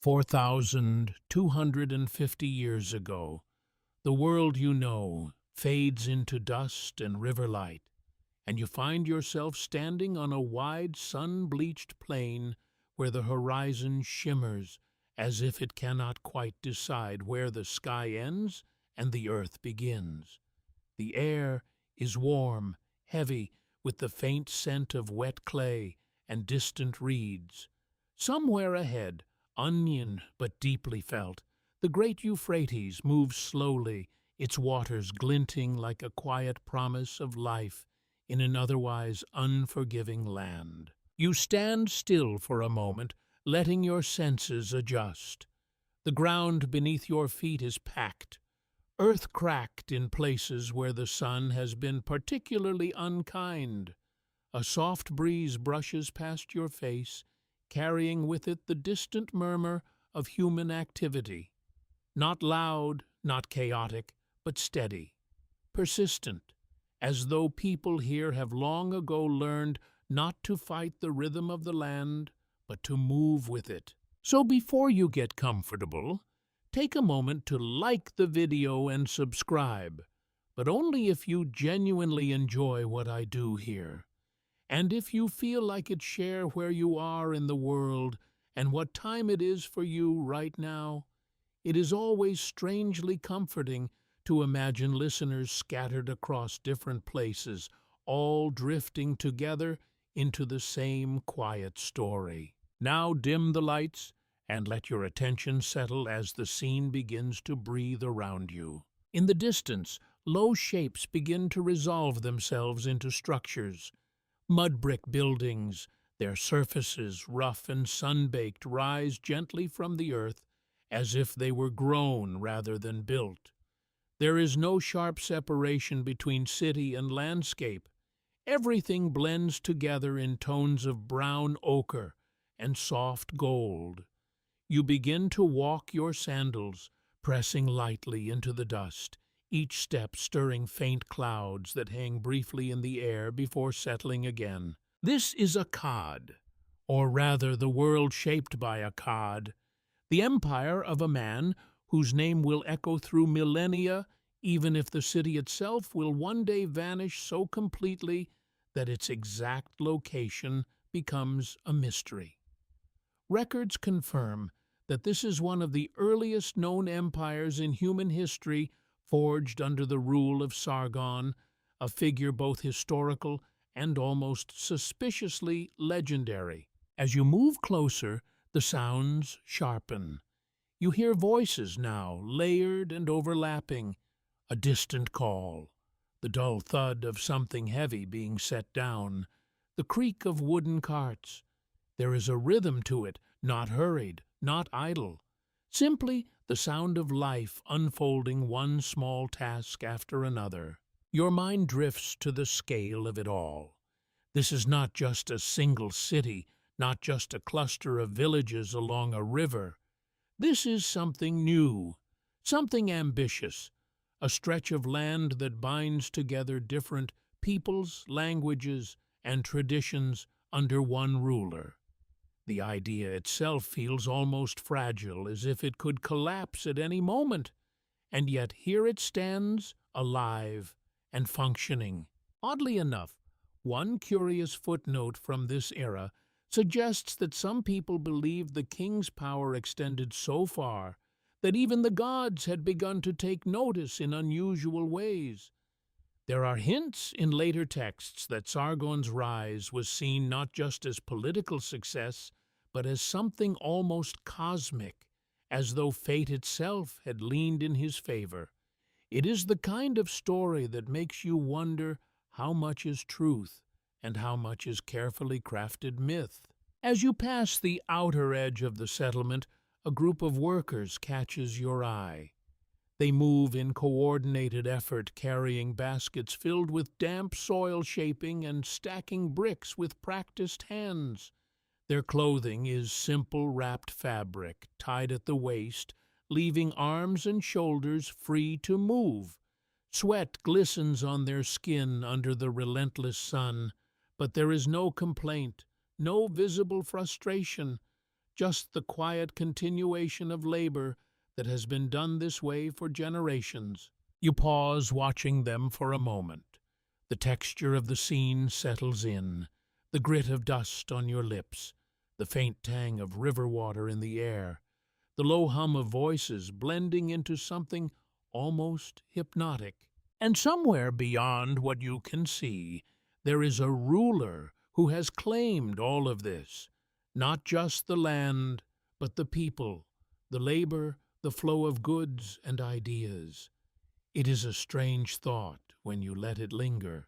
4,250 years ago, the world you know fades into dust and river light, and you find yourself standing on a wide sun-bleached plain where the horizon shimmers as if it cannot quite decide where the sky ends and the earth begins. The air is warm, heavy, with the faint scent of wet clay and distant reeds. Somewhere ahead, onion but deeply felt, the great Euphrates moves slowly, its waters glinting like a quiet promise of life in an otherwise unforgiving land. You stand still for a moment, letting your senses adjust. The ground beneath your feet is packed, earth cracked in places where the sun has been particularly unkind. A soft breeze brushes past your face, carrying with it the distant murmur of human activity. Not loud, not chaotic, but steady, persistent, as though people here have long ago learned not to fight the rhythm of the land, but to move with it. So before you get comfortable, take a moment to like the video and subscribe, but only if you genuinely enjoy what I do here. And if you feel like it, share where you are in the world and what time it is for you right now. It is always strangely comforting to imagine listeners scattered across different places, all drifting together into the same quiet story. Now dim the lights and let your attention settle as the scene begins to breathe around you. In the distance, low shapes begin to resolve themselves into structures. Mud brick buildings, their surfaces rough and sun-baked, rise gently from the earth as if they were grown rather than built. There is no sharp separation between city and landscape. Everything blends together in tones of brown ochre and soft gold. You begin to walk your sandals, pressing lightly into the dust, each step stirring faint clouds that hang briefly in the air before settling again. This is Akkad, or rather the world shaped by Akkad, the empire of a man whose name will echo through millennia, even if the city itself will one day vanish so completely that its exact location becomes a mystery. Records confirm that this is one of the earliest known empires in human history, forged under the rule of Sargon, a figure both historical and almost suspiciously legendary. As you move closer, the sounds sharpen. You hear voices now, layered and overlapping, a distant call, the dull thud of something heavy being set down, the creak of wooden carts. There is a rhythm to it, not hurried, not idle, simply the sound of life unfolding one small task after another. Your mind drifts to the scale of it all. This is not just a single city, not just a cluster of villages along a river. This is something new, something ambitious, a stretch of land that binds together different peoples, languages, and traditions under one ruler. The idea itself feels almost fragile, as if it could collapse at any moment, and yet here it stands, alive and functioning. Oddly enough, one curious footnote from this era suggests that some people believed the king's power extended so far that even the gods had begun to take notice in unusual ways. There are hints in later texts that Sargon's rise was seen not just as political success, but as something almost cosmic, as though fate itself had leaned in his favor. It is the kind of story that makes you wonder how much is truth and how much is carefully crafted myth. As you pass the outer edge of the settlement, a group of workers catches your eye. They move in coordinated effort, carrying baskets filled with damp soil, shaping and stacking bricks with practiced hands. Their clothing is simple wrapped fabric, tied at the waist, leaving arms and shoulders free to move. Sweat glistens on their skin under the relentless sun, but there is no complaint, no visible frustration, just the quiet continuation of labor that has been done this way for generations. You pause watching them for a moment. The texture of the scene settles in, the grit of dust on your lips, the faint tang of river water in the air, the low hum of voices blending into something almost hypnotic. And somewhere beyond what you can see, there is a ruler who has claimed all of this, not just the land, but the people, the labor, the flow of goods and ideas. It is a strange thought, when you let it linger,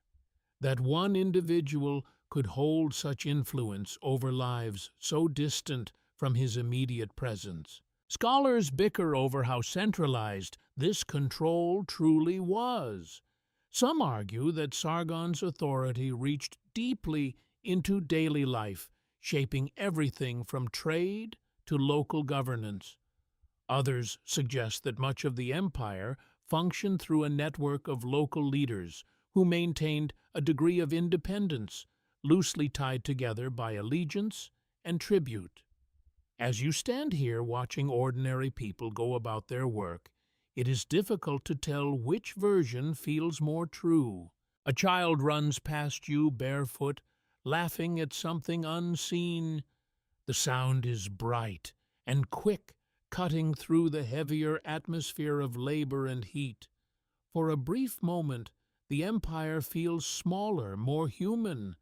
that one individual could hold such influence over lives so distant from his immediate presence. Scholars bicker over how centralized this control truly was. Some argue that Sargon's authority reached deeply into daily life, shaping everything from trade to local governance. Others suggest that much of the empire functioned through a network of local leaders who maintained a degree of independence, loosely tied together by allegiance and tribute. As you stand here watching ordinary people go about their work, it is difficult to tell which version feels more true. A child runs past you barefoot, laughing at something unseen. The sound is bright and quick, cutting through the heavier atmosphere of labor and heat. For a brief moment, the empire feels smaller, more human,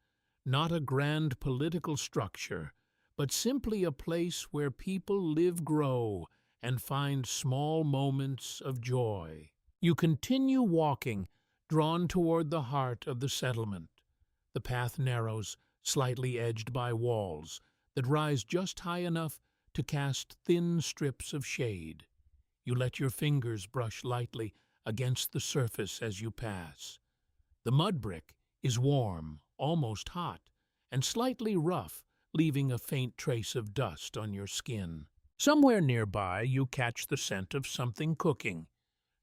not a grand political structure, but simply a place where people live, grow, and find small moments of joy. You continue walking, drawn toward the heart of the settlement. The path narrows, slightly edged by walls that rise just high enough to cast thin strips of shade. You let your fingers brush lightly against the surface as you pass. The mud brick is warm, almost hot, and slightly rough, leaving a faint trace of dust on your skin. Somewhere nearby you catch the scent of something cooking,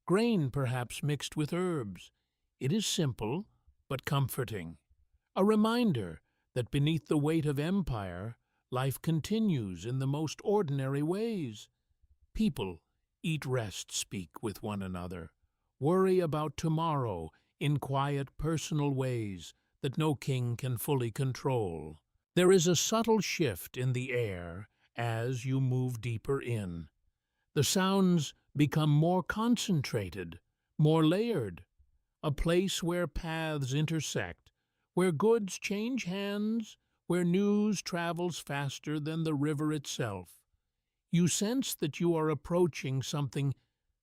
grain perhaps mixed with herbs. It is simple, but comforting. A reminder that beneath the weight of empire, life continues in the most ordinary ways. People eat, rest, speak with one another, worry about tomorrow in quiet, personal ways that no king can fully control. There is a subtle shift in the air as you move deeper in. The sounds become more concentrated, more layered, a place where paths intersect, where goods change hands, where news travels faster than the river itself. You sense that you are approaching something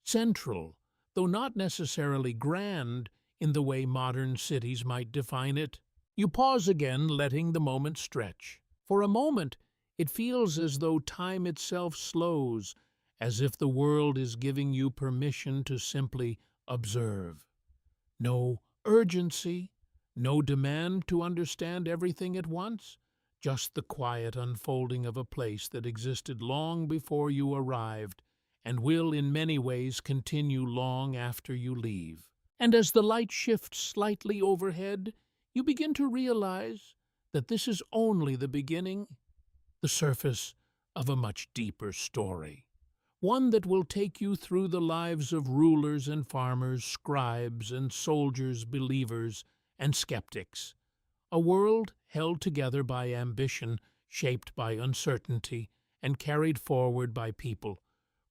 central, though not necessarily grand in the way modern cities might define it. You pause again, letting the moment stretch. For a moment, it feels as though time itself slows, as if the world is giving you permission to simply observe. No urgency, no demand to understand everything at once, just the quiet unfolding of a place that existed long before you arrived and will in many ways continue long after you leave. And as the light shifts slightly overhead, you begin to realize that this is only the beginning, the surface of a much deeper story. One that will take you through the lives of rulers and farmers, scribes and soldiers, believers and skeptics. A world held together by ambition, shaped by uncertainty, and carried forward by people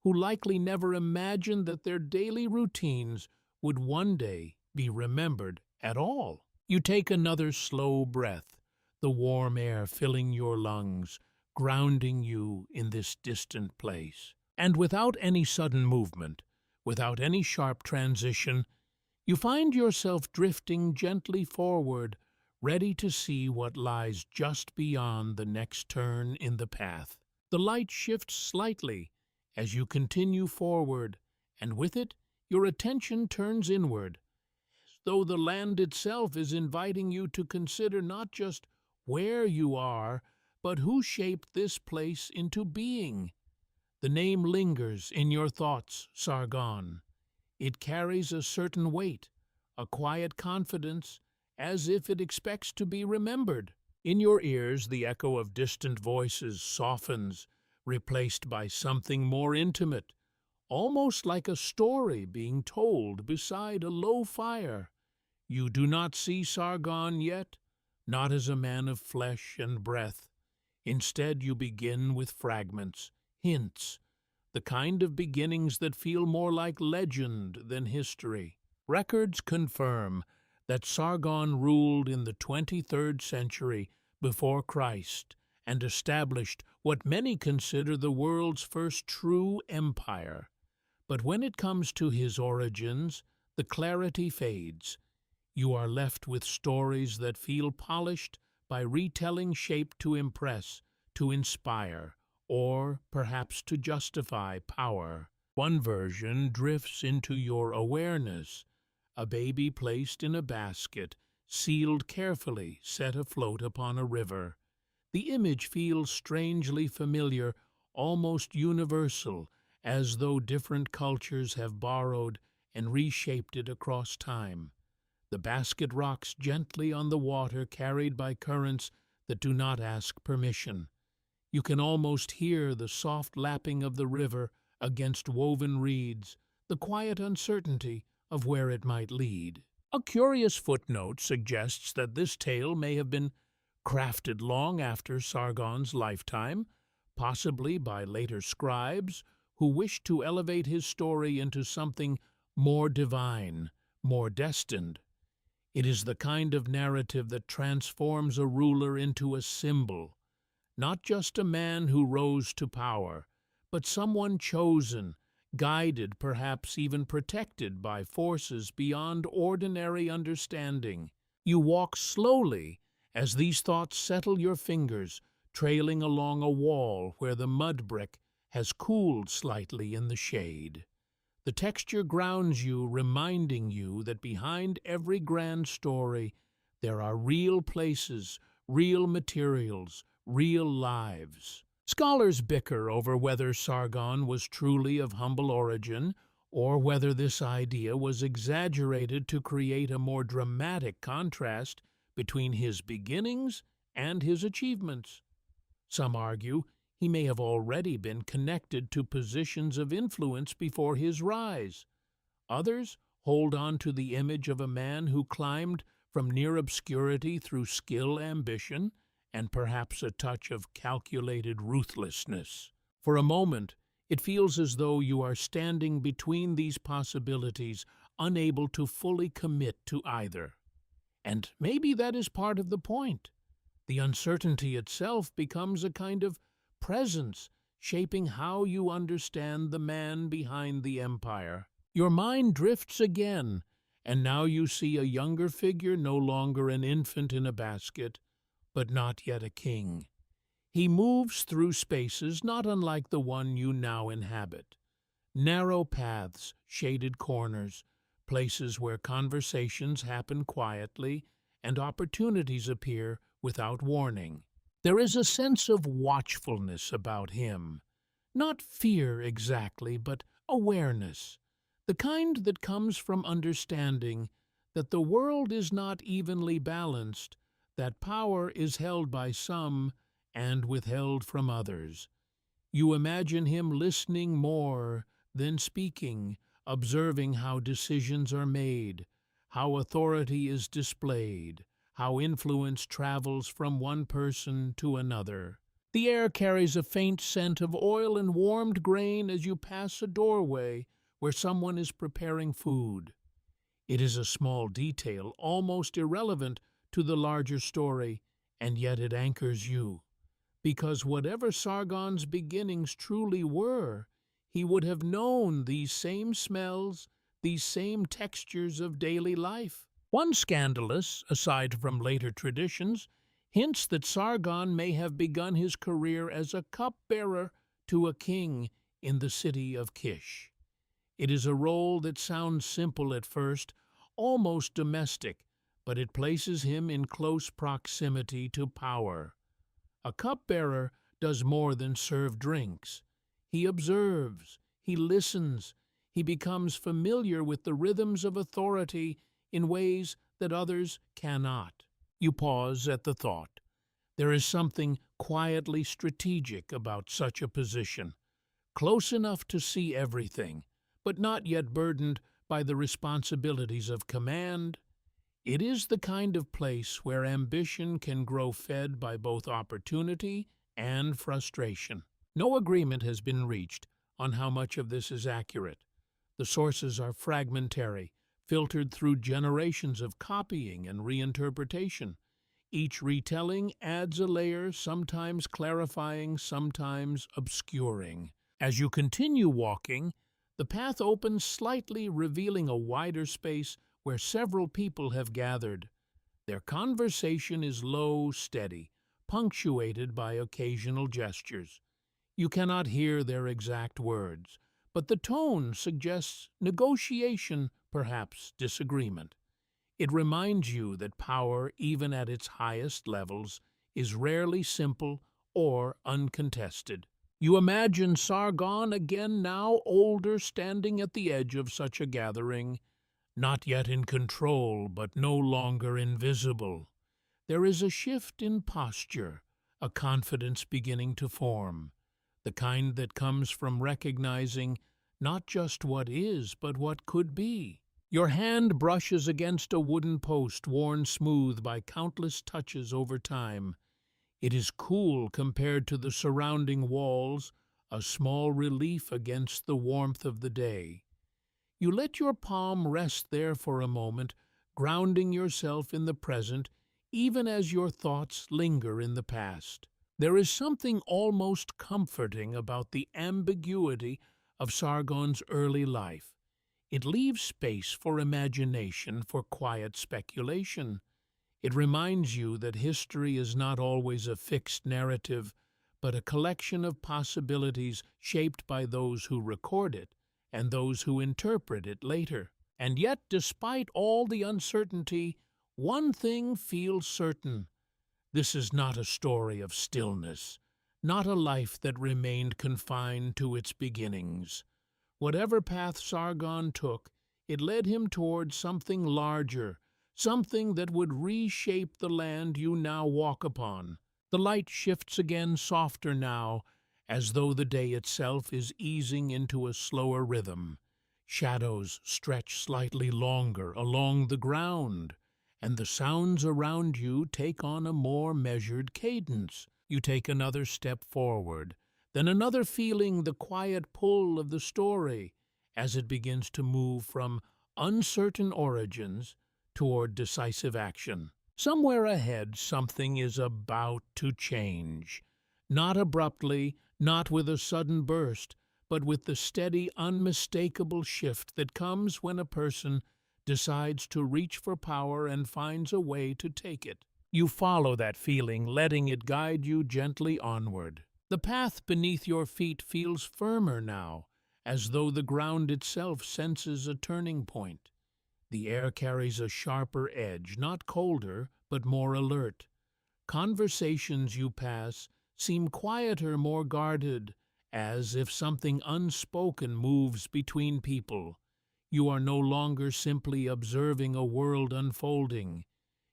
who likely never imagined that their daily routines would one day be remembered at all. You take another slow breath, the warm air filling your lungs, grounding you in this distant place. And without any sudden movement, without any sharp transition, you find yourself drifting gently forward, ready to see what lies just beyond the next turn in the path. The light shifts slightly as you continue forward, and with it, your attention turns inward, as though the land itself is inviting you to consider not just where you are, but who shaped this place into being. The name lingers in your thoughts, Sargon. It carries a certain weight, a quiet confidence, as if it expects to be remembered. In your ears, the echo of distant voices softens, replaced by something more intimate, almost like a story being told beside a low fire. You do not see Sargon yet, not as a man of flesh and breath. Instead, you begin with fragments, hints, the kind of beginnings that feel more like legend than history. Records confirm that Sargon ruled in the 23rd century before Christ and established what many consider the world's first true empire. But when it comes to his origins, the clarity fades. You are left with stories that feel polished by retelling, shaped to impress, to inspire, or perhaps to justify power. One version drifts into your awareness, a baby placed in a basket, sealed carefully, set afloat upon a river. The image feels strangely familiar, almost universal, as though different cultures have borrowed and reshaped it across time. The basket rocks gently on the water, carried by currents that do not ask permission. You can almost hear the soft lapping of the river against woven reeds, the quiet uncertainty of where it might lead. A curious footnote suggests that this tale may have been crafted long after Sargon's lifetime, possibly by later scribes who wished to elevate his story into something more divine, more destined. It is the kind of narrative that transforms a ruler into a symbol, not just a man who rose to power, but someone chosen, guided, perhaps even protected by forces beyond ordinary understanding. You walk slowly as these thoughts settle your fingers, trailing along a wall where the mud brick has cooled slightly in the shade. The texture grounds you, reminding you that behind every grand story there are real places, real materials, real lives. Scholars bicker over whether Sargon was truly of humble origin, or whether this idea was exaggerated to create a more dramatic contrast between his beginnings and his achievements. Some argue he may have already been connected to positions of influence before his rise. Others hold on to the image of a man who climbed from near obscurity through skill, ambition, and perhaps a touch of calculated ruthlessness. For a moment, it feels as though you are standing between these possibilities, unable to fully commit to either. And maybe that is part of the point. The uncertainty itself becomes a kind of presence, shaping how you understand the man behind the empire. Your mind drifts again, and now you see a younger figure, no longer an infant in a basket, but not yet a king. He moves through spaces not unlike the one you now inhabit. Narrow paths, shaded corners, places where conversations happen quietly and opportunities appear without warning. There is a sense of watchfulness about him. Not fear exactly, but awareness. The kind that comes from understanding that the world is not evenly balanced, that power is held by some and withheld from others. You imagine him listening more than speaking, observing how decisions are made, how authority is displayed, how influence travels from one person to another. The air carries a faint scent of oil and warmed grain as you pass a doorway where someone is preparing food. It is a small detail, almost irrelevant to the larger story, and yet it anchors you. Because whatever Sargon's beginnings truly were, he would have known these same smells, these same textures of daily life. One scandalous, aside from later traditions, hints that Sargon may have begun his career as a cupbearer to a king in the city of Kish. It is a role that sounds simple at first, almost domestic, but it places him in close proximity to power. A cupbearer does more than serve drinks. He observes, he listens, he becomes familiar with the rhythms of authority in ways that others cannot. You pause at the thought. There is something quietly strategic about such a position, close enough to see everything, but not yet burdened by the responsibilities of command. It is the kind of place where ambition can grow fed by both opportunity and frustration. No agreement has been reached on how much of this is accurate. The sources are fragmentary, filtered through generations of copying and reinterpretation. Each retelling adds a layer, sometimes clarifying, sometimes obscuring. As you continue walking, the path opens slightly, revealing a wider space where several people have gathered. Their conversation is low, steady, punctuated by occasional gestures. You cannot hear their exact words, but the tone suggests negotiation, perhaps disagreement. It reminds you that power, even at its highest levels, is rarely simple or uncontested. You imagine Sargon again, now older, standing at the edge of such a gathering, not yet in control, but no longer invisible. There is a shift in posture, a confidence beginning to form, the kind that comes from recognizing not just what is, but what could be. Your hand brushes against a wooden post worn smooth by countless touches over time. It is cool compared to the surrounding walls, a small relief against the warmth of the day. You let your palm rest there for a moment, grounding yourself in the present, even as your thoughts linger in the past. There is something almost comforting about the ambiguity of Sargon's early life. It leaves space for imagination, for quiet speculation. It reminds you that history is not always a fixed narrative, but a collection of possibilities shaped by those who record it and those who interpret it later. And yet, despite all the uncertainty, one thing feels certain. This is not a story of stillness, not a life that remained confined to its beginnings. Whatever path Sargon took, it led him toward something larger, something that would reshape the land you now walk upon. The light shifts again, softer now, as though the day itself is easing into a slower rhythm. Shadows stretch slightly longer along the ground, and the sounds around you take on a more measured cadence. You take another step forward, then another, feeling the quiet pull of the story as it begins to move from uncertain origins toward decisive action. Somewhere ahead, something is about to change. Not abruptly, not with a sudden burst, but with the steady, unmistakable shift that comes when a person decides to reach for power and finds a way to take it. You follow that feeling, letting it guide you gently onward. The path beneath your feet feels firmer now, as though the ground itself senses a turning point. The air carries a sharper edge, not colder, but more alert. Conversations you pass seem quieter, more guarded, as if something unspoken moves between people. You are no longer simply observing a world unfolding.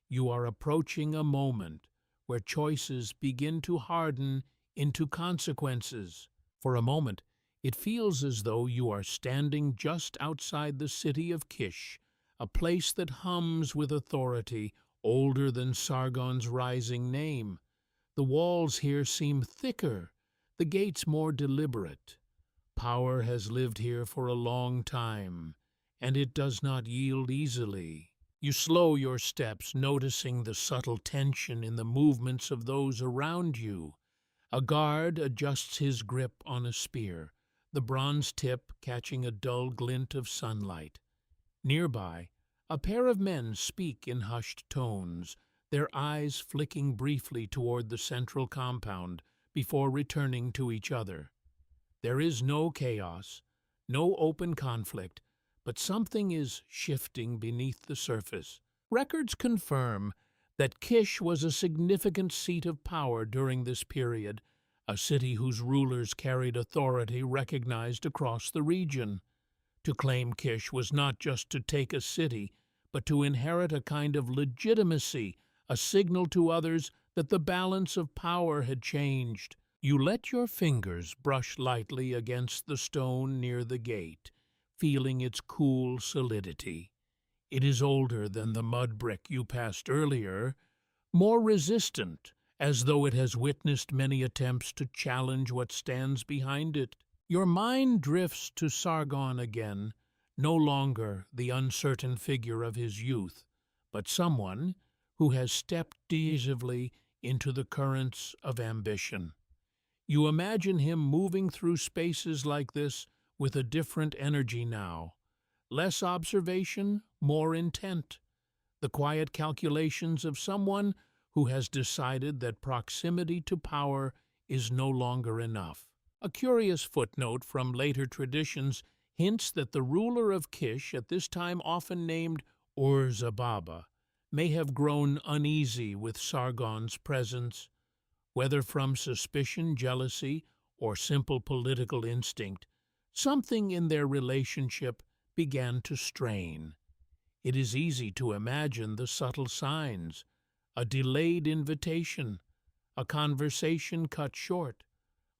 You are approaching a moment where choices begin to harden into consequences. For a moment, it feels as though you are standing just outside the city of Kish, a place that hums with authority older than Sargon's rising name. The walls here seem thicker, the gates more deliberate. Power has lived here for a long time, and it does not yield easily. You slow your steps, noticing the subtle tension in the movements of those around you. A guard adjusts his grip on a spear, the bronze tip catching a dull glint of sunlight. Nearby, a pair of men speak in hushed tones, their eyes flicking briefly toward the central compound before returning to each other. There is no chaos, no open conflict, but something is shifting beneath the surface. Records confirm that Kish was a significant seat of power during this period, a city whose rulers carried authority recognized across the region. To claim Kish was not just to take a city, but to inherit a kind of legitimacy, a signal to others that the balance of power had changed. You let your fingers brush lightly against the stone near the gate, feeling its cool solidity. It is older than the mud brick you passed earlier, more resistant, as though it has witnessed many attempts to challenge what stands behind it. Your mind drifts to Sargon again, no longer the uncertain figure of his youth, but someone who has stepped decisively into the currents of ambition. You imagine him moving through spaces like this with a different energy now, less observation, more intent, the quiet calculations of someone who has decided that proximity to power is no longer enough. A curious footnote from later traditions hints that the ruler of Kish, at this time often named Ur-Zababa, may have grown uneasy with Sargon's presence. Whether from suspicion, jealousy, or simple political instinct, something in their relationship began to strain. It is easy to imagine the subtle signs: a delayed invitation, a conversation cut short,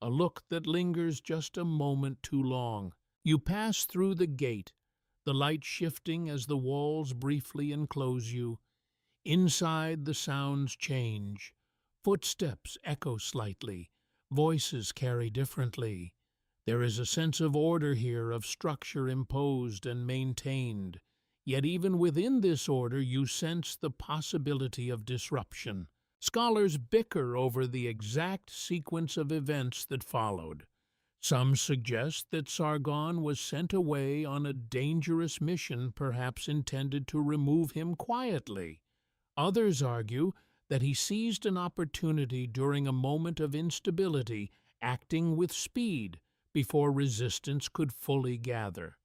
a look that lingers just a moment too long. You pass through the gate, the light shifting as the walls briefly enclose you. Inside, the sounds change. Footsteps echo slightly, voices carry differently. There is a sense of order here, of structure imposed and maintained. Yet even within this order you sense the possibility of disruption. Scholars bicker over the exact sequence of events that followed. Some suggest that Sargon was sent away on a dangerous mission, perhaps intended to remove him quietly. Others argue that he seized an opportunity during a moment of instability, acting with speed before resistance could fully gather.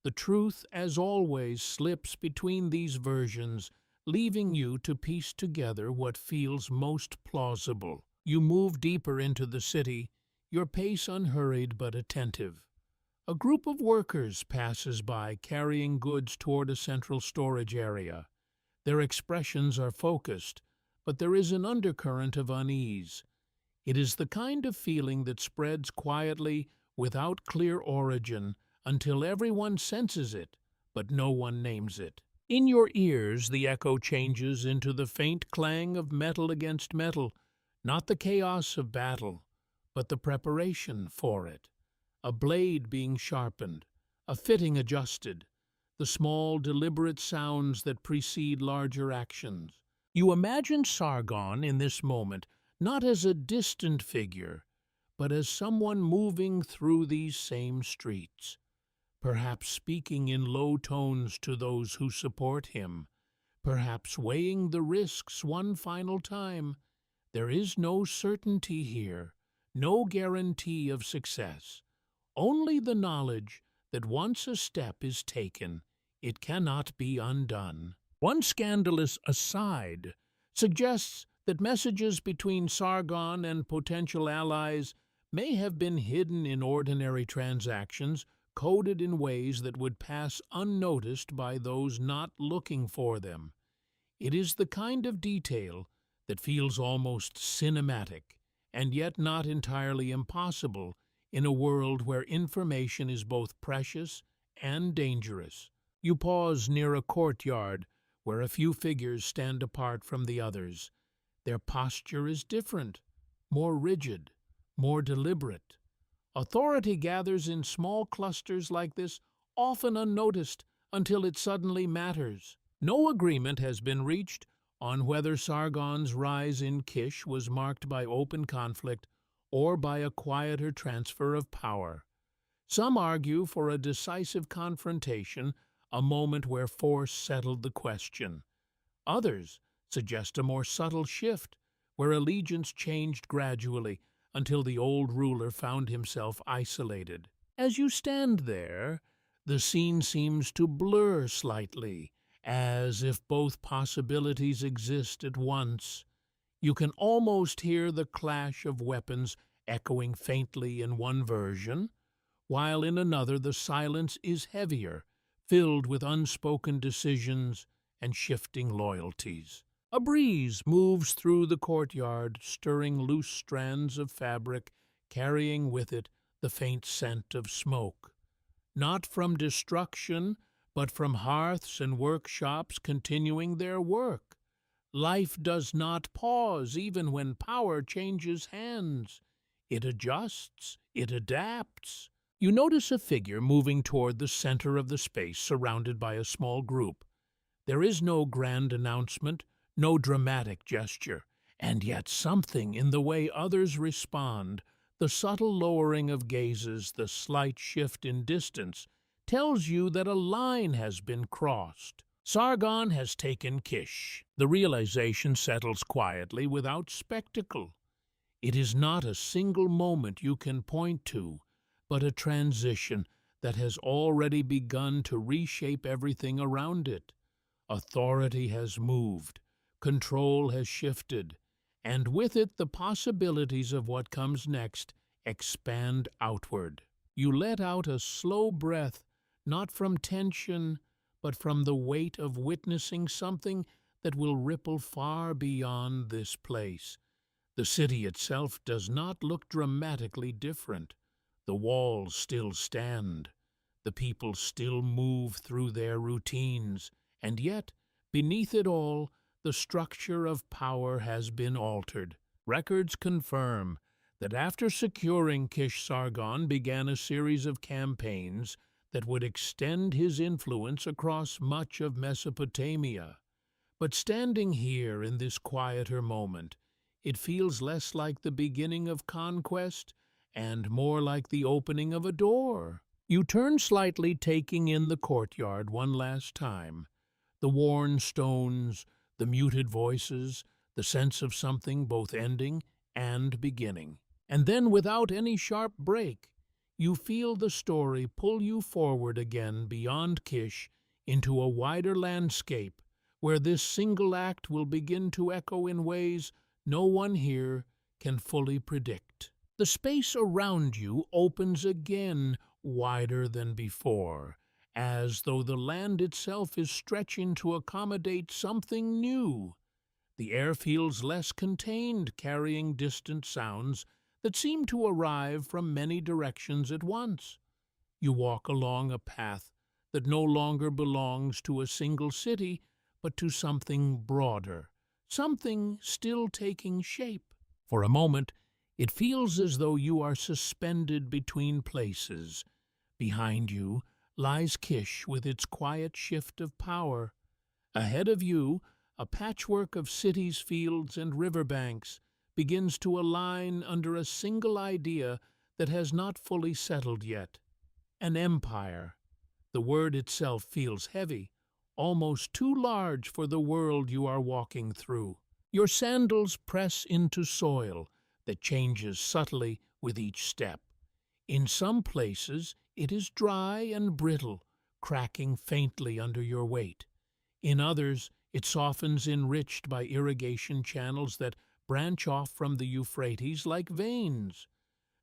The truth, as always, slips between these versions, leaving you to piece together what feels most plausible. You move deeper into the city, your pace unhurried but attentive. A group of workers passes by, carrying goods toward a central storage area. Their expressions are focused, but there is an undercurrent of unease. It is the kind of feeling that spreads quietly, without clear origin, until everyone senses it, but no one names it. In your ears, the echo changes into the faint clang of metal against metal, not the chaos of battle, but the preparation for it. A blade being sharpened, a fitting adjusted, the small, deliberate sounds that precede larger actions. You imagine Sargon in this moment not as a distant figure, but as someone moving through these same streets, perhaps speaking in low tones to those who support him, perhaps weighing the risks one final time. There is no certainty here, no guarantee of success, only the knowledge that once a step is taken, it cannot be undone. One scandalous aside suggests that messages between Sargon and potential allies may have been hidden in ordinary transactions, coded in ways that would pass unnoticed by those not looking for them. It is the kind of detail that feels almost cinematic, and yet not entirely impossible in a world where information is both precious and dangerous. You pause near a courtyard where a few figures stand apart from the others. Their posture is different, more rigid, more deliberate. Authority gathers in small clusters like this, often unnoticed, until it suddenly matters. No agreement has been reached on whether Sargon's rise in Kish was marked by open conflict or by a quieter transfer of power. Some argue for a decisive confrontation, a moment where force settled the question. Others suggest a more subtle shift, where allegiance changed gradually until the old ruler found himself isolated. As you stand there, the scene seems to blur slightly, as if both possibilities exist at once. You can almost hear the clash of weapons echoing faintly in one version, while in another the silence is heavier, filled with unspoken decisions and shifting loyalties. A breeze moves through the courtyard, stirring loose strands of fabric, carrying with it the faint scent of smoke. Not from destruction, but from hearths and workshops continuing their work. Life does not pause even when power changes hands. It adjusts, it adapts. You notice a figure moving toward the center of the space, surrounded by a small group. There is no grand announcement, no dramatic gesture, and yet something in the way others respond, the subtle lowering of gazes, the slight shift in distance, tells you that a line has been crossed. Sargon has taken Kish. The realization settles quietly without spectacle. It is not a single moment you can point to, but a transition that has already begun to reshape everything around it. Authority has moved, control has shifted, and with it the possibilities of what comes next expand outward. You let out a slow breath, not from tension, but from the weight of witnessing something that will ripple far beyond this place. The city itself does not look dramatically different. The walls still stand. The people still move through their routines. And yet, beneath it all, the structure of power has been altered. Records confirm that after securing Kish, Sargon began a series of campaigns that would extend his influence across much of Mesopotamia. But standing here in this quieter moment, it feels less like the beginning of conquest and more like the opening of a door. You turn slightly, taking in the courtyard one last time. The worn stones, the muted voices, the sense of something both ending and beginning. And then, without any sharp break, you feel the story pull you forward again beyond Kish into a wider landscape where this single act will begin to echo in ways no one here can fully predict. The space around you opens again, wider than before, as though the land itself is stretching to accommodate something new. The air feels less contained, carrying distant sounds that seem to arrive from many directions at once. You walk along a path that no longer belongs to a single city, but to something broader, something still taking shape. For a moment, it feels as though you are suspended between places. Behind you lies Kish with its quiet shift of power. Ahead of you, a patchwork of cities, fields, and riverbanks begins to align under a single idea that has not fully settled yet. An empire. The word itself feels heavy, almost too large for the world you are walking through. Your sandals press into soil that changes subtly with each step. In some places, it is dry and brittle, cracking faintly under your weight. In others, it softens, enriched by irrigation channels that branch off from the Euphrates like veins.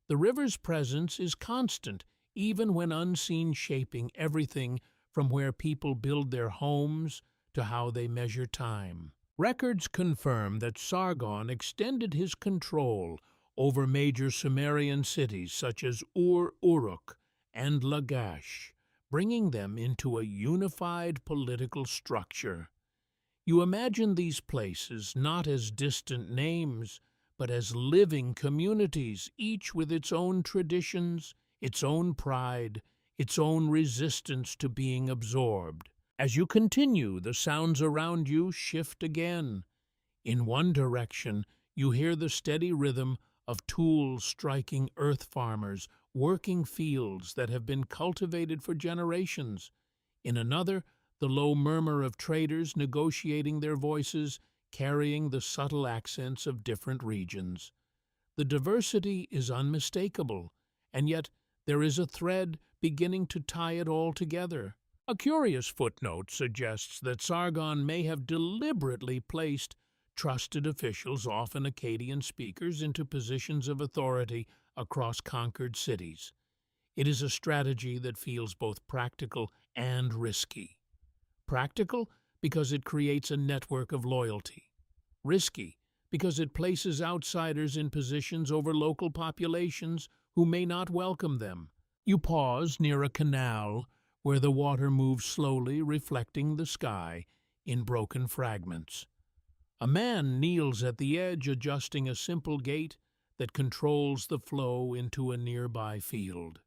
The river's presence is constant, even when unseen, shaping everything from where people build their homes to how they measure time. Records confirm that Sargon extended his control over major Sumerian cities such as Uruk and Lagash, bringing them into a unified political structure. You imagine these places not as distant names, but as living communities, each with its own traditions, its own pride, its own resistance to being absorbed. As you continue, the sounds around you shift again. In one direction, you hear the steady rhythm of tools striking earth, farmers working fields that have been cultivated for generations. In another, the low murmur of traders negotiating, their voices carrying the subtle accents of different regions. The diversity is unmistakable, and yet there is a thread beginning to tie it all together. A curious footnote suggests that Sargon may have deliberately placed trusted officials, often Akkadian speakers, into positions of authority across conquered cities. It is a strategy that feels both practical and risky. Practical because it creates a network of loyalty. risky, because it places outsiders in positions over local populations who may not welcome them. You pause near a canal where the water moves slowly, reflecting the sky in broken fragments. A man kneels at the edge, adjusting a simple gate that controls the flow into a nearby field.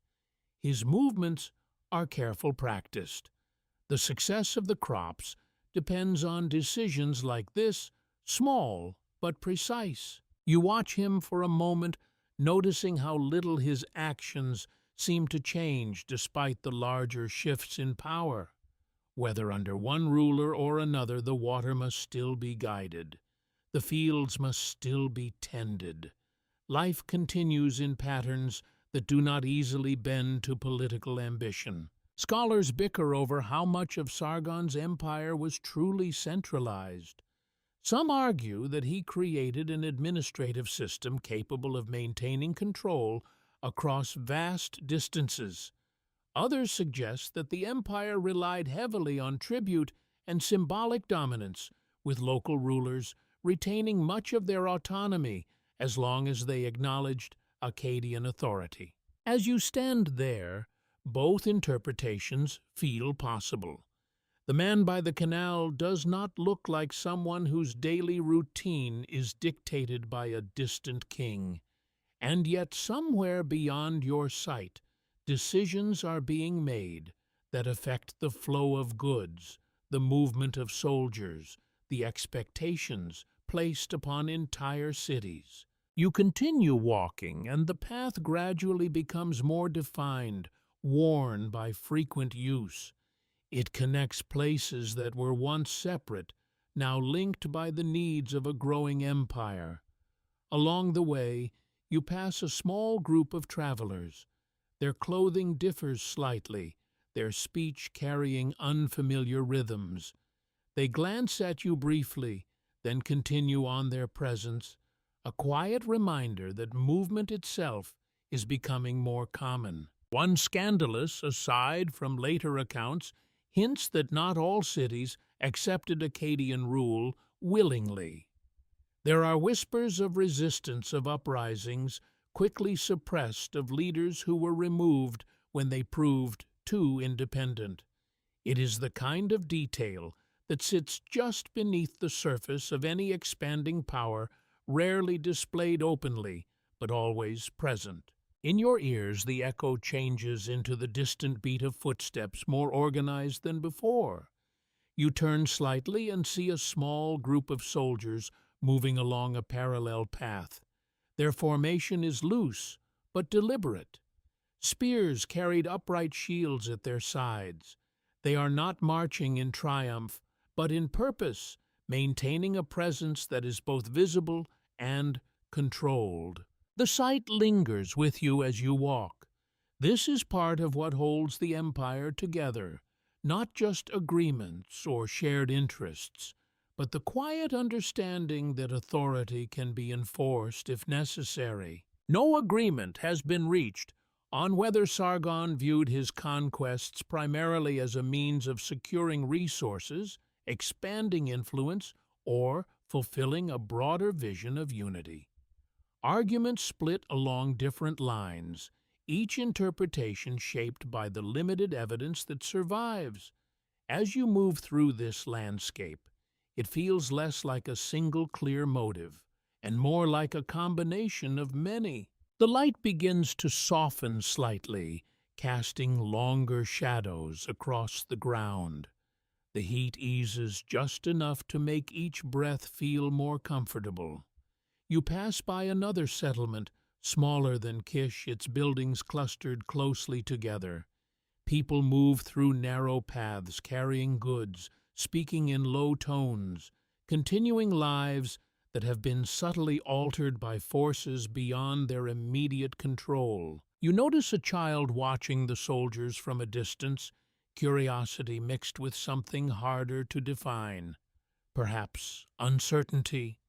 His movements are carefully practiced. The success of the crops depends on decisions like this, small but precise. You watch him for a moment, noticing how little his actions seem to change despite the larger shifts in power. Whether under one ruler or another, the water must still be guided. The fields must still be tended. Life continues in patterns that do not easily bend to political ambition. Scholars bicker over how much of Sargon's empire was truly centralized. Some argue that he created an administrative system capable of maintaining control across vast distances. Others suggest that the empire relied heavily on tribute and symbolic dominance, with local rulers retaining much of their autonomy as long as they acknowledged Akkadian authority. As you stand there, both interpretations feel possible. The man by the canal does not look like someone whose daily routine is dictated by a distant king. And yet somewhere beyond your sight, decisions are being made that affect the flow of goods, the movement of soldiers, the expectations placed upon entire cities. You continue walking, and the path gradually becomes more defined, worn by frequent use. It connects places that were once separate, now linked by the needs of a growing empire. Along the way, you pass a small group of travelers. Their clothing differs slightly, their speech carrying unfamiliar rhythms. They glance at you briefly, then continue on their presence, a quiet reminder that movement itself is becoming more common. One scandalous aside from later accounts hints that not all cities accepted Akkadian rule willingly. There are whispers of resistance, of uprisings, quickly suppressed, of leaders who were removed when they proved too independent. It is the kind of detail that sits just beneath the surface of any expanding power, rarely displayed openly, but always present. In your ears, the echo changes into the distant beat of footsteps, more organized than before. You turn slightly and see a small group of soldiers moving along a parallel path. Their formation is loose, but deliberate. Spears carried upright shields at their sides. They are not marching in triumph, but in purpose, maintaining a presence that is both visible and controlled. The sight lingers with you as you walk. This is part of what holds the empire together, not just agreements or shared interests, but the quiet understanding that authority can be enforced if necessary. No agreement has been reached on whether Sargon viewed his conquests primarily as a means of securing resources, expanding influence, or fulfilling a broader vision of unity. Arguments split along different lines, each interpretation shaped by the limited evidence that survives. As you move through this landscape, it feels less like a single clear motive, and more like a combination of many. The light begins to soften slightly, casting longer shadows across the ground. The heat eases just enough to make each breath feel more comfortable. You pass by another settlement, smaller than Kish, its buildings clustered closely together. People move through narrow paths, carrying goods, speaking in low tones, continuing lives that have been subtly altered by forces beyond their immediate control. You notice a child watching the soldiers from a distance, curiosity mixed with something harder to define. Perhaps uncertainty,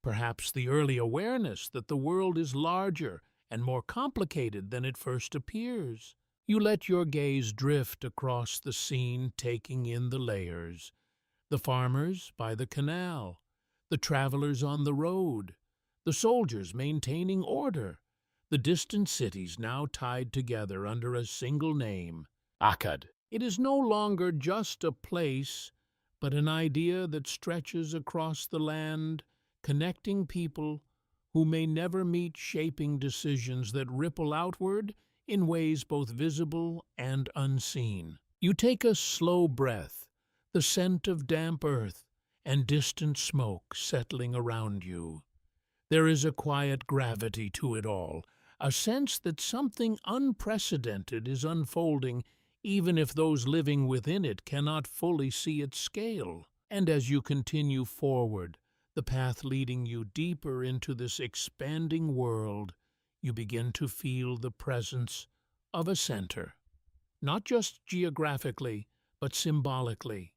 perhaps the early awareness that the world is larger and more complicated than it first appears. You let your gaze drift across the scene, taking in the layers. The farmers by the canal, the travelers on the road, the soldiers maintaining order, the distant cities now tied together under a single name, Akkad. It is no longer just a place, but an idea that stretches across the land, connecting people who may never meet, shaping decisions that ripple outward in ways both visible and unseen. You take a slow breath, the scent of damp earth and distant smoke settling around you. There is a quiet gravity to it all, a sense that something unprecedented is unfolding, even if those living within it cannot fully see its scale. And as you continue forward, the path leading you deeper into this expanding world, you begin to feel the presence of a center, not just geographically, but symbolically,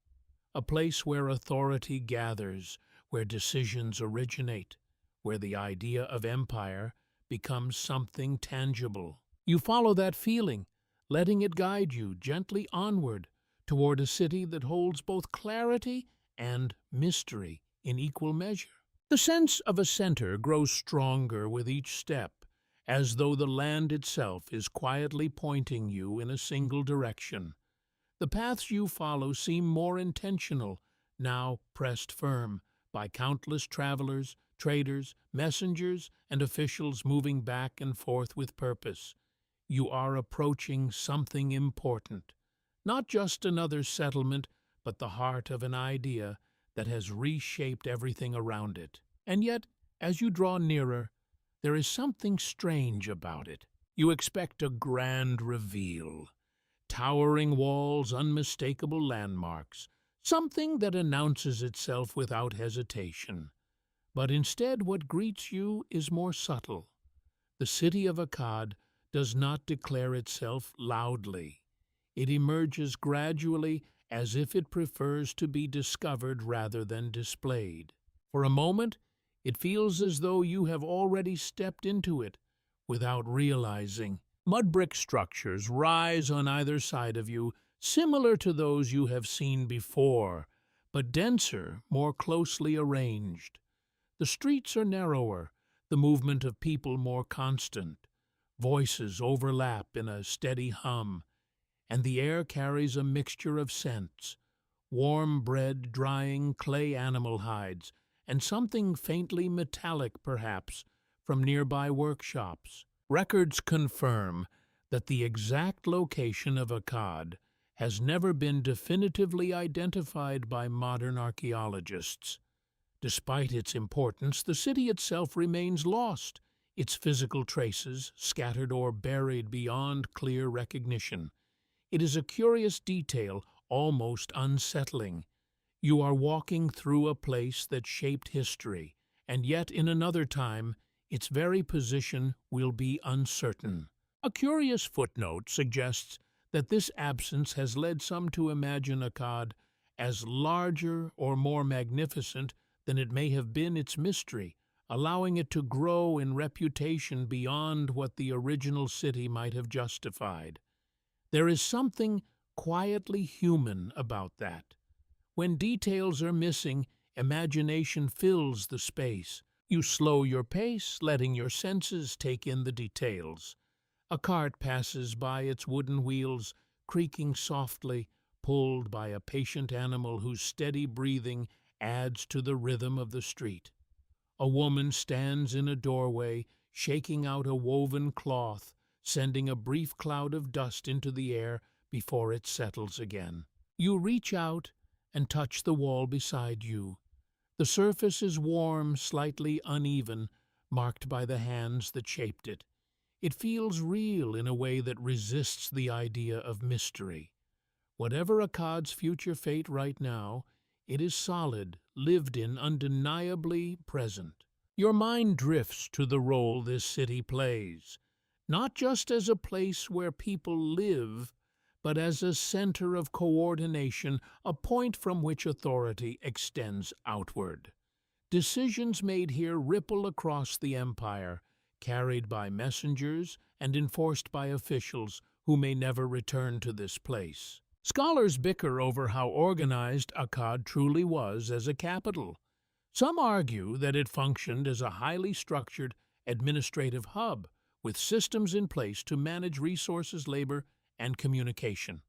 a place where authority gathers, where decisions originate, where the idea of empire becomes something tangible. You follow that feeling, letting it guide you gently onward toward a city that holds both clarity and mystery in equal measure. The sense of a center grows stronger with each step, as though the land itself is quietly pointing you in a single direction. The paths you follow seem more intentional, now pressed firm by countless travelers, traders, messengers, and officials moving back and forth with purpose. You are approaching something important, not just another settlement, but the heart of an idea that has reshaped everything around it. And yet, as you draw nearer, there is something strange about it. You expect a grand reveal. Towering walls, unmistakable landmarks, something that announces itself without hesitation. But instead, what greets you is more subtle. The city of Akkad does not declare itself loudly. It emerges gradually, as if it prefers to be discovered rather than displayed. For a moment, it feels as though you have already stepped into it without realizing. Mud brick structures rise on either side of you, similar to those you have seen before, but denser, more closely arranged. The streets are narrower, the movement of people more constant. Voices overlap in a steady hum, and the air carries a mixture of scents, warm bread drying clay animal hides, and something faintly metallic, perhaps, from nearby workshops. Records confirm that the exact location of Akkad has never been definitively identified by modern archaeologists. Despite its importance, the city itself remains lost, its physical traces scattered or buried beyond clear recognition. It is a curious detail, almost unsettling. You are walking through a place that shaped history, and yet in another time, its very position will be uncertain. A curious footnote suggests that this absence has led some to imagine Akkad as larger or more magnificent than it may have been its mystery, allowing it to grow in reputation beyond what the original city might have justified. There is something quietly human about that. When details are missing, imagination fills the space. You slow your pace, letting your senses take in the details. A cart passes by its wooden wheels, creaking softly, pulled by a patient animal whose steady breathing adds to the rhythm of the street. A woman stands in a doorway, shaking out a woven cloth, sending a brief cloud of dust into the air before it settles again. You reach out and touch the wall beside you. The surface is warm, slightly uneven, marked by the hands that shaped it. It feels real in a way that resists the idea of mystery. Whatever Akkad's future fate right now, it is solid, lived in, undeniably present. Your mind drifts to the role this city plays, not just as a place where people live, but as a center of coordination, a point from which authority extends outward. Decisions made here ripple across the empire, carried by messengers and enforced by officials who may never return to this place. Scholars bicker over how organized Akkad truly was as a capital. Some argue that it functioned as a highly structured administrative hub with systems in place to manage resources, labor, and communication.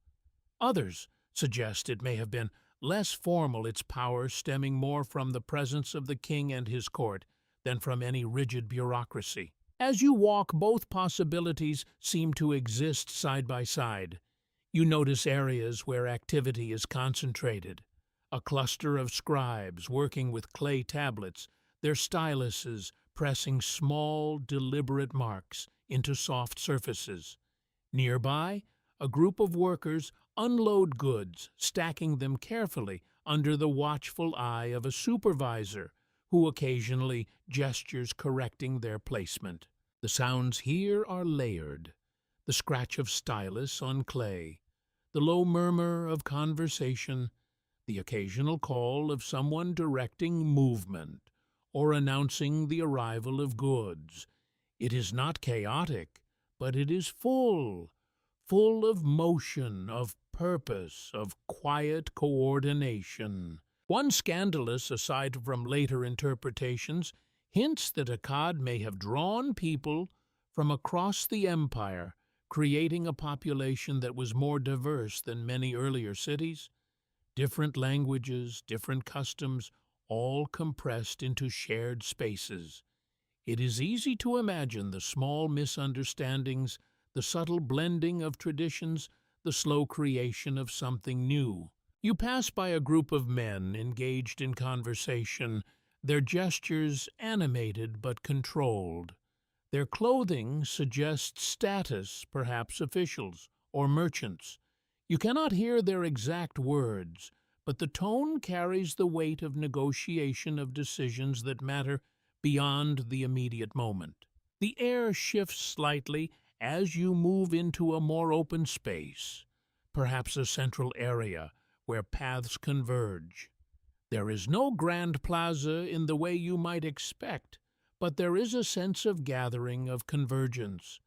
Others suggest it may have been less formal, its power stemming more from the presence of the king and his court than from any rigid bureaucracy. As you walk, both possibilities seem to exist side by side. You notice areas where activity is concentrated. A cluster of scribes working with clay tablets, their styluses pressing small, deliberate marks into soft surfaces. Nearby, a group of workers unload goods, stacking them carefully under the watchful eye of a supervisor who occasionally gestures correcting their placement. The sounds here are layered: the scratch of stylus on clay, the low murmur of conversation, the occasional call of someone directing movement or announcing the arrival of goods. It is not chaotic, but it is full of motion, of purpose, of quiet coordination. One scandalous, aside from later interpretations, hints that Akkad may have drawn people from across the empire, creating a population that was more diverse than many earlier cities. Different languages, different customs, all compressed into shared spaces. It is easy to imagine the small misunderstandings, the subtle blending of traditions, the slow creation of something new. You pass by a group of men engaged in conversation, their gestures animated but controlled. Their clothing suggests status, perhaps officials or merchants. You cannot hear their exact words, but the tone carries the weight of negotiation of decisions that matter beyond the immediate moment. The air shifts slightly as you move into a more open space, perhaps a central area where paths converge. There is no grand plaza in the way you might expect, but there is a sense of gathering, of convergence.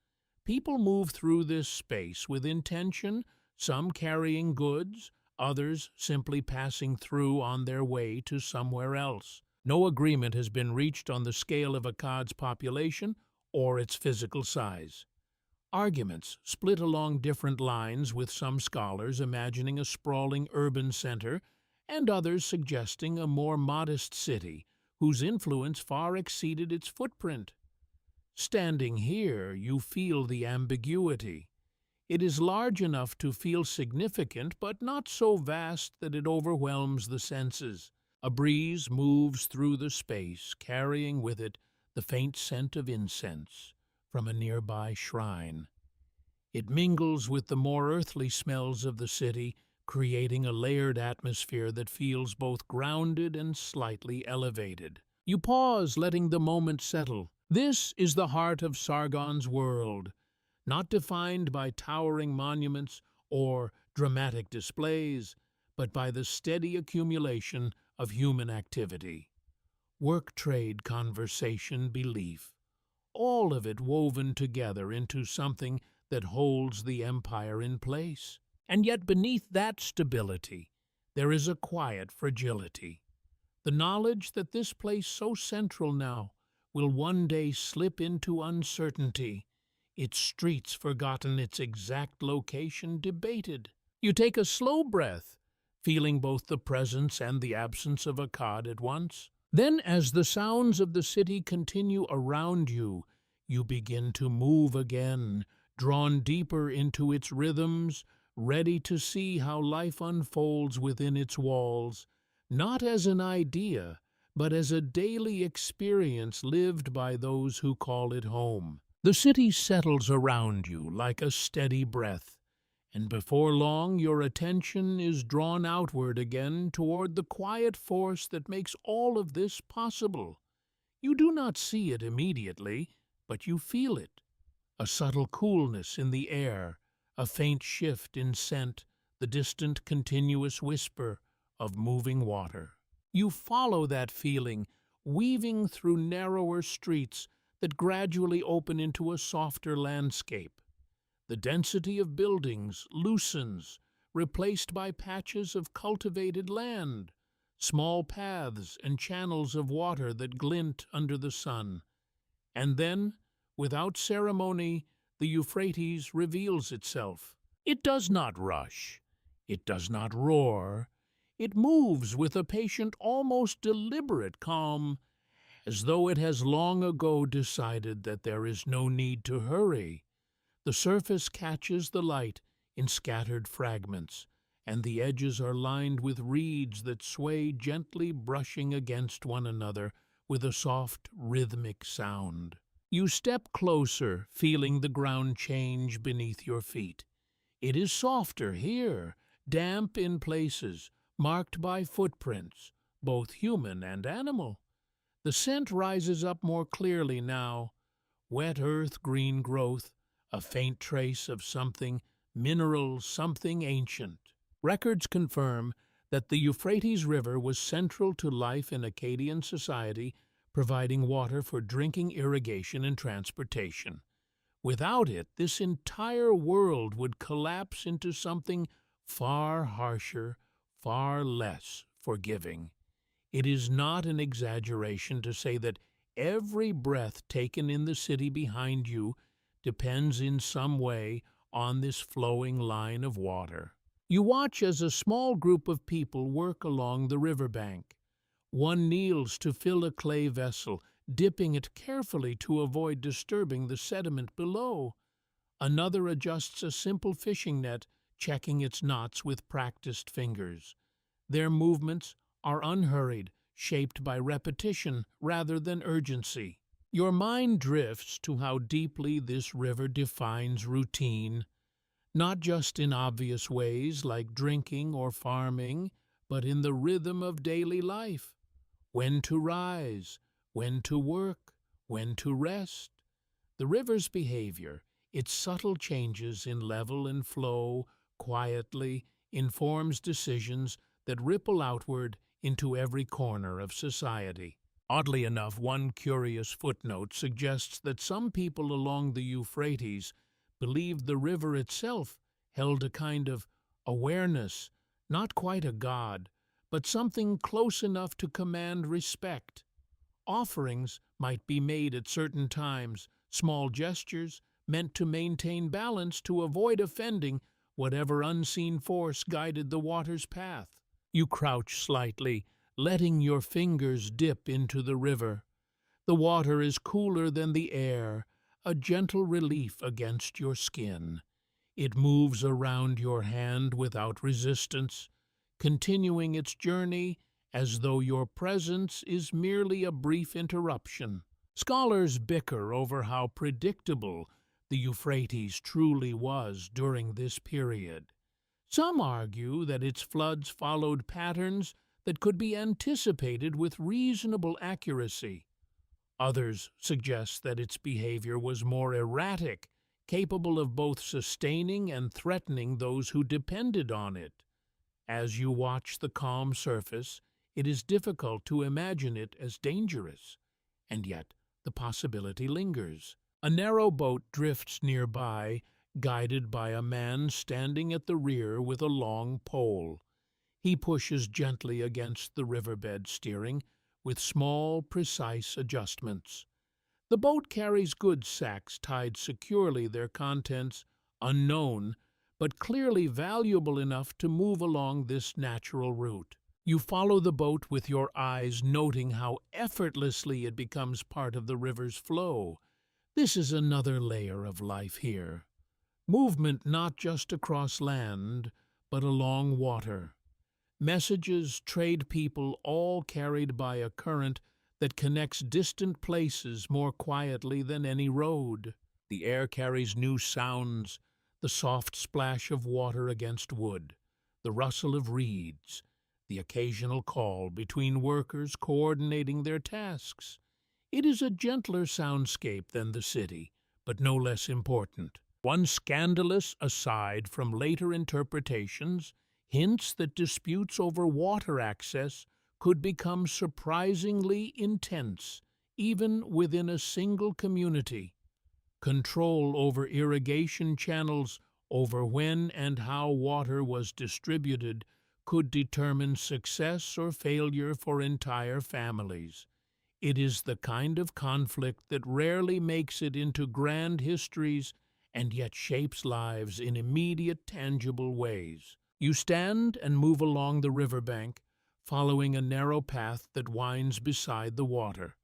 People move through this space with intention, some carrying goods, others simply passing through on their way to somewhere else. No agreement has been reached on the scale of Akkad's population or its physical size. Arguments split along different lines, with some scholars imagining a sprawling urban center and others suggesting a more modest city whose influence far exceeded its footprint. Standing here, you feel the ambiguity. It is large enough to feel significant, but not so vast that it overwhelms the senses. A breeze moves through the space, carrying with it the faint scent of incense from a nearby shrine. It mingles with the more earthly smells of the city, creating a layered atmosphere that feels both grounded and slightly elevated. You pause, letting the moment settle. This is the heart of Sargon's world, not defined by towering monuments or dramatic displays, but by the steady accumulation of human activity. Work, trade, conversation, belief, all of it woven together into something that holds the empire in place. And yet beneath that stability, there is a quiet fragility. The knowledge that this place so central now will one day slip into uncertainty, its streets forgotten, its exact location debated. You take a slow breath, feeling both the presence and the absence of Akkad at once. Then, as the sounds of the city continue around you, you begin to move again, drawn deeper into its rhythms, ready to see how life unfolds within its walls, not as an idea, but as a daily experience lived by those who call it home. The city settles around you like a steady breath, and before long your attention is drawn outward again toward the quiet force that makes all of this possible. You do not see it immediately, but you feel it. A subtle coolness in the air, a faint shift in scent, the distant continuous whisper of moving water. You follow that feeling, weaving through narrower streets that gradually open into a softer landscape. The density of buildings loosens, replaced by patches of cultivated land. small paths and channels of water that glint under the sun. And then, without ceremony, the Euphrates reveals itself. It does not rush. It does not roar. It moves with a patient, almost deliberate calm, as though it has long ago decided that there is no need to hurry. The surface catches the light in scattered fragments, and the edges are lined with reeds that sway gently, brushing against one another with a soft, rhythmic sound. You step closer, feeling the ground change beneath your feet. It is softer here, damp in places, marked by footprints, both human and animal. The scent rises up more clearly now. Wet earth, green growth, a faint trace of something mineral, something ancient. Records confirm that the Euphrates River was central to life in Akkadian society, providing water for drinking, irrigation, and transportation. Without it, this entire world would collapse into something far harsher, far less forgiving. It is not an exaggeration to say that every breath taken in the city behind you depends in some way on this flowing line of water. You watch as a small group of people work along the riverbank. One kneels to fill a clay vessel, dipping it carefully to avoid disturbing the sediment below. Another adjusts a simple fishing net, checking its knots with practiced fingers. Their movements are unhurried, shaped by repetition rather than urgency. Your mind drifts to how deeply this river defines routine, not just in obvious ways like drinking or farming, but in the rhythm of daily life. When to rise, when to work, when to rest. The river's behavior, its subtle changes in level and flow, quietly informs decisions that ripple outward into every corner of society. Oddly enough, one curious footnote suggests that some people along the Euphrates believed the river itself held a kind of awareness, not quite a god, but something close enough to command respect. Offerings might be made at certain times, small gestures meant to maintain balance to avoid offending whatever unseen force guided the water's path. You crouch slightly, letting your fingers dip into the river. The water is cooler than the air, a gentle relief against your skin. It moves around your hand without resistance, continuing its journey as though your presence is merely a brief interruption. Scholars bicker over how predictable the Euphrates truly was during this period. Some argue that its floods followed patterns that could be anticipated with reasonable accuracy. Others suggest that its behavior was more erratic, capable of both sustaining and threatening those who depended on it. As you watch the calm surface, it is difficult to imagine it as dangerous, and yet the possibility lingers. A narrow boat drifts nearby, guided by a man standing at the rear with a long pole. He pushes gently against the riverbed, steering with small, precise adjustments. The boat carries goods sacks tied securely, their contents unknown, but clearly valuable enough to move along this natural route. You follow the boat with your eyes, noting how effortlessly it becomes part of the river's flow. This is another layer of life here. Movement not just across land, but along water. Messages, trade people, all carried by a current that connects distant places more quietly than any road. The air carries new sounds, the soft splash of water against wood, the rustle of reeds, the occasional call between workers coordinating their tasks. It is a gentler soundscape than the city, but no less important. One scandalous aside from later interpretations hints that disputes over water access could become surprisingly intense, even within a single community. Control over irrigation channels, over when and how water was distributed, could determine success or failure for entire families. It is the kind of conflict that rarely makes it into grand histories and yet shapes lives in immediate, tangible ways. You stand and move along the riverbank, following a narrow path that winds beside the water.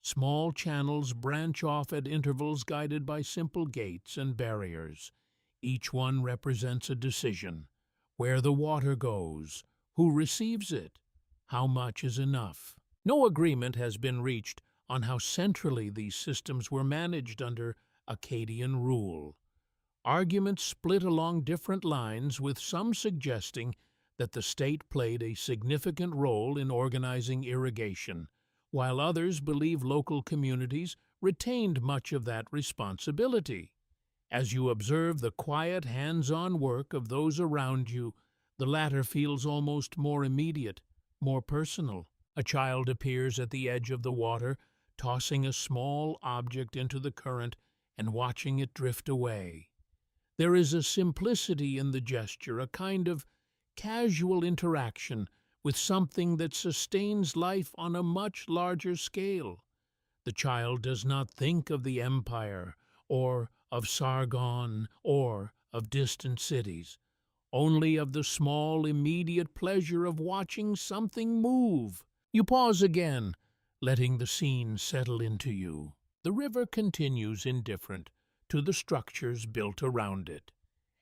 Small channels branch off at intervals guided by simple gates and barriers. Each one represents a decision: where the water goes, who receives it, how much is enough. No agreement has been reached on how centrally these systems were managed under Akkadian rule. Arguments split along different lines, with some suggesting that the state played a significant role in organizing irrigation, while others believe local communities retained much of that responsibility. As you observe the quiet, hands-on work of those around you, the latter feels almost more immediate, more personal. A child appears at the edge of the water, tossing a small object into the current and watching it drift away. There is a simplicity in the gesture, a kind of casual interaction with something that sustains life on a much larger scale. The child does not think of the empire, or of Sargon, or of distant cities, only of the small, immediate pleasure of watching something move. You pause again, letting the scene settle into you. The river continues indifferent to the structures built around it.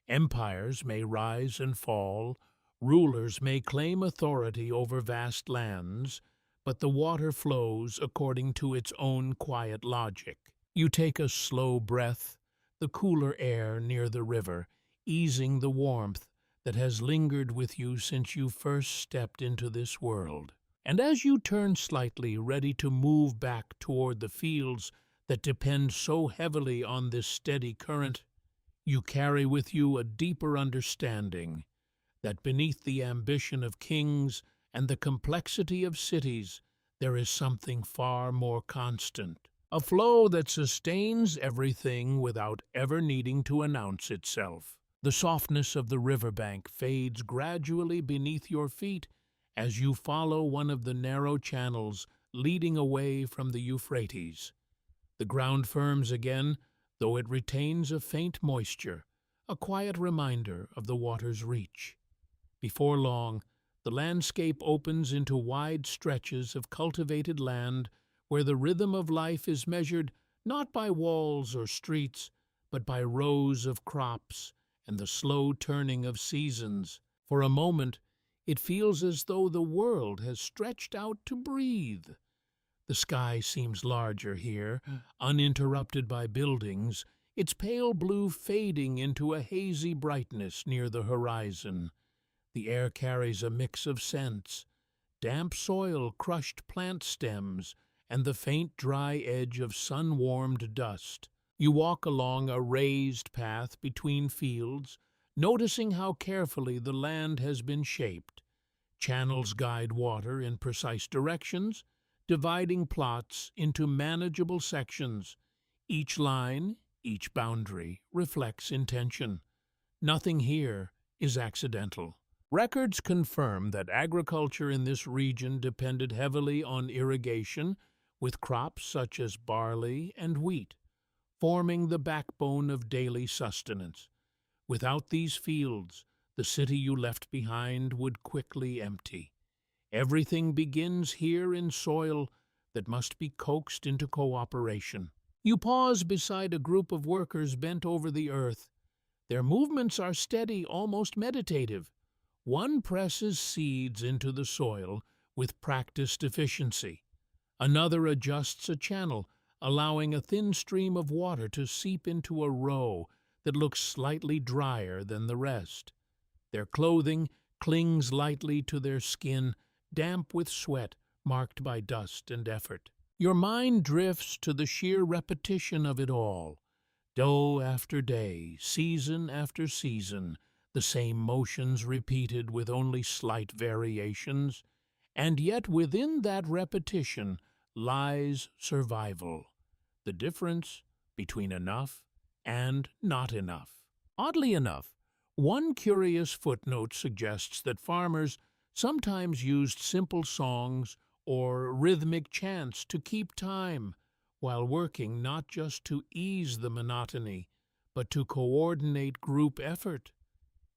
Empires may rise and fall, rulers may claim authority over vast lands, but the water flows according to its own quiet logic. You take a slow breath, the cooler air near the river, easing the warmth that has lingered with you since you first stepped into this world. And as you turn slightly, ready to move back toward the fields that depend so heavily on this steady current, you carry with you a deeper understanding that beneath the ambition of kings and the complexity of cities, there is something far more constant, a flow that sustains everything without ever needing to announce itself. The softness of the riverbank fades gradually beneath your feet as you follow one of the narrow channels leading away from the Euphrates. The ground firms again, though it retains a faint moisture, a quiet reminder of the water's reach. Before long, the landscape opens into wide stretches of cultivated land where the rhythm of life is measured not by walls or streets, but by rows of crops and the slow turning of seasons. For a moment, it feels as though the world has stretched out to breathe. The sky seems larger here, uninterrupted by buildings, its pale blue fading into a hazy brightness near the horizon. The air carries a mix of scents: damp soil, crushed plant stems, and the faint dry edge of sun-warmed dust. You walk along a raised path between fields, noticing how carefully the land has been shaped. Channels guide water in precise directions, dividing plots into manageable sections. Each line, each boundary, reflects intention. Nothing here is accidental. Records confirm that agriculture in this region depended heavily on irrigation, with crops such as barley and wheat forming the backbone of daily sustenance. Without these fields, the city you left behind would quickly empty. Everything begins here in soil that must be coaxed into cooperation. You pause beside a group of workers bent over the earth. Their movements are steady, almost meditative. One presses seeds into the soil with practiced efficiency. Another adjusts a channel, allowing a thin stream of water to seep into a row that looks slightly drier than the rest. Their clothing clings lightly to their skin, damp with sweat marked by dust and effort. Your mind drifts to the sheer repetition of it all. Day after day, season after season, the same motions repeated with only slight variations. And yet within that repetition lies survival, the difference between enough and not enough. Oddly enough, One curious footnote suggests that farmers sometimes used simple songs or rhythmic chants to keep time while working, not just to ease the monotony, but to coordinate group effort.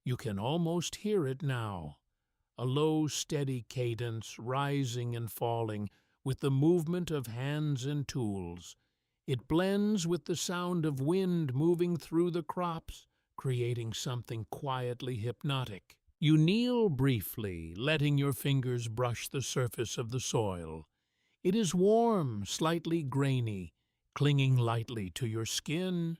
You can almost hear it now, a low, steady cadence rising and falling with the movement of hands and tools. It blends with the sound of wind moving through the crops, creating something quietly hypnotic. You kneel briefly, letting your fingers brush the surface of the soil. It is warm, slightly grainy, clinging lightly to your skin.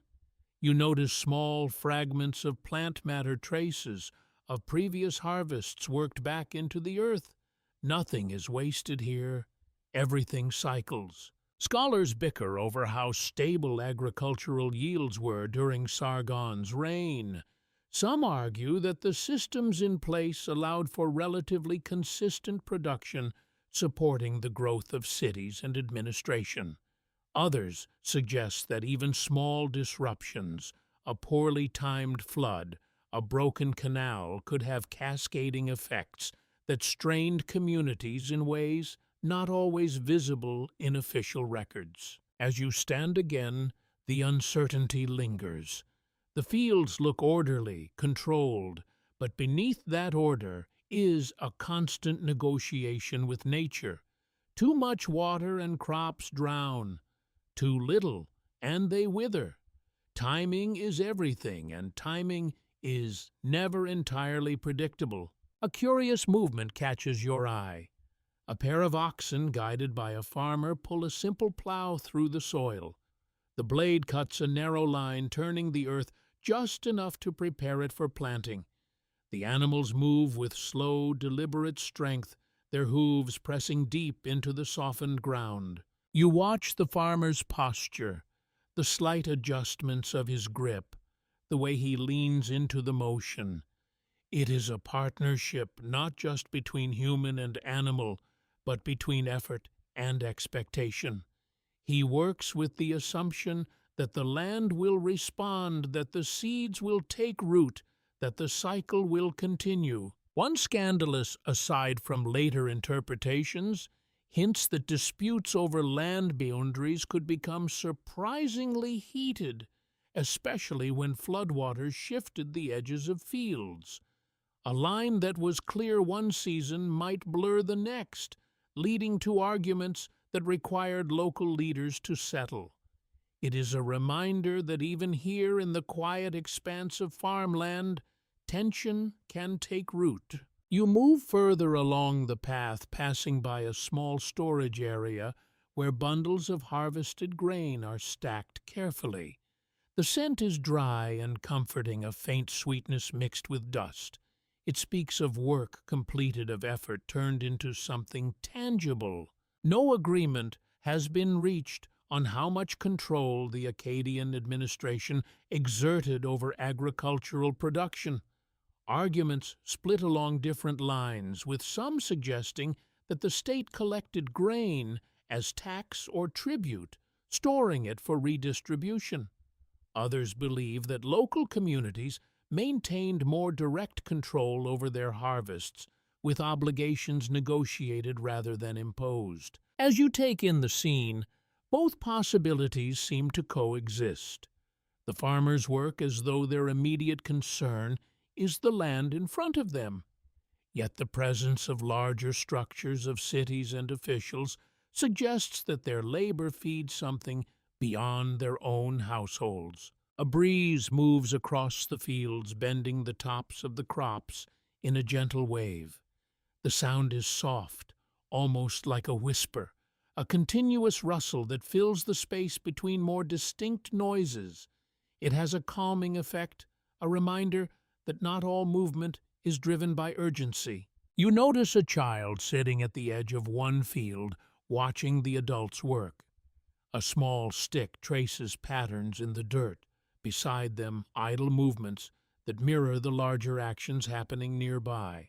You notice small fragments of plant matter, traces of previous harvests worked back into the earth. Nothing is wasted here. Everything cycles. Scholars bicker over how stable agricultural yields were during Sargon's reign. Some argue that the systems in place allowed for relatively consistent production, supporting the growth of cities and administration. Others suggest that even small disruptions, a poorly timed flood, a broken canal, could have cascading effects that strained communities in ways not always visible in official records. As you stand again, the uncertainty lingers. The fields look orderly, controlled, but beneath that order is a constant negotiation with nature. Too much water and crops drown. Too little, and they wither. Timing is everything, and timing is never entirely predictable. A curious movement catches your eye. A pair of oxen, guided by a farmer, pull a simple plow through the soil. The blade cuts a narrow line, turning the earth just enough to prepare it for planting. The animals move with slow, deliberate strength, their hooves pressing deep into the softened ground. You watch the farmer's posture, the slight adjustments of his grip, the way he leans into the motion. It is a partnership not just between human and animal, but between effort and expectation. He works with the assumption that the land will respond, that the seeds will take root, that the cycle will continue. One scandalous aside from later interpretations hints that disputes over land boundaries could become surprisingly heated, especially when floodwaters shifted the edges of fields. A line that was clear one season might blur the next, leading to arguments that required local leaders to settle. It is a reminder that even here in the quiet expanse of farmland, tension can take root. You move further along the path, passing by a small storage area where bundles of harvested grain are stacked carefully. The scent is dry and comforting, a faint sweetness mixed with dust. It speaks of work completed, of effort turned into something tangible. No agreement has been reached on how much control the Akkadian administration exerted over agricultural production. Arguments split along different lines, with some suggesting that the state collected grain as tax or tribute, storing it for redistribution. Others believe that local communities maintained more direct control over their harvests, with obligations negotiated rather than imposed. As you take in the scene, both possibilities seem to coexist. The farmers work as though their immediate concern is the land in front of them. Yet the presence of larger structures of cities and officials suggests that their labor feeds something beyond their own households. A breeze moves across the fields, bending the tops of the crops in a gentle wave. The sound is soft, almost like a whisper, a continuous rustle that fills the space between more distinct noises. It has a calming effect, a reminder that not all movement is driven by urgency. You notice a child sitting at the edge of one field, watching the adults work. A small stick traces patterns in the dirt. Beside them, idle movements that mirror the larger actions happening nearby.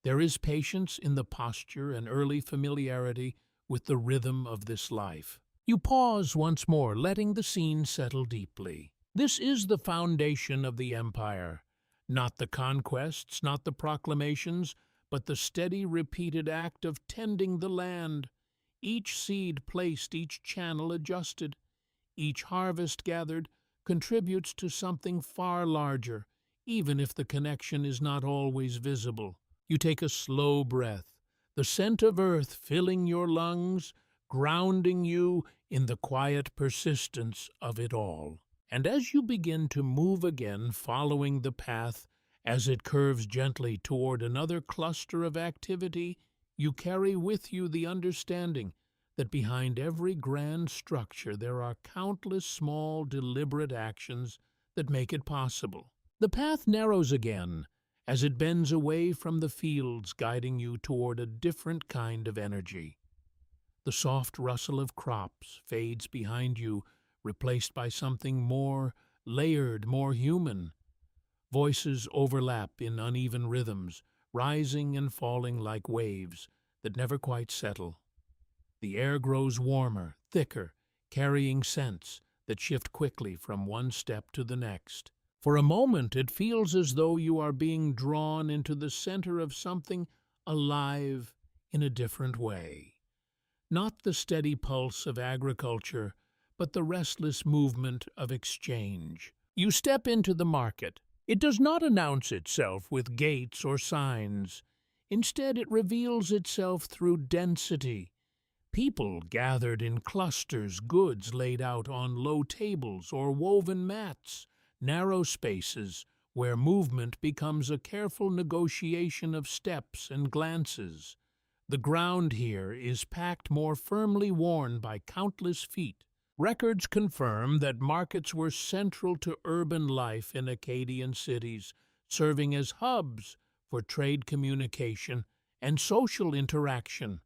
There is patience in the posture and early familiarity with the rhythm of this life. You pause once more, letting the scene settle deeply. This is the foundation of the empire, Not the conquests, not the proclamations, but the steady, repeated act of tending the land. Each seed placed, each channel adjusted, each harvest gathered contributes to something far larger, even if the connection is not always visible. You take a slow breath, the scent of earth filling your lungs, grounding you in the quiet persistence of it all. And as you begin to move again, following the path as it curves gently toward another cluster of activity, you carry with you the understanding that behind every grand structure there are countless small, deliberate actions that make it possible. The path narrows again as it bends away from the fields, guiding you toward a different kind of energy. The soft rustle of crops fades behind you, replaced by something more layered, more human. Voices overlap in uneven rhythms, rising and falling like waves that never quite settle. The air grows warmer, thicker, carrying scents that shift quickly from one step to the next. For a moment it feels as though you are being drawn into the center of something alive in a different way. Not the steady pulse of agriculture, but the restless movement of exchange. You step into the market. It does not announce itself with gates or signs. Instead, it reveals itself through density. People gathered in clusters, goods laid out on low tables or woven mats, narrow spaces where movement becomes a careful negotiation of steps and glances. The ground here is packed more firmly worn by countless feet. Records confirm that markets were central to urban life in Akkadian cities, serving as hubs for trade communication and social interaction.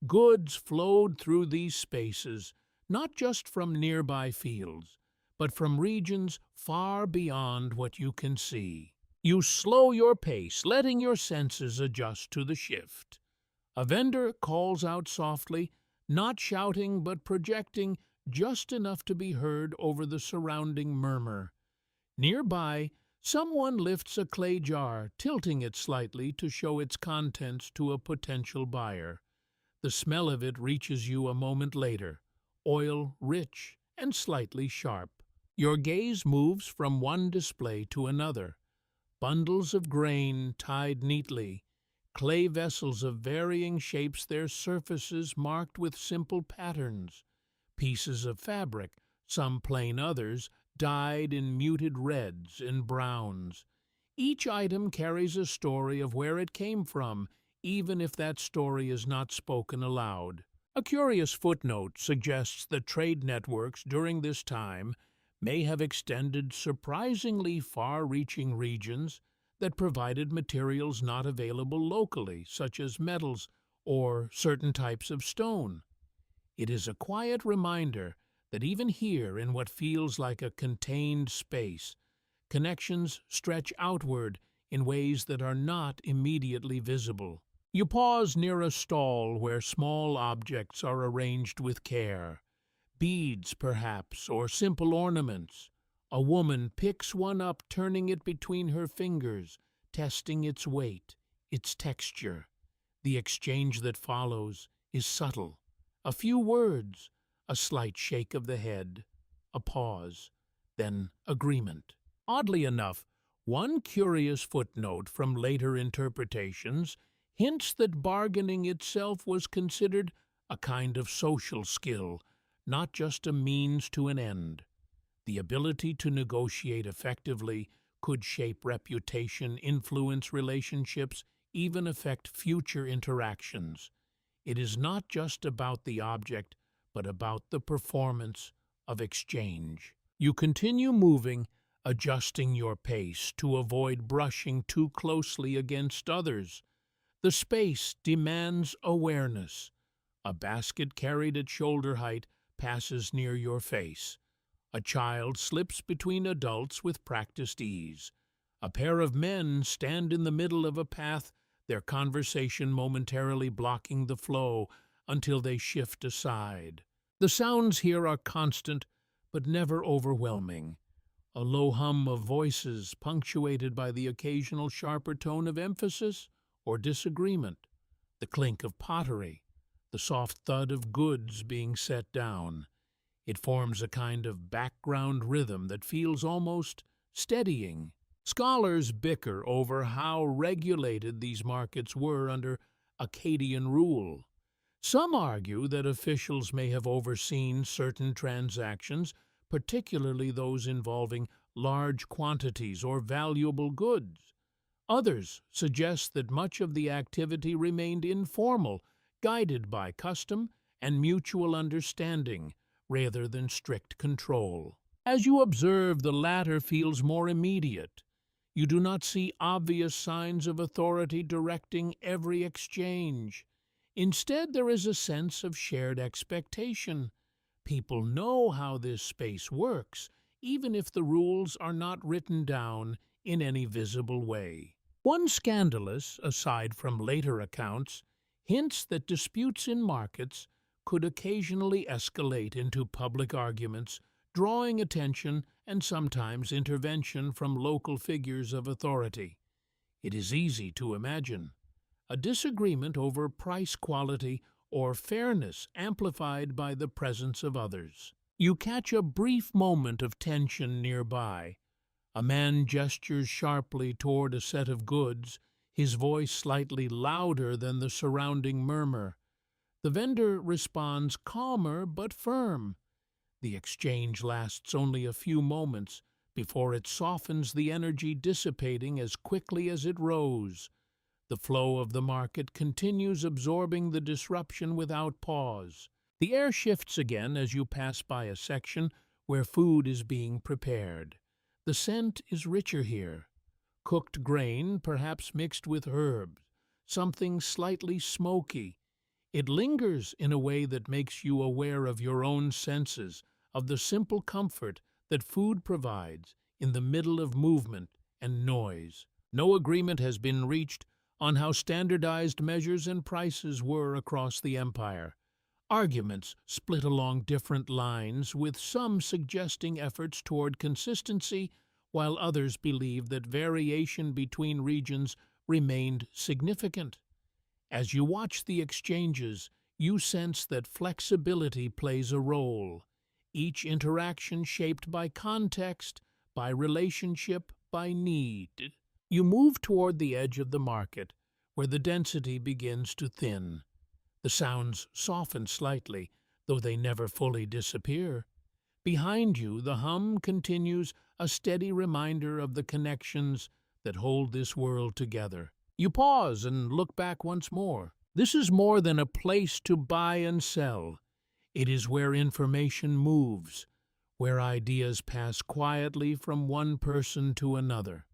Goods flowed through these spaces, not just from nearby fields, but from regions far beyond what you can see. You slow your pace, letting your senses adjust to the shift. A vendor calls out softly, not shouting but projecting just enough to be heard over the surrounding murmur. Nearby, someone lifts a clay jar, tilting it slightly to show its contents to a potential buyer. The smell of it reaches you a moment later, oil rich and slightly sharp. Your gaze moves from one display to another. Bundles of grain tied neatly, clay vessels of varying shapes, their surfaces marked with simple patterns. Pieces of fabric, some plain, others dyed in muted reds and browns. Each item carries a story of where it came from, even if that story is not spoken aloud. A curious footnote suggests that trade networks during this time may have extended surprisingly far-reaching regions that provided materials not available locally, such as metals or certain types of stone. It is a quiet reminder that even here, in what feels like a contained space, connections stretch outward in ways that are not immediately visible. You pause near a stall where small objects are arranged with care. Beads, perhaps, or simple ornaments. A woman picks one up, turning it between her fingers, testing its weight, its texture. The exchange that follows is subtle. A few words, a slight shake of the head, a pause, then agreement. Oddly enough, one curious footnote from later interpretations hints that bargaining itself was considered a kind of social skill, not just a means to an end. The ability to negotiate effectively could shape reputation, influence relationships, even affect future interactions. It is not just about the object, but about the performance of exchange. You continue moving, adjusting your pace to avoid brushing too closely against others. The space demands awareness. A basket carried at shoulder height passes near your face. A child slips between adults with practiced ease. A pair of men stand in the middle of a path, their conversation momentarily blocking the flow until they shift aside. The sounds here are constant, but never overwhelming. a low hum of voices punctuated by the occasional sharper tone of emphasis or disagreement, the clink of pottery, the soft thud of goods being set down. It forms a kind of background rhythm that feels almost steadying. Scholars bicker over how regulated these markets were under Akkadian rule. Some argue that officials may have overseen certain transactions, particularly those involving large quantities or valuable goods. Others suggest that much of the activity remained informal, guided by custom and mutual understanding, rather than strict control. As you observe, the latter feels more immediate. You do not see obvious signs of authority directing every exchange. Instead, there is a sense of shared expectation. People know how this space works, even if the rules are not written down in any visible way. One scandalous, aside from later accounts, hints that disputes in markets could occasionally escalate into public arguments, drawing attention and sometimes intervention from local figures of authority. It is easy to imagine a disagreement over price quality or fairness amplified by the presence of others. You catch a brief moment of tension nearby. A man gestures sharply toward a set of goods, his voice slightly louder than the surrounding murmur. The vendor responds calmer but firm. The exchange lasts only a few moments before it softens, the energy dissipating as quickly as it rose. The flow of the market continues, absorbing the disruption without pause. The air shifts again as you pass by a section where food is being prepared. The scent is richer here. Cooked grain, perhaps mixed with herbs, something slightly smoky. It lingers in a way that makes you aware of your own senses, of the simple comfort that food provides in the middle of movement and noise. No agreement has been reached on how standardized measures and prices were across the empire. Arguments split along different lines, with some suggesting efforts toward consistency, while others believe that variation between regions remained significant. As you watch the exchanges, you sense that flexibility plays a role, each interaction shaped by context, by relationship, by need. You move toward the edge of the market, where the density begins to thin. The sounds soften slightly, though they never fully disappear. Behind you, the hum continues, a steady reminder of the connections that hold this world together. You pause and look back once more. This is more than a place to buy and sell. It is where information moves, where ideas pass quietly from one person to another,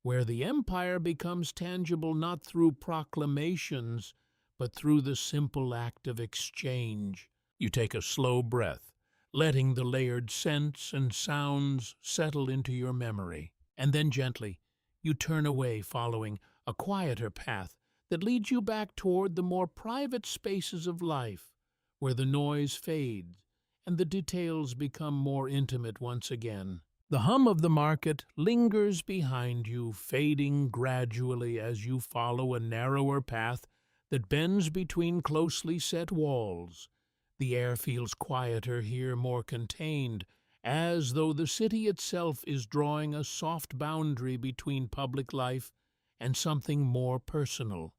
where the empire becomes tangible not through proclamations, but through the simple act of exchange. You take a slow breath, letting the layered scents and sounds settle into your memory, and then gently you turn away, following a quieter path that leads you back toward the more private spaces of life, where the noise fades and the details become more intimate once again. The hum of the market lingers behind you, fading gradually as you follow a narrower path that bends between closely set walls. The air feels quieter here, more contained, as though the city itself is drawing a soft boundary between public life and something more personal.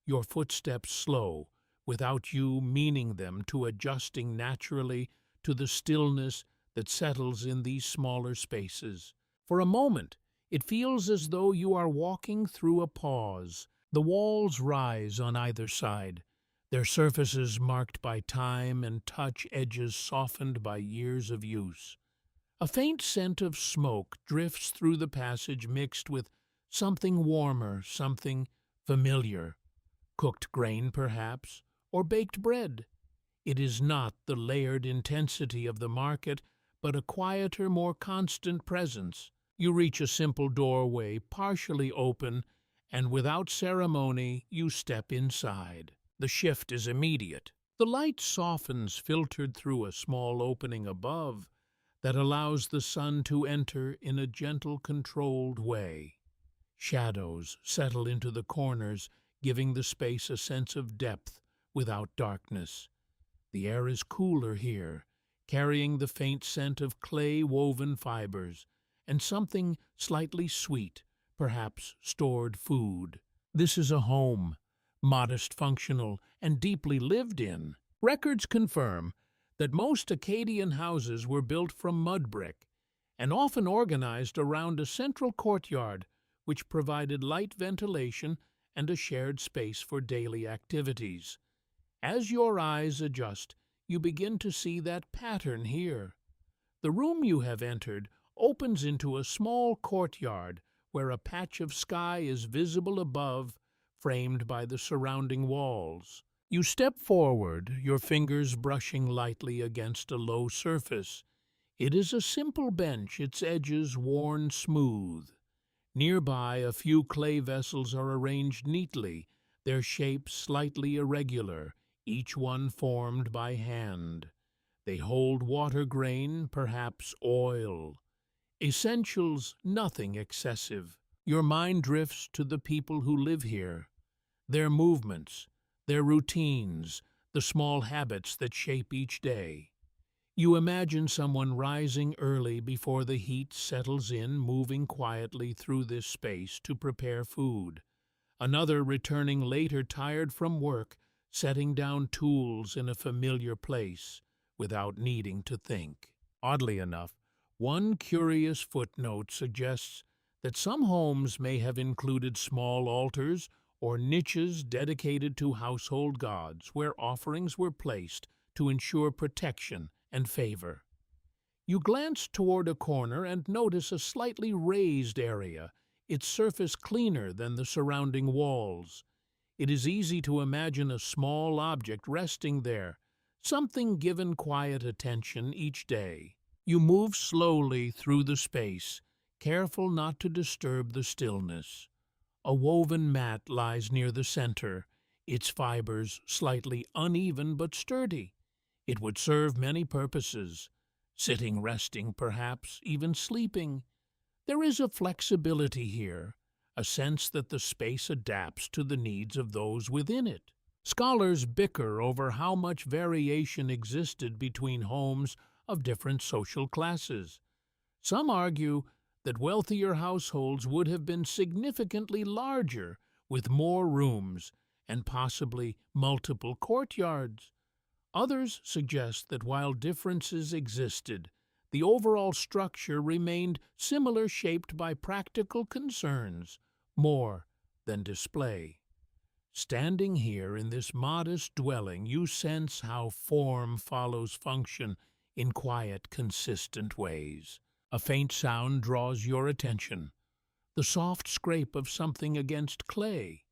Your footsteps slow, without you meaning them to, adjusting naturally to the stillness that settles in these smaller spaces. For a moment, it feels as though you are walking through a pause. The walls rise on either side, their surfaces marked by time and touch, edges softened by years of use. A faint scent of smoke drifts through the passage, mixed with something warmer, something familiar. Cooked grain, perhaps, or baked bread. It is not the layered intensity of the market, but a quieter, more constant presence. You reach a simple doorway, partially open, and without ceremony you step inside. The shift is immediate. The light softens, filtered through a small opening above. that allows the sun to enter in a gentle, controlled way. Shadows settle into the corners, giving the space a sense of depth without darkness. The air is cooler here, carrying the faint scent of clay-woven fibers and something slightly sweet, perhaps stored food. This is a home, modest, functional, and deeply lived in. Records confirm that most Akkadian houses were built from mud brick and often organized around a central courtyard which provided light ventilation and a shared space for daily activities. As your eyes adjust, you begin to see that pattern here. The room you have entered opens into a small courtyard where a patch of sky is visible above, framed by the surrounding walls. You step forward, your fingers brushing lightly against a low surface. It is a simple bench, its edges worn smooth. Nearby, a few clay vessels are arranged neatly, their shapes slightly irregular, each one formed by hand. They hold water grain, perhaps oil. Essentials, nothing excessive. Your mind drifts to the people who live here, their movements, their routines, the small habits that shape each day. You imagine someone rising early before the heat settles in, moving quietly through this space to prepare food. Another returning later tired from work, setting down tools in a familiar place without needing to think. Oddly enough, one curious footnote suggests that some homes may have included small altars or niches dedicated to household gods where offerings were placed to ensure protection and favor. You glance toward a corner and notice a slightly raised area, its surface cleaner than the surrounding walls. It is easy to imagine a small object resting there, something given quiet attention each day. You move slowly through the space, careful not to disturb the stillness. A woven mat lies near the center, its fibers slightly uneven but sturdy. It would serve many purposes, sitting, resting, perhaps even sleeping. There is a flexibility here, a sense that the space adapts to the needs of those within it. Scholars bicker over how much variation existed between homes of different social classes. Some argue that wealthier households would have been significantly larger, with more rooms and possibly multiple courtyards. Others suggest that while differences existed, the overall structure remained similar, shaped by practical concerns more than display. Standing here in this modest dwelling, you sense how form follows function in quiet, consistent ways. A faint sound draws your attention, the soft scrape of something against clay.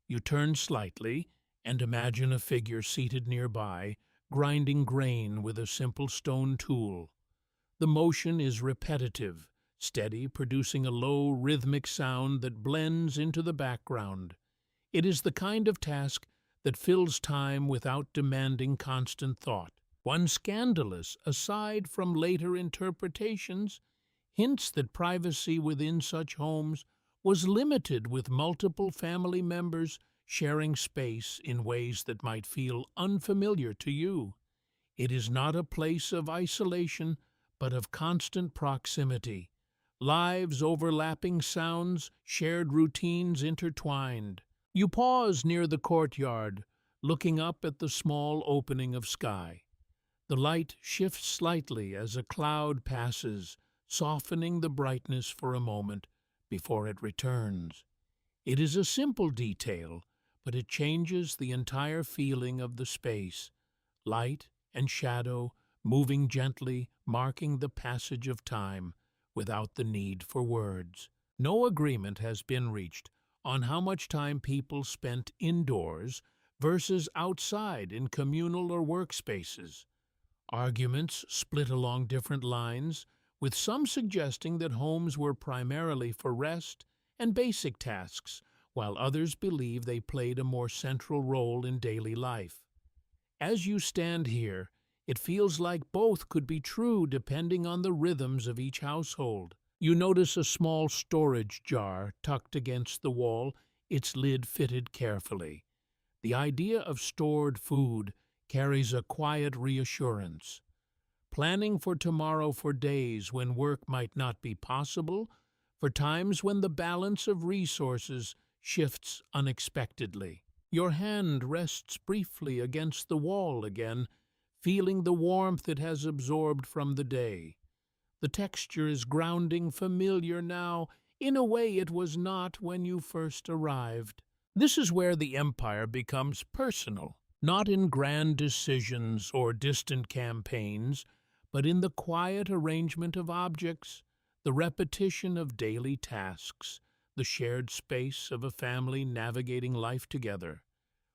You turn slightly and imagine a figure seated nearby, grinding grain with a simple stone tool. The motion is repetitive, steady, producing a low, rhythmic sound that blends into the background. It is the kind of task that fills time without demanding constant thought. One scandalous aside from later interpretations hints that privacy within such homes was limited, with multiple family members sharing space in ways that might feel unfamiliar to you. It is not a place of isolation, but of constant proximity. Lives overlapping, sounds, shared routines intertwined. You pause near the courtyard, looking up at the small opening of sky. The light shifts slightly as a cloud passes, softening the brightness for a moment before it returns. It is a simple detail, but it changes the entire feeling of the space. Light and shadow moving gently, marking the passage of time without the need for words. No agreement has been reached on how much time people spent indoors versus outside in communal or workspaces. Arguments split along different lines, with some suggesting that homes were primarily for rest and basic tasks, while others believe they played a more central role in daily life. As you stand here, It feels like both could be true depending on the rhythms of each household. You notice a small storage jar tucked against the wall, its lid fitted carefully. The idea of stored food carries a quiet reassurance. Planning for tomorrow, for days when work might not be possible, for times when the balance of resources shifts unexpectedly. Your hand rests briefly against the wall again, feeling the warmth it has absorbed from the day. The texture is grounding, familiar now, in a way it was not when you first arrived. This is where the empire becomes personal, not in grand decisions or distant campaigns, but in the quiet arrangement of objects, the repetition of daily tasks, the shared space of a family navigating life together.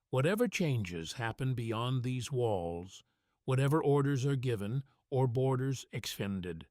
Whatever changes happen beyond these walls, whatever orders are given or borders extended,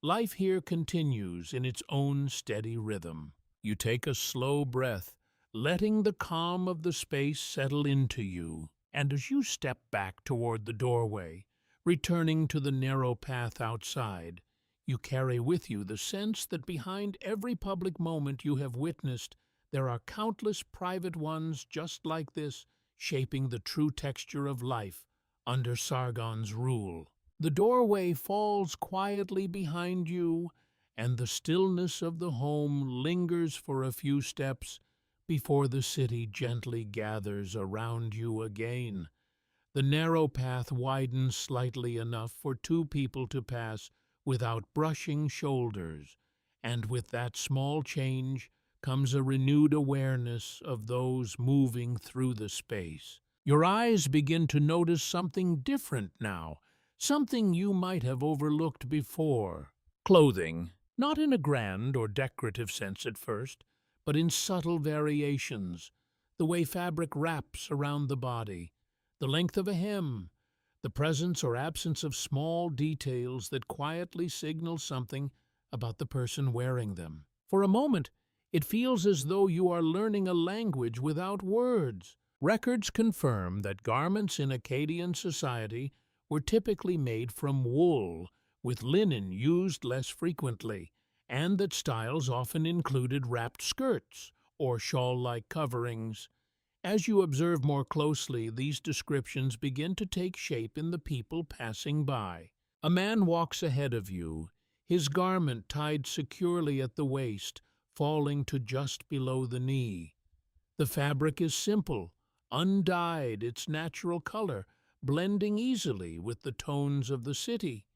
life here continues in its own steady rhythm. You take a slow breath, letting the calm of the space settle into you, and as you step back toward the doorway, returning to the narrow path outside, you carry with you the sense that behind every public moment you have witnessed, there are countless private ones just like this, shaping the true texture of life under Sargon's rule. The doorway falls quietly behind you, and the stillness of the home lingers for a few steps before the city gently gathers around you again. The narrow path widens slightly enough for two people to pass without brushing shoulders, and with that small change comes a renewed awareness of those moving through the space. Your eyes begin to notice something different now, something you might have overlooked before. Clothing, not in a grand or decorative sense at first, but in subtle variations, the way fabric wraps around the body, the length of a hem, the presence or absence of small details that quietly signal something about the person wearing them. For a moment, it feels as though you are learning a language without words. Records confirm that garments in Akkadian society were typically made from wool, with linen used less frequently, and that styles often included wrapped skirts or shawl-like coverings. As you observe more closely, these descriptions begin to take shape in the people passing by. A man walks ahead of you, his garment tied securely at the waist, falling to just below the knee. The fabric is simple, undyed, its natural color blending easily with the tones of the city.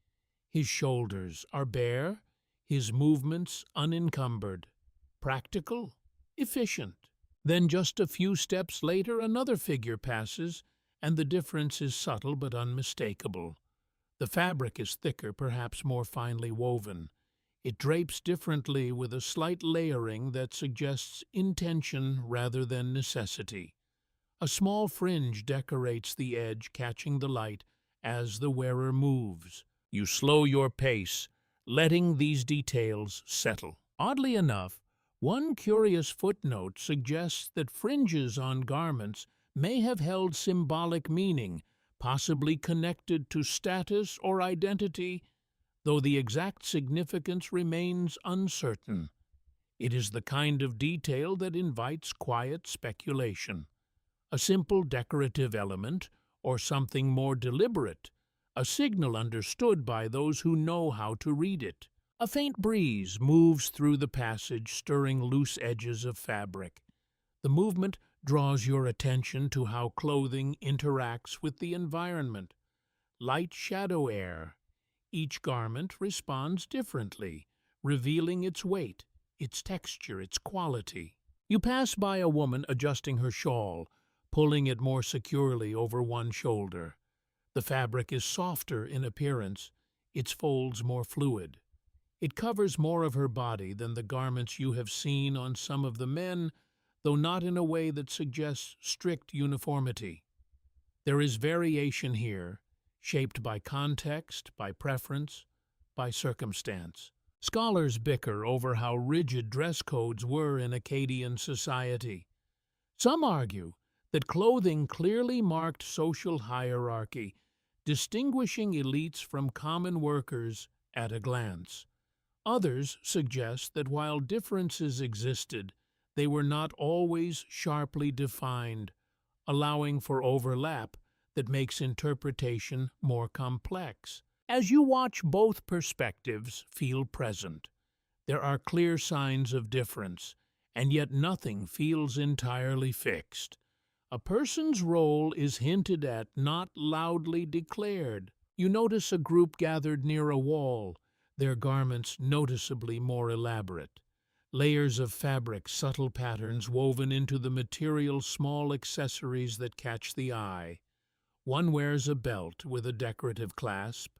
His shoulders are bare, his movements unencumbered, practical, efficient. Then just a few steps later another figure passes, and the difference is subtle but unmistakable. The fabric is thicker, perhaps more finely woven. It drapes differently with a slight layering that suggests intention rather than necessity. A small fringe decorates the edge, catching the light as the wearer moves. You slow your pace, letting these details settle. Oddly enough, one curious footnote suggests that fringes on garments may have held symbolic meaning, possibly connected to status or identity, though the exact significance remains uncertain. It is the kind of detail that invites quiet speculation. A simple decorative element, or something more deliberate, a signal understood by those who know how to read it. A faint breeze moves through the passage, stirring loose edges of fabric. The movement draws your attention to how clothing interacts with the environment. Light shadow air. Each garment responds differently, revealing its weight, its texture, its quality. You pass by a woman adjusting her shawl, pulling it more securely over one shoulder. The fabric is softer in appearance, its folds more fluid. It covers more of her body than the garments you have seen on some of the men, though not in a way that suggests strict uniformity. There is variation here, shaped by context, by preference, by circumstance. Scholars bicker over how rigid dress codes were in Akkadian society. Some argue that clothing clearly marked social hierarchy, distinguishing elites from common workers at a glance. Others suggest that while differences existed, they were not always sharply defined, allowing for overlap that makes interpretation more complex. As you watch, both perspectives feel present. There are clear signs of difference, and yet nothing feels entirely fixed. A person's role is hinted at, not loudly declared. You notice a group gathered near a wall, their garments noticeably more elaborate. Layers of fabric, subtle patterns woven into the material, small accessories that catch the eye. One wears a belt with a decorative clasp,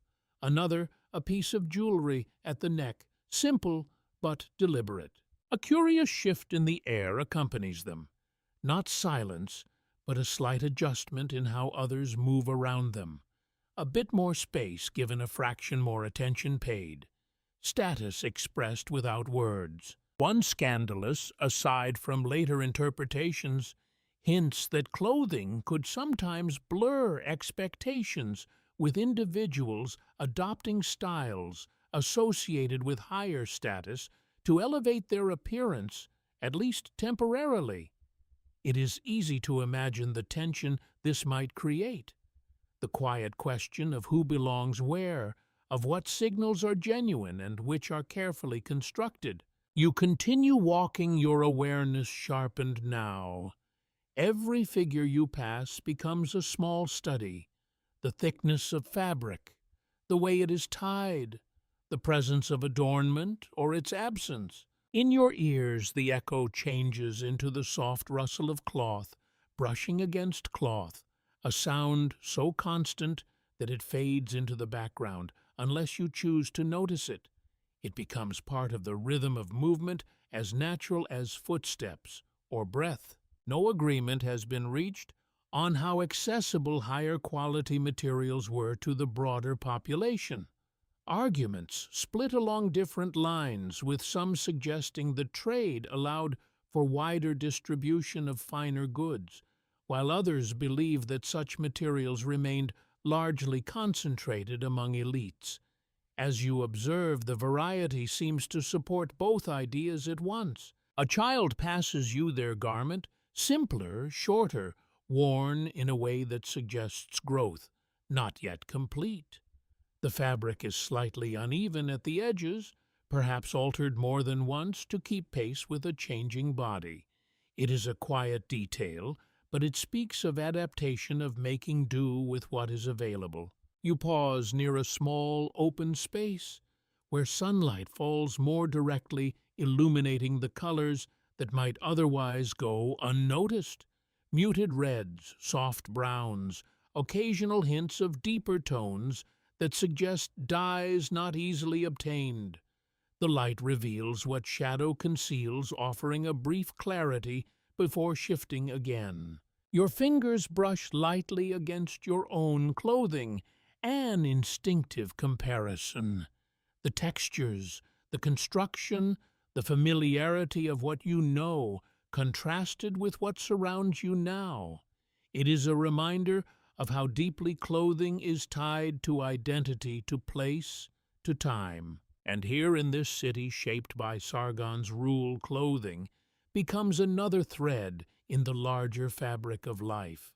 another a piece of jewelry at the neck, simple but deliberate. A curious shift in the air accompanies them. Not silence, but a slight adjustment in how others move around them. A bit more space given, a fraction more attention paid. Status expressed without words. One scandalous aside from later interpretations hints that clothing could sometimes blur expectations, with individuals adopting styles associated with higher status to elevate their appearance, at least temporarily. It is easy to imagine the tension this might create. The quiet question of who belongs where, of what signals are genuine and which are carefully constructed. You continue walking, your awareness sharpened now. Every figure you pass becomes a small study. The thickness of fabric, the way it is tied, the presence of adornment or its absence. In your ears, the echo changes into the soft rustle of cloth, brushing against cloth, a sound so constant that it fades into the background unless you choose to notice it. It becomes part of the rhythm of movement, as natural as footsteps or breath. No agreement has been reached on how accessible higher quality materials were to the broader population. Arguments split along different lines, with some suggesting the trade allowed for wider distribution of finer goods, while others believe that such materials remained largely concentrated among elites. As you observe, the variety seems to support both ideas at once. A child passes you their garment, simpler, shorter, worn in a way that suggests growth, not yet complete. The fabric is slightly uneven at the edges, perhaps altered more than once to keep pace with a changing body. It is a quiet detail, but it speaks of adaptation, of making do with what is available. You pause near a small, open space, where sunlight falls more directly, illuminating the colors that might otherwise go unnoticed. Muted reds, soft browns, occasional hints of deeper tones that suggest dyes not easily obtained. The light reveals what shadow conceals, offering a brief clarity before shifting again. Your fingers brush lightly against your own clothing, an instinctive comparison. The textures, the construction, the familiarity of what you know, contrasted with what surrounds you now. It is a reminder of how deeply clothing is tied to identity, to place, to time. And here in this city shaped by Sargon's rule, clothing becomes another thread in the larger fabric of life,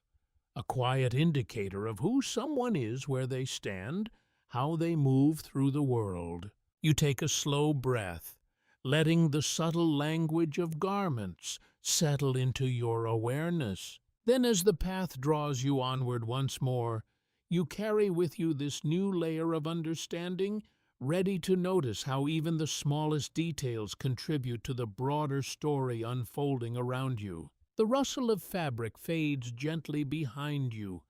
a quiet indicator of who someone is, where they stand, how they move through the world. You take a slow breath, letting the subtle language of garments settle into your awareness. Then, as the path draws you onward once more, you carry with you this new layer of understanding, ready to notice how even the smallest details contribute to the broader story unfolding around you. The rustle of fabric fades gently behind you,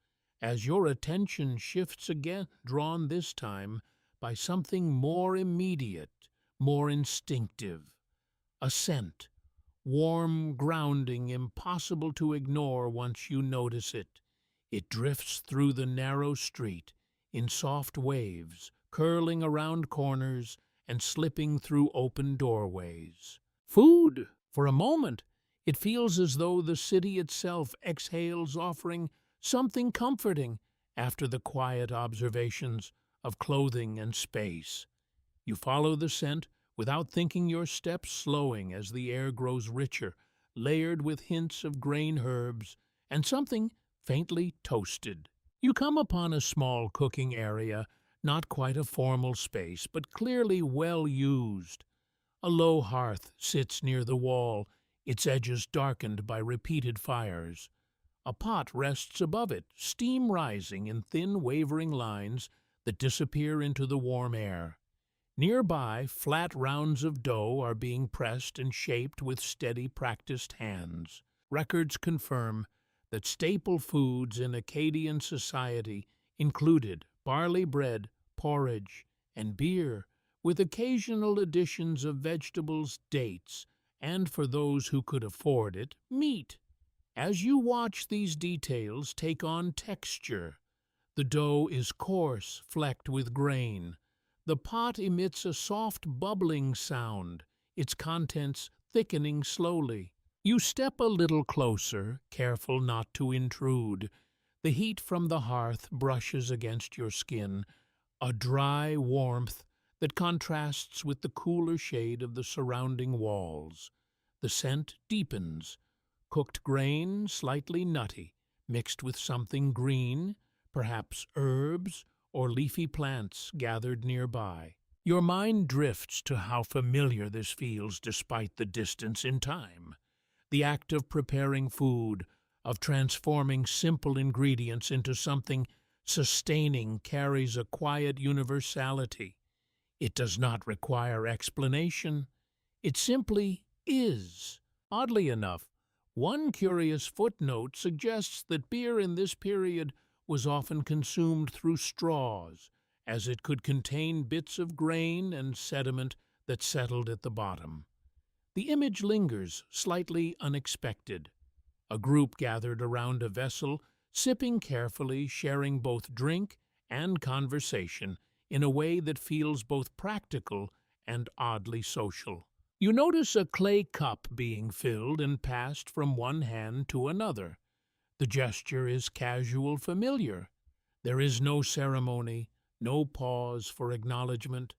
as your attention shifts again, drawn this time by something more immediate, more instinctive. A scent, warm, grounding, impossible to ignore once you notice it. It drifts through the narrow street in soft waves, curling around corners and slipping through open doorways. Food! For a moment, it feels as though the city itself exhales, offering something comforting after the quiet observations of clothing and space. You follow the scent without thinking, your steps slowing as the air grows richer, layered with hints of grain herbs and something faintly toasted. You come upon a small cooking area, not quite a formal space, but clearly well used. A low hearth sits near the wall, its edges darkened by repeated fires. A pot rests above it, steam rising in thin wavering lines that disappear into the warm air. Nearby, flat rounds of dough are being pressed and shaped with steady, practiced hands. Records confirm that staple foods in Akkadian society included barley bread, porridge, and beer, with occasional additions of vegetables, dates, and, for those who could afford it, meat. As you watch these details take on texture, the dough is coarse, flecked with grain. The pot emits a soft bubbling sound, its contents thickening slowly. You step a little closer, careful not to intrude. The heat from the hearth brushes against your skin, a dry warmth that contrasts with the cooler shade of the surrounding walls. The scent deepens. Cooked grain, slightly nutty, mixed with something green, perhaps herbs or leafy plants gathered nearby. Your mind drifts to how familiar this feels despite the distance in time. The act of preparing food, of transforming simple ingredients into something sustaining, carries a quiet universality. It does not require explanation. It simply is. Oddly enough, one curious footnote suggests that beer in this period was often consumed through straws, as it could contain bits of grain and sediment that settled at the bottom. The image lingers, slightly unexpected. A group gathered around a vessel, sipping carefully, sharing both drink and conversation in a way that feels both practical and oddly social. You notice a clay cup being filled and passed from one hand to another. The gesture is casual, familiar. There is no ceremony, no pause for acknowledgement,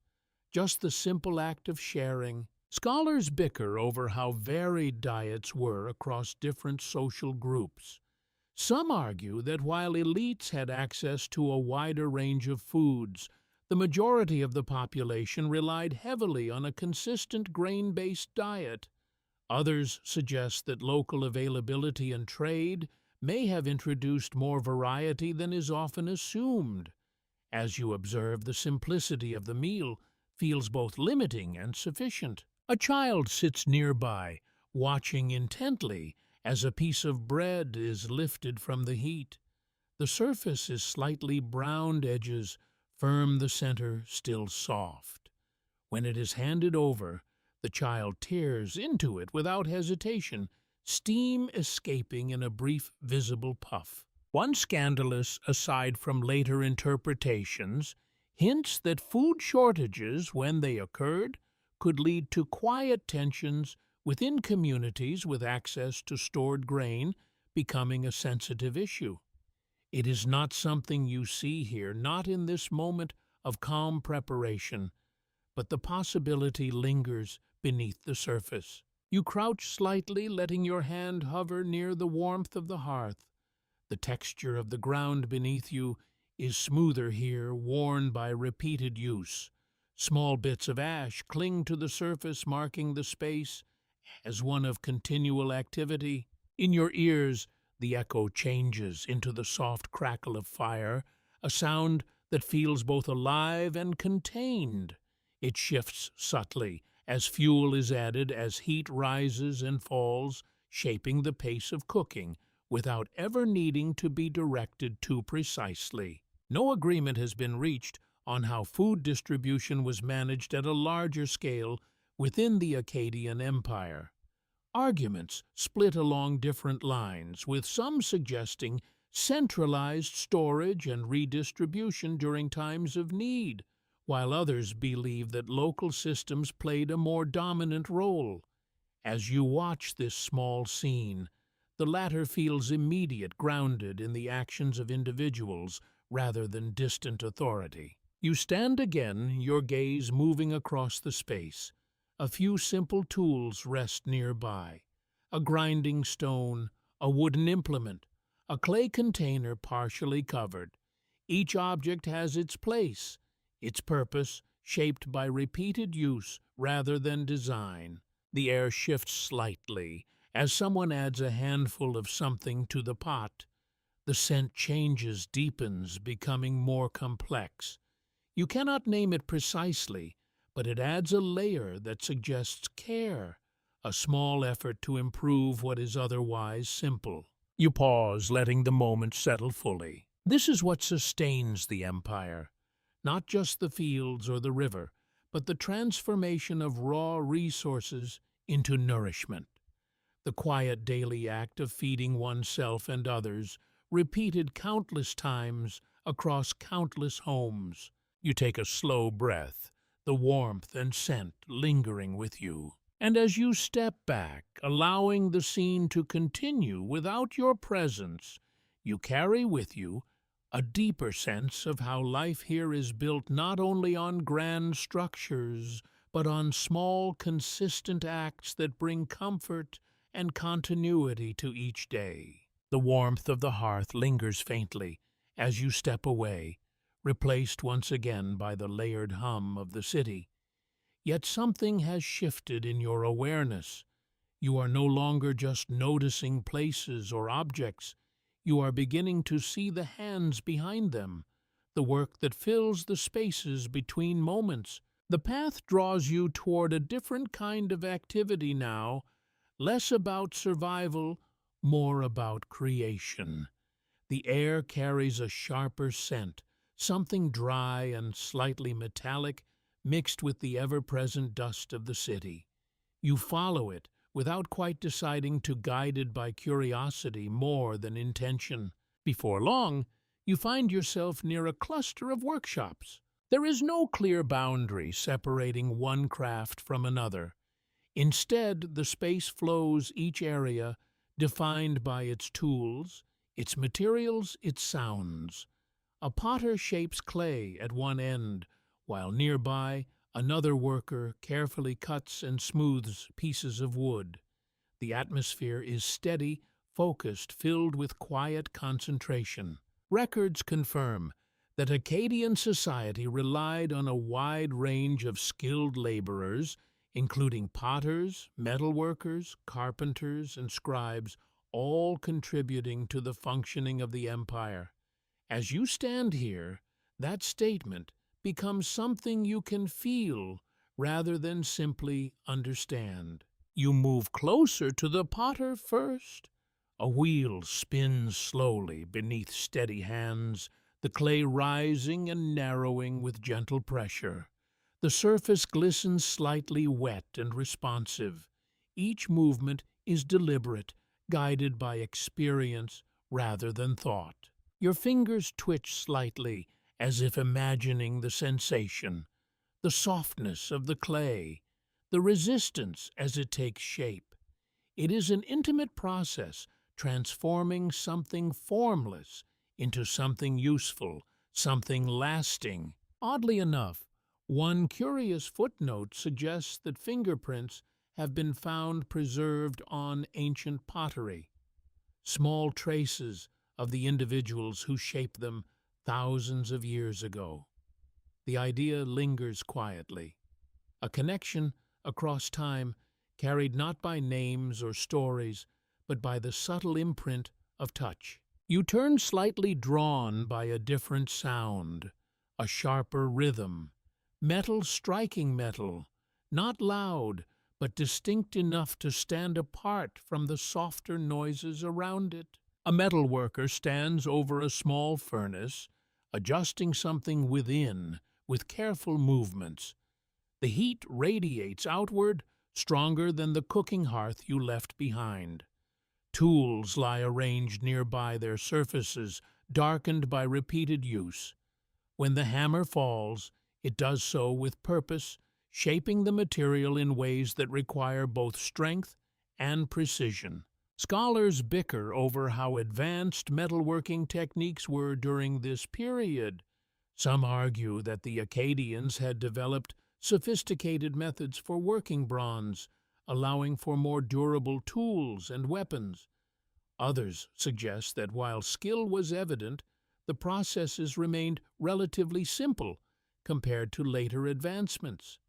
just the simple act of sharing. Scholars bicker over how varied diets were across different social groups. Some argue that while elites had access to a wider range of foods, the majority of the population relied heavily on a consistent grain-based diet. Others suggest that local availability and trade may have introduced more variety than is often assumed. As you observe, the simplicity of the meal feels both limiting and sufficient. A child sits nearby, watching intently as a piece of bread is lifted from the heat. The surface is slightly browned edges, firm, the center still soft. When it is handed over, the child tears into it without hesitation, steam escaping in a brief visible puff. One scandalous aside from later interpretations hints that food shortages, when they occurred, could lead to quiet tensions within communities, with access to stored grain becoming a sensitive issue. It is not something you see here, not in this moment of calm preparation, but the possibility lingers beneath the surface. You crouch slightly, letting your hand hover near the warmth of the hearth. The texture of the ground beneath you is smoother here, worn by repeated use. Small bits of ash cling to the surface, marking the space as one of continual activity. In your ears, the echo changes into the soft crackle of fire, a sound that feels both alive and contained. It shifts subtly as fuel is added, as heat rises and falls, shaping the pace of cooking without ever needing to be directed too precisely. No agreement has been reached on how food distribution was managed at a larger scale within the Akkadian Empire. Arguments split along different lines, with some suggesting centralized storage and redistribution during times of need, while others believe that local systems played a more dominant role. As you watch this small scene, the latter feels immediate, grounded in the actions of individuals rather than distant authority. You stand again, your gaze moving across the space. A few simple tools rest nearby. A grinding stone, a wooden implement, a clay container partially covered. Each object has its place, its purpose shaped by repeated use rather than design. The air shifts slightly as someone adds a handful of something to the pot. The scent changes, deepens, becoming more complex. You cannot name it precisely, but it adds a layer that suggests care, a small effort to improve what is otherwise simple. You pause, letting the moment settle fully. This is what sustains the empire. Not just the fields or the river, but the transformation of raw resources into nourishment. The quiet daily act of feeding oneself and others, repeated countless times across countless homes. You take a slow breath, the warmth and scent lingering with you. And as you step back, allowing the scene to continue without your presence, you carry with you a deeper sense of how life here is built not only on grand structures, but on small, consistent acts that bring comfort and continuity to each day. The warmth of the hearth lingers faintly as you step away, replaced once again by the layered hum of the city. Yet something has shifted in your awareness. You are no longer just noticing places or objects. You are beginning to see the hands behind them, the work that fills the spaces between moments. The path draws you toward a different kind of activity now, less about survival, more about creation. The air carries a sharper scent, something dry and slightly metallic, mixed with the ever-present dust of the city. You follow it, without quite deciding to, guided by curiosity more than intention. Before long, you find yourself near a cluster of workshops. There is no clear boundary separating one craft from another. Instead, the space flows, each area defined by its tools, its materials, its sounds. A potter shapes clay at one end, while nearby another worker carefully cuts and smooths pieces of wood. The atmosphere is steady, focused, filled with quiet concentration. Records confirm that Akkadian society relied on a wide range of skilled laborers, including potters, metalworkers, carpenters, and scribes, all contributing to the functioning of the empire. As you stand here, that statement becomes something you can feel rather than simply understand. You move closer to the potter first. A wheel spins slowly beneath steady hands, the clay rising and narrowing with gentle pressure. The surface glistens slightly wet and responsive. Each movement is deliberate, guided by experience rather than thought. Your fingers twitch slightly, as if imagining the sensation, the softness of the clay, the resistance as it takes shape. It is an intimate process, transforming something formless into something useful, something lasting. Oddly enough, one curious footnote suggests that fingerprints have been found preserved on ancient pottery, small traces of the individuals who shaped them thousands of years ago. The idea lingers quietly, a connection across time carried not by names or stories, but by the subtle imprint of touch. You turn slightly, drawn by a different sound, a sharper rhythm, metal striking metal, not loud, but distinct enough to stand apart from the softer noises around it. A metal worker stands over a small furnace, adjusting something within with careful movements. The heat radiates outward, stronger than the cooking hearth you left behind. Tools lie arranged nearby, their surfaces darkened by repeated use. When the hammer falls, it does so with purpose, shaping the material in ways that require both strength and precision. Scholars bicker over how advanced metalworking techniques were during this period. Some argue that the Akkadians had developed sophisticated methods for working bronze, allowing for more durable tools and weapons. Others suggest that while skill was evident, the processes remained relatively simple compared to later advancements.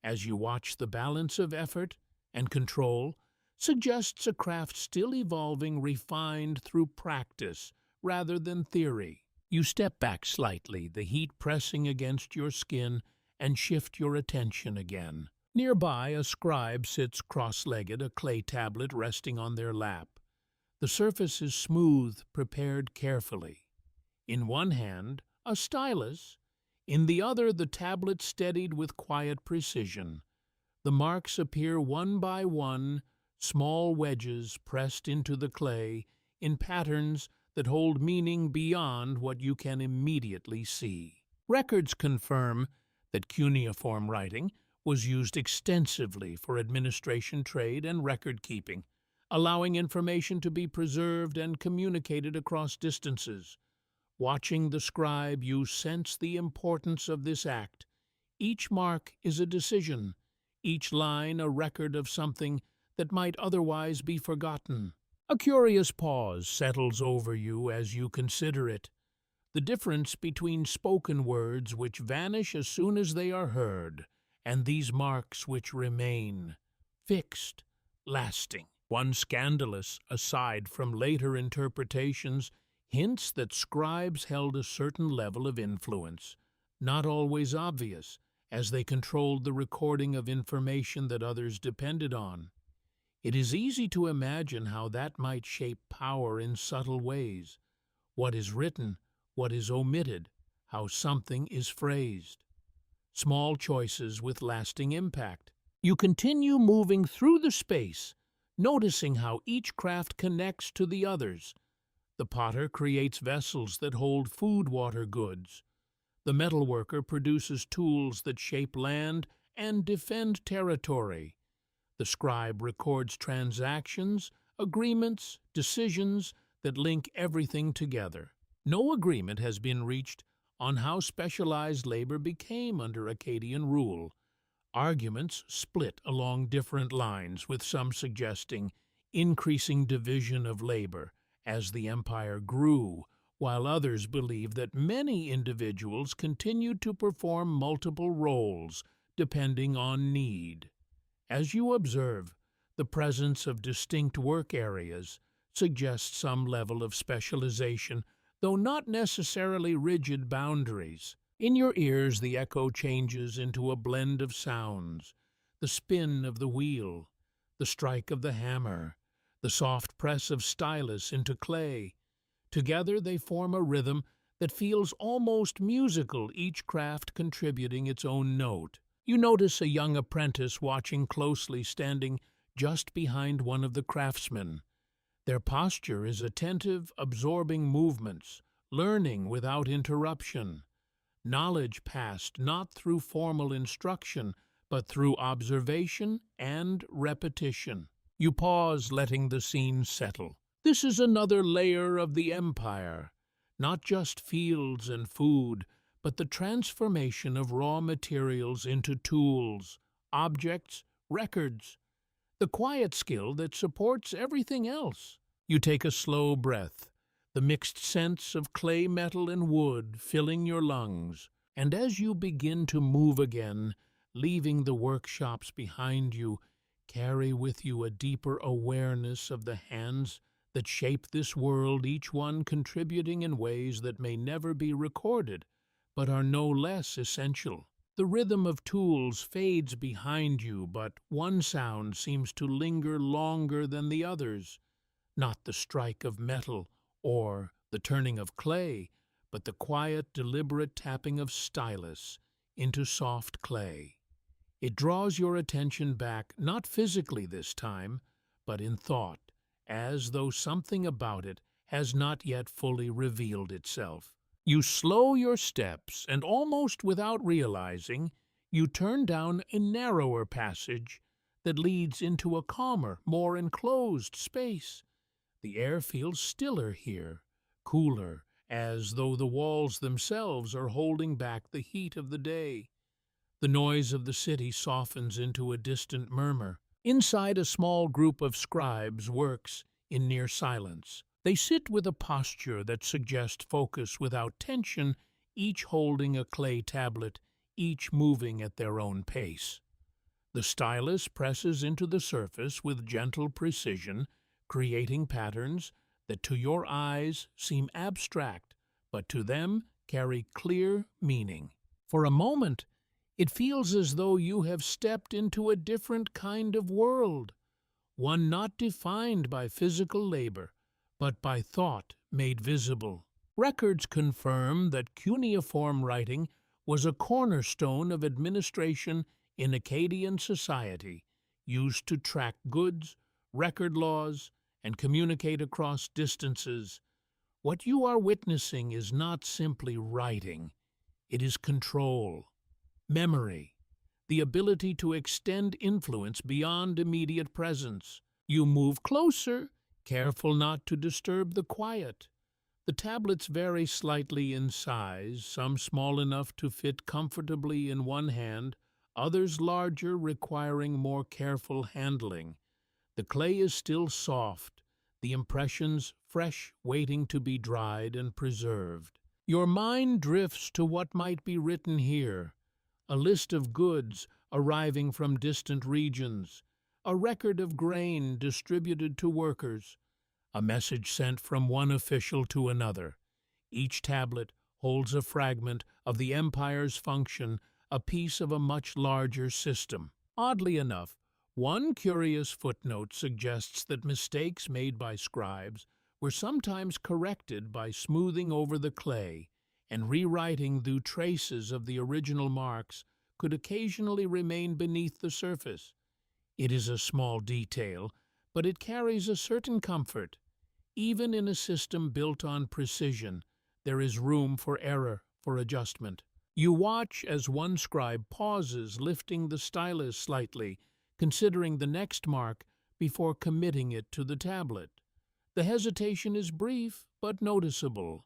As you watch, the balance of effort and control suggests a craft still evolving, refined through practice rather than theory. You step back slightly, the heat pressing against your skin, and shift your attention again. Nearby, a scribe sits cross-legged, a clay tablet resting on their lap. The surface is smooth, prepared carefully. In one hand, a stylus. In the other, the tablet steadied with quiet precision. The marks appear one by one, small wedges pressed into the clay, in patterns that hold meaning beyond what you can immediately see. Records confirm that cuneiform writing was used extensively for administration, trade, and record-keeping, allowing information to be preserved and communicated across distances. Watching the scribe, you sense the importance of this act. Each mark is a decision, each line a record of something that might otherwise be forgotten. A curious pause settles over you as you consider it. The difference between spoken words which vanish as soon as they are heard, and these marks which remain, fixed, lasting. One scandalous aside from later interpretations hints that scribes held a certain level of influence, not always obvious, as they controlled the recording of information that others depended on. It is easy to imagine how that might shape power in subtle ways. What is written, what is omitted, how something is phrased. Small choices with lasting impact. You continue moving through the space, noticing how each craft connects to the others. The potter creates vessels that hold food, water, goods. The metalworker produces tools that shape land and defend territory. The scribe records transactions, agreements, decisions that link everything together. No agreement has been reached on how specialized labor became under Akkadian rule. Arguments split along different lines, with some suggesting increasing division of labor as the empire grew, while others believe that many individuals continued to perform multiple roles depending on need. As you observe, the presence of distinct work areas suggests some level of specialization, though not necessarily rigid boundaries. In your ears, the echo changes into a blend of sounds: the spin of the wheel, the strike of the hammer, the soft press of stylus into clay. Together they form a rhythm that feels almost musical, each craft contributing its own note. You notice a young apprentice watching closely, standing just behind one of the craftsmen. Their posture is attentive, absorbing movements, learning without interruption. Knowledge passed not through formal instruction, but through observation and repetition. You pause, letting the scene settle. This is another layer of the empire, not just fields and food, but the transformation of raw materials into tools, objects, records, the quiet skill that supports everything else. You take a slow breath, the mixed scents of clay, metal, and wood filling your lungs, and as you begin to move again, leaving the workshops behind you, carry with you a deeper awareness of the hands that shape this world, each one contributing in ways that may never be recorded, but are no less essential. The rhythm of tools fades behind you, but one sound seems to linger longer than the others. Not the strike of metal or the turning of clay, but the quiet, deliberate tapping of stylus into soft clay. It draws your attention back, not physically this time, but in thought, as though something about it has not yet fully revealed itself. You slow your steps, and almost without realizing, you turn down a narrower passage that leads into a calmer, more enclosed space. The air feels stiller here, cooler, as though the walls themselves are holding back the heat of the day. The noise of the city softens into a distant murmur. Inside, a small group of scribes works in near silence. They sit with a posture that suggests focus without tension, each holding a clay tablet, each moving at their own pace. The stylus presses into the surface with gentle precision, creating patterns that to your eyes seem abstract, but to them carry clear meaning. For a moment, it feels as though you have stepped into a different kind of world, one not defined by physical labor, but by thought made visible. Records confirm that cuneiform writing was a cornerstone of administration in Akkadian society, used to track goods, record laws, and communicate across distances. What you are witnessing is not simply writing, it is control, memory, the ability to extend influence beyond immediate presence. You move closer, careful not to disturb the quiet. The tablets vary slightly in size, some small enough to fit comfortably in one hand, others larger, requiring more careful handling. The clay is still soft, the impressions fresh, waiting to be dried and preserved. Your mind drifts to what might be written here: a list of goods arriving from distant regions, a record of grain distributed to workers, a message sent from one official to another. Each tablet holds a fragment of the empire's function, a piece of a much larger system. Oddly enough, one curious footnote suggests that mistakes made by scribes were sometimes corrected by smoothing over the clay, and rewriting though traces of the original marks could occasionally remain beneath the surface. It is a small detail, but it carries a certain comfort. Even in a system built on precision, there is room for error, for adjustment. You watch as one scribe pauses, lifting the stylus slightly, considering the next mark before committing it to the tablet. The hesitation is brief but noticeable,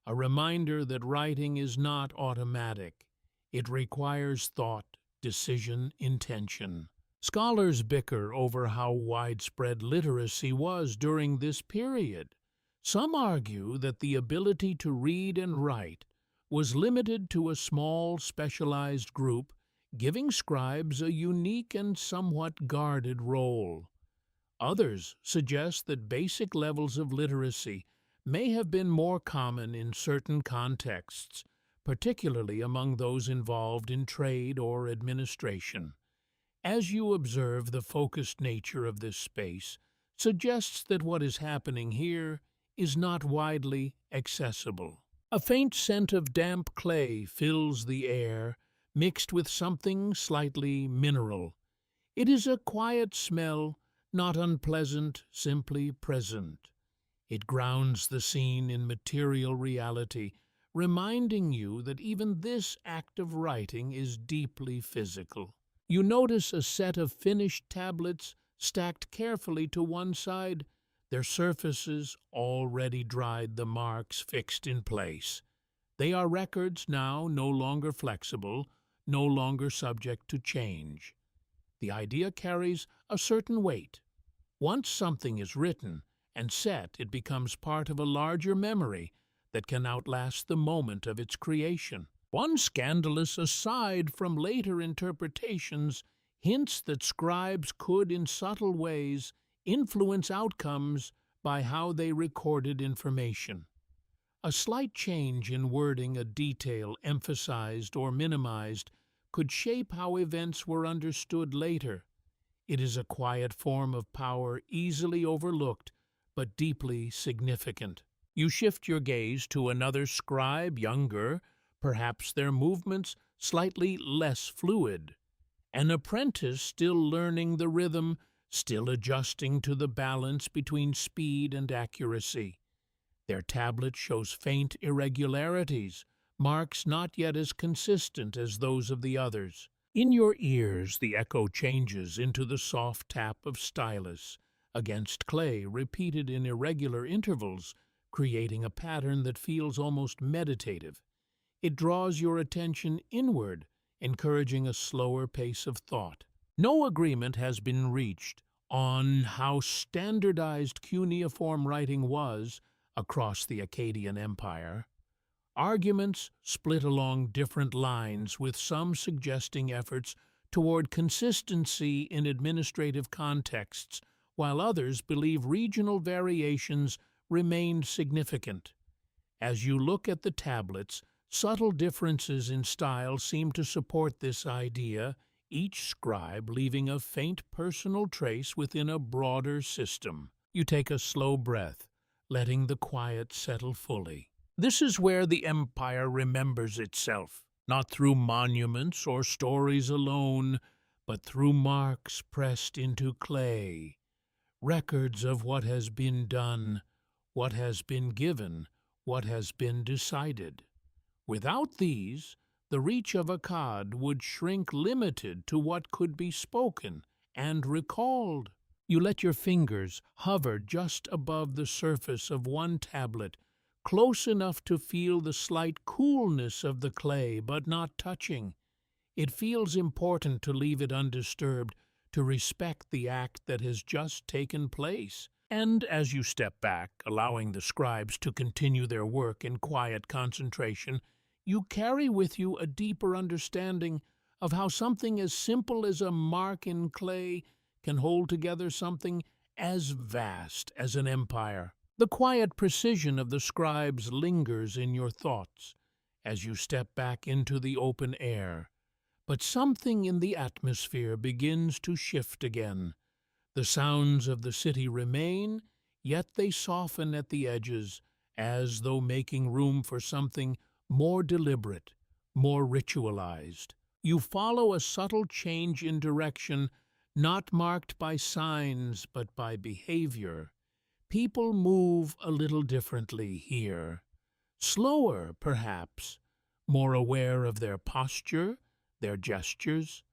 a reminder that writing is not automatic. It requires thought, decision, intention. Scholars bicker over how widespread literacy was during this period. Some argue that the ability to read and write was limited to a small, specialized group, giving scribes a unique and somewhat guarded role. Others suggest that basic levels of literacy may have been more common in certain contexts, particularly among those involved in trade or administration. As you observe, the focused nature of this space suggests that what is happening here is not widely accessible. A faint scent of damp clay fills the air, mixed with something slightly mineral. It is a quiet smell, not unpleasant, simply present. It grounds the scene in material reality, reminding you that even this act of writing is deeply physical. You notice a set of finished tablets stacked carefully to one side, their surfaces already dried, the marks fixed in place. They are records now no longer flexible, no longer subject to change. The idea carries a certain weight. Once something is written and set, it becomes part of a larger memory that can outlast the moment of its creation. One scandalous aside from later interpretations hints that scribes could, in subtle ways, influence outcomes by how they recorded information. A slight change in wording, a detail emphasized or minimized, could shape how events were understood later. It is a quiet form of power, easily overlooked, but deeply significant. You shift your gaze to another scribe, younger, perhaps their movements slightly less fluid. An apprentice still learning the rhythm, still adjusting to the balance between speed and accuracy. Their tablet shows faint irregularities, marks not yet as consistent as those of the others. In your ears, the echo changes into the soft tap of stylus, against clay, repeated in irregular intervals, creating a pattern that feels almost meditative. It draws your attention inward, encouraging a slower pace of thought. No agreement has been reached on how standardized cuneiform writing was across the Akkadian Empire. Arguments split along different lines, with some suggesting efforts toward consistency in administrative contexts, while others believe regional variations remained significant. As you look at the tablets, subtle differences in style seem to support this idea, each scribe leaving a faint personal trace within a broader system. You take a slow breath, letting the quiet settle fully. This is where the empire remembers itself, not through monuments or stories alone, but through marks pressed into clay, records of what has been done, what has been given, what has been decided. Without these, the reach of Akkad would shrink, limited to what could be spoken and recalled. You let your fingers hover just above the surface of one tablet, close enough to feel the slight coolness of the clay, but not touching. It feels important to leave it undisturbed, to respect the act that has just taken place. And as you step back, allowing the scribes to continue their work in quiet concentration, you carry with you a deeper understanding of how something as simple as a mark in clay can hold together something as vast as an empire. The quiet precision of the scribes lingers in your thoughts as you step back into the open air, but something in the atmosphere begins to shift again. The sounds of the city remain, yet they soften at the edges, as though making room for something more deliberate, more ritualized. You follow a subtle change in direction, not marked by signs but by behavior. People move a little differently here. Slower, perhaps, more aware of their posture, their gestures.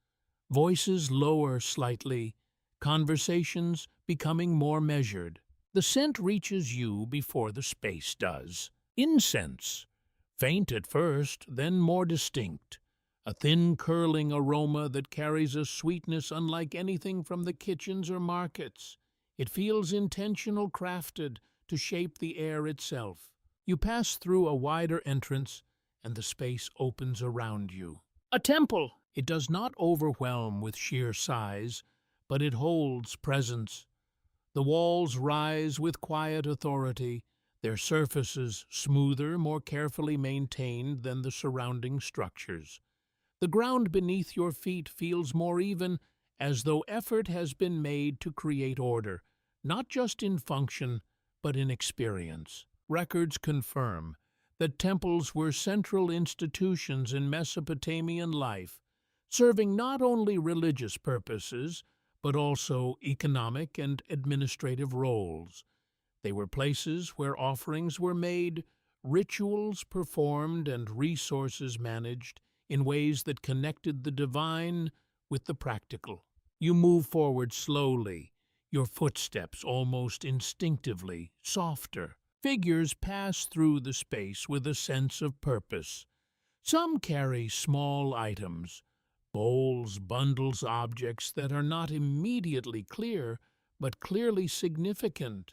Voices lower slightly, conversations becoming more measured. The scent reaches you before the space does. Incense, faint at first, then more distinct. A thin, curling aroma that carries a sweetness unlike anything from the kitchens or markets. It feels intentional, crafted to shape the air itself. You pass through a wider entrance, and the space opens around you. A temple! It does not overwhelm with sheer size, but it holds presence. The walls rise with quiet authority, their surfaces smoother, more carefully maintained than the surrounding structures. The ground beneath your feet feels more even, as though effort has been made to create order, not just in function, but in experience. Records confirm that temples were central institutions in Mesopotamian life, serving not only religious purposes, but also economic and administrative roles. They were places where offerings were made, rituals performed, and resources managed in ways that connected the divine with the practical. You move forward slowly, your footsteps almost instinctively softer. Figures pass through the space with a sense of purpose. Some carry small items, bowls, bundles, objects that are not immediately clear, but clearly significant.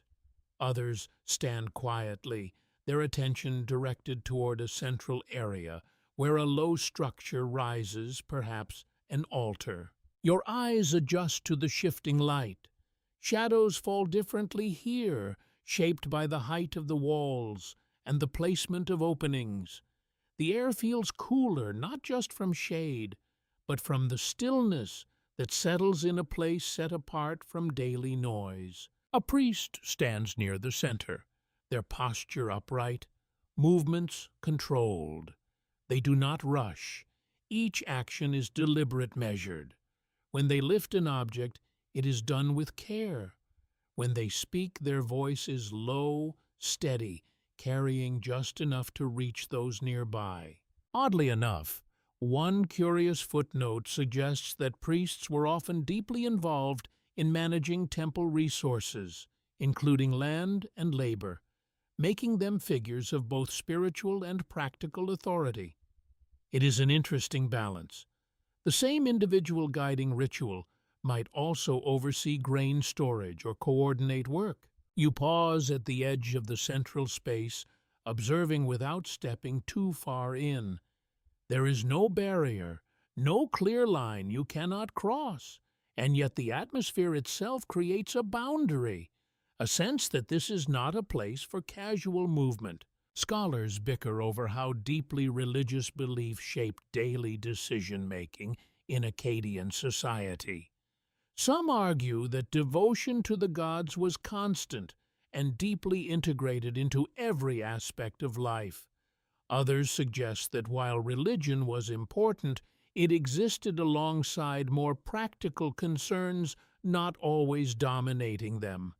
Others stand quietly, their attention directed toward a central area where a low structure rises, perhaps an altar. Your eyes adjust to the shifting light. Shadows fall differently here, shaped by the height of the walls and the placement of openings. The air feels cooler, not just from shade, but from the stillness that settles in a place set apart from daily noise. A priest stands near the center, their posture upright, movements controlled. They do not rush. Each action is deliberate, measured. When they lift an object, it is done with care. When they speak, their voice is low, steady, carrying just enough to reach those nearby. Oddly enough, one curious footnote suggests that priests were often deeply involved in managing temple resources, including land and labor, making them figures of both spiritual and practical authority. It is an interesting balance. The same individual guiding ritual might also oversee grain storage or coordinate work. You pause at the edge of the central space, observing without stepping too far in. There is no barrier, no clear line you cannot cross, and yet the atmosphere itself creates a boundary, a sense that this is not a place for casual movement. Scholars bicker over how deeply religious belief shaped daily decision-making in Akkadian society. Some argue that devotion to the gods was constant and deeply integrated into every aspect of life. Others suggest that while religion was important, it existed alongside more practical concerns, not always dominating them.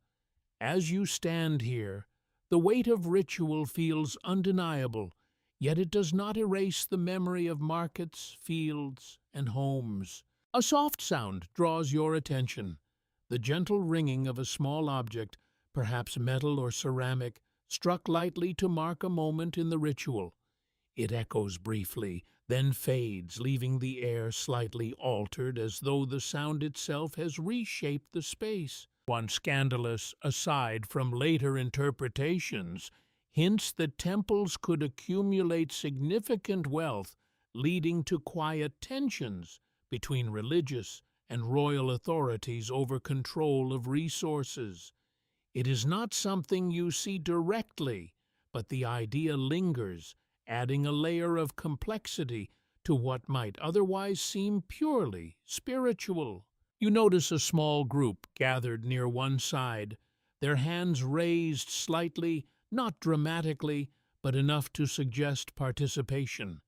As you stand here, the weight of ritual feels undeniable, yet it does not erase the memory of markets, fields, and homes. A soft sound draws your attention, the gentle ringing of a small object, perhaps metal or ceramic, struck lightly to mark a moment in the ritual. It echoes briefly, then fades, leaving the air slightly altered as though the sound itself has reshaped the space. One scandalous aside from later interpretations hints that temples could accumulate significant wealth, leading to quiet tensions between religious and royal authorities over control of resources. It is not something you see directly, but the idea lingers, adding a layer of complexity to what might otherwise seem purely spiritual. You notice a small group gathered near one side, their hands raised slightly, not dramatically, but enough to suggest participation.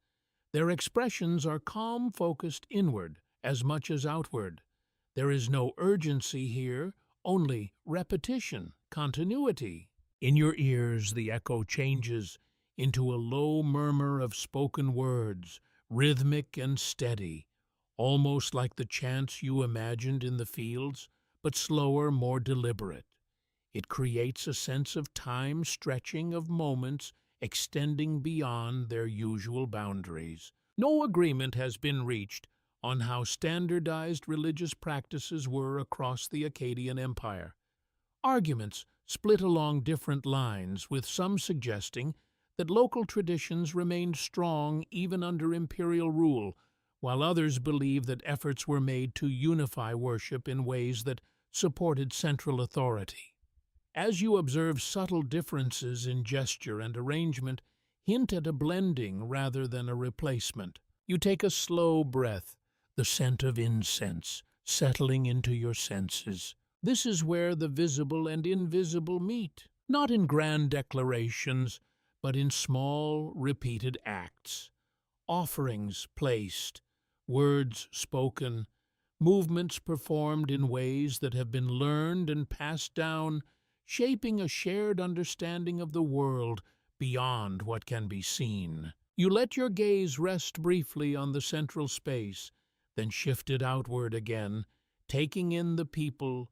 Their expressions are calm, focused inward as much as outward. There is no urgency here, only repetition, continuity. In your ears, the echo changes into a low murmur of spoken words, rhythmic and steady, almost like the chants you imagined in the fields, but slower, more deliberate. It creates a sense of time stretching, of moments extending beyond their usual boundaries. No agreement has been reached on how standardized religious practices were across the Akkadian Empire. Arguments split along different lines, with some suggesting that local traditions remained strong even under imperial rule, while others believe that efforts were made to unify worship in ways that supported central authority. As you observe, subtle differences in gesture and arrangement hint at a blending rather than a replacement. You take a slow breath, the scent of incense settling into your senses. This is where the visible and invisible meet, not in grand declarations, but in small, repeated acts. Offerings placed, words spoken, movements performed in ways that have been learned and passed down, shaping a shared understanding of the world beyond what can be seen. You let your gaze rest briefly on the central space, then shift it outward again, taking in the people,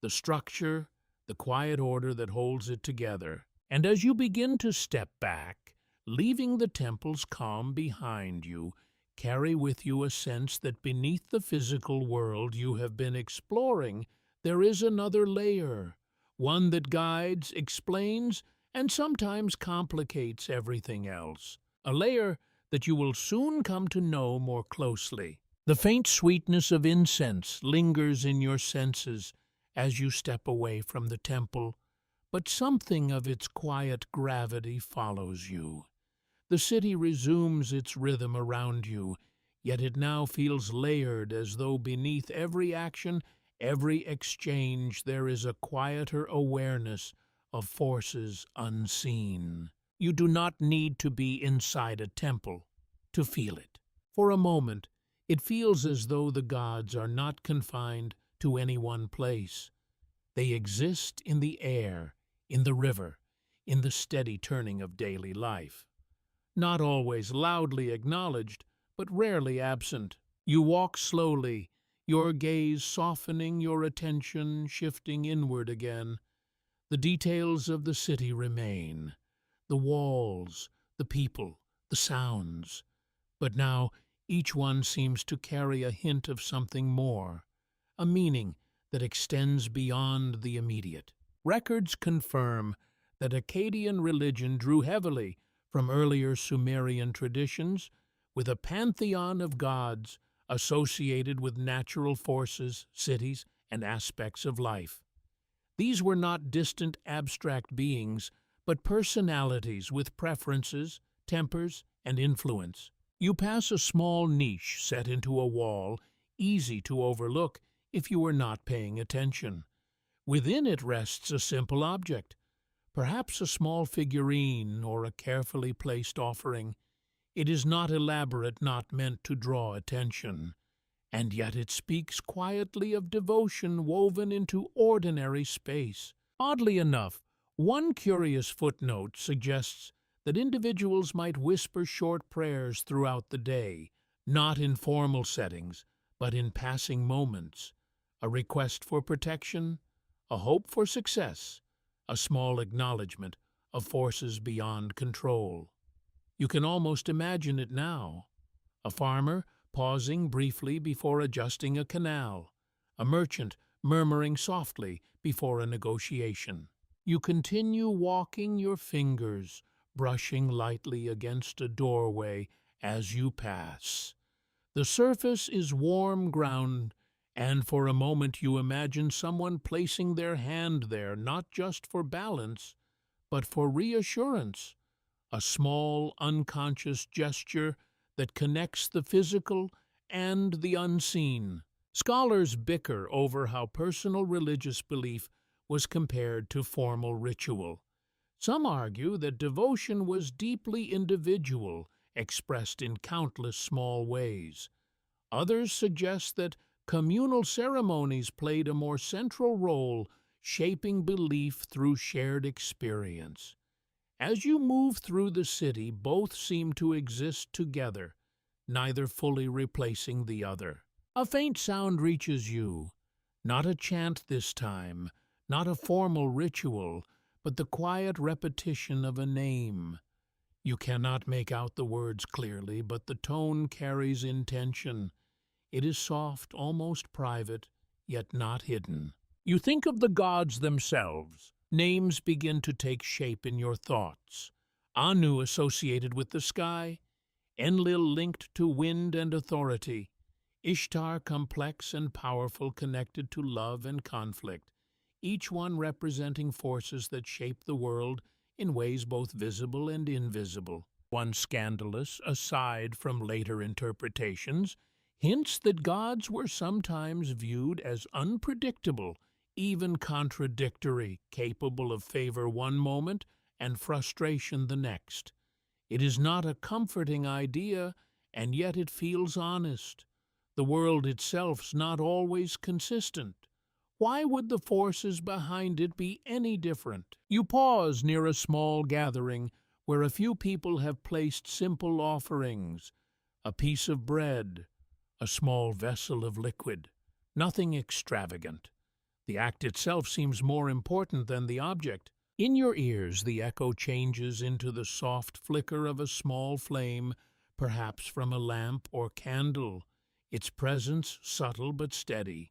the structure, the quiet order that holds it together. And as you begin to step back, leaving the temple's calm behind you, carry with you a sense that beneath the physical world you have been exploring, there is another layer, one that guides, explains, and sometimes complicates everything else. A layer that you will soon come to know more closely. The faint sweetness of incense lingers in your senses as you step away from the temple, but something of its quiet gravity follows you. The city resumes its rhythm around you, yet it now feels layered, as though beneath every action, every exchange, there is a quieter awareness of forces unseen. You do not need to be inside a temple to feel it. For a moment, it feels as though the gods are not confined to any one place. They exist in the air, in the river, in the steady turning of daily life. Not always loudly acknowledged, but rarely absent. You walk slowly, your gaze softening, your attention shifting inward again. The details of the city remain, the walls, the people, the sounds. But now each one seems to carry a hint of something more, a meaning that extends beyond the immediate. Records confirm that Akkadian religion drew heavily from earlier Sumerian traditions, with a pantheon of gods associated with natural forces, cities, and aspects of life. These were not distant abstract beings, but personalities with preferences, tempers, and influence. You pass a small niche set into a wall, easy to overlook if you are not paying attention. Within it rests a simple object, perhaps a small figurine or a carefully placed offering. It is not elaborate, not meant to draw attention, and yet it speaks quietly of devotion woven into ordinary space. Oddly enough, one curious footnote suggests that individuals might whisper short prayers throughout the day, not in formal settings, but in passing moments, a request for protection, a hope for success, a small acknowledgement of forces beyond control. You can almost imagine it now. A farmer pausing briefly before adjusting a canal, a merchant murmuring softly before a negotiation. You continue walking, your fingers brushing lightly against a doorway as you pass. The surface is warm ground, and for a moment you imagine someone placing their hand there, not just for balance, but for reassurance, a small, unconscious gesture that connects the physical and the unseen. Scholars bicker over how personal religious belief was compared to formal ritual. Some argue that devotion was deeply individual, expressed in countless small ways. Others suggest that communal ceremonies played a more central role, shaping belief through shared experience. As you move through the city, both seem to exist together, neither fully replacing the other. A faint sound reaches you, not a chant this time, not a formal ritual, but the quiet repetition of a name. You cannot make out the words clearly, but the tone carries intention. It is soft, almost private, yet not hidden. You think of the gods themselves. Names begin to take shape in your thoughts. Anu associated with the sky, Enlil linked to wind and authority, Ishtar complex and powerful, connected to love and conflict, each one representing forces that shape the world in ways both visible and invisible. One scandalous aside from later interpretations hints that gods were sometimes viewed as unpredictable, even contradictory, capable of favor one moment and frustration the next. It is not a comforting idea, and yet it feels honest. The world itself's not always consistent. Why would the forces behind it be any different? You pause near a small gathering where a few people have placed simple offerings, a piece of bread, a small vessel of liquid, nothing extravagant. The act itself seems more important than the object. In your ears, the echo changes into the soft flicker of a small flame, perhaps from a lamp or candle, its presence subtle but steady.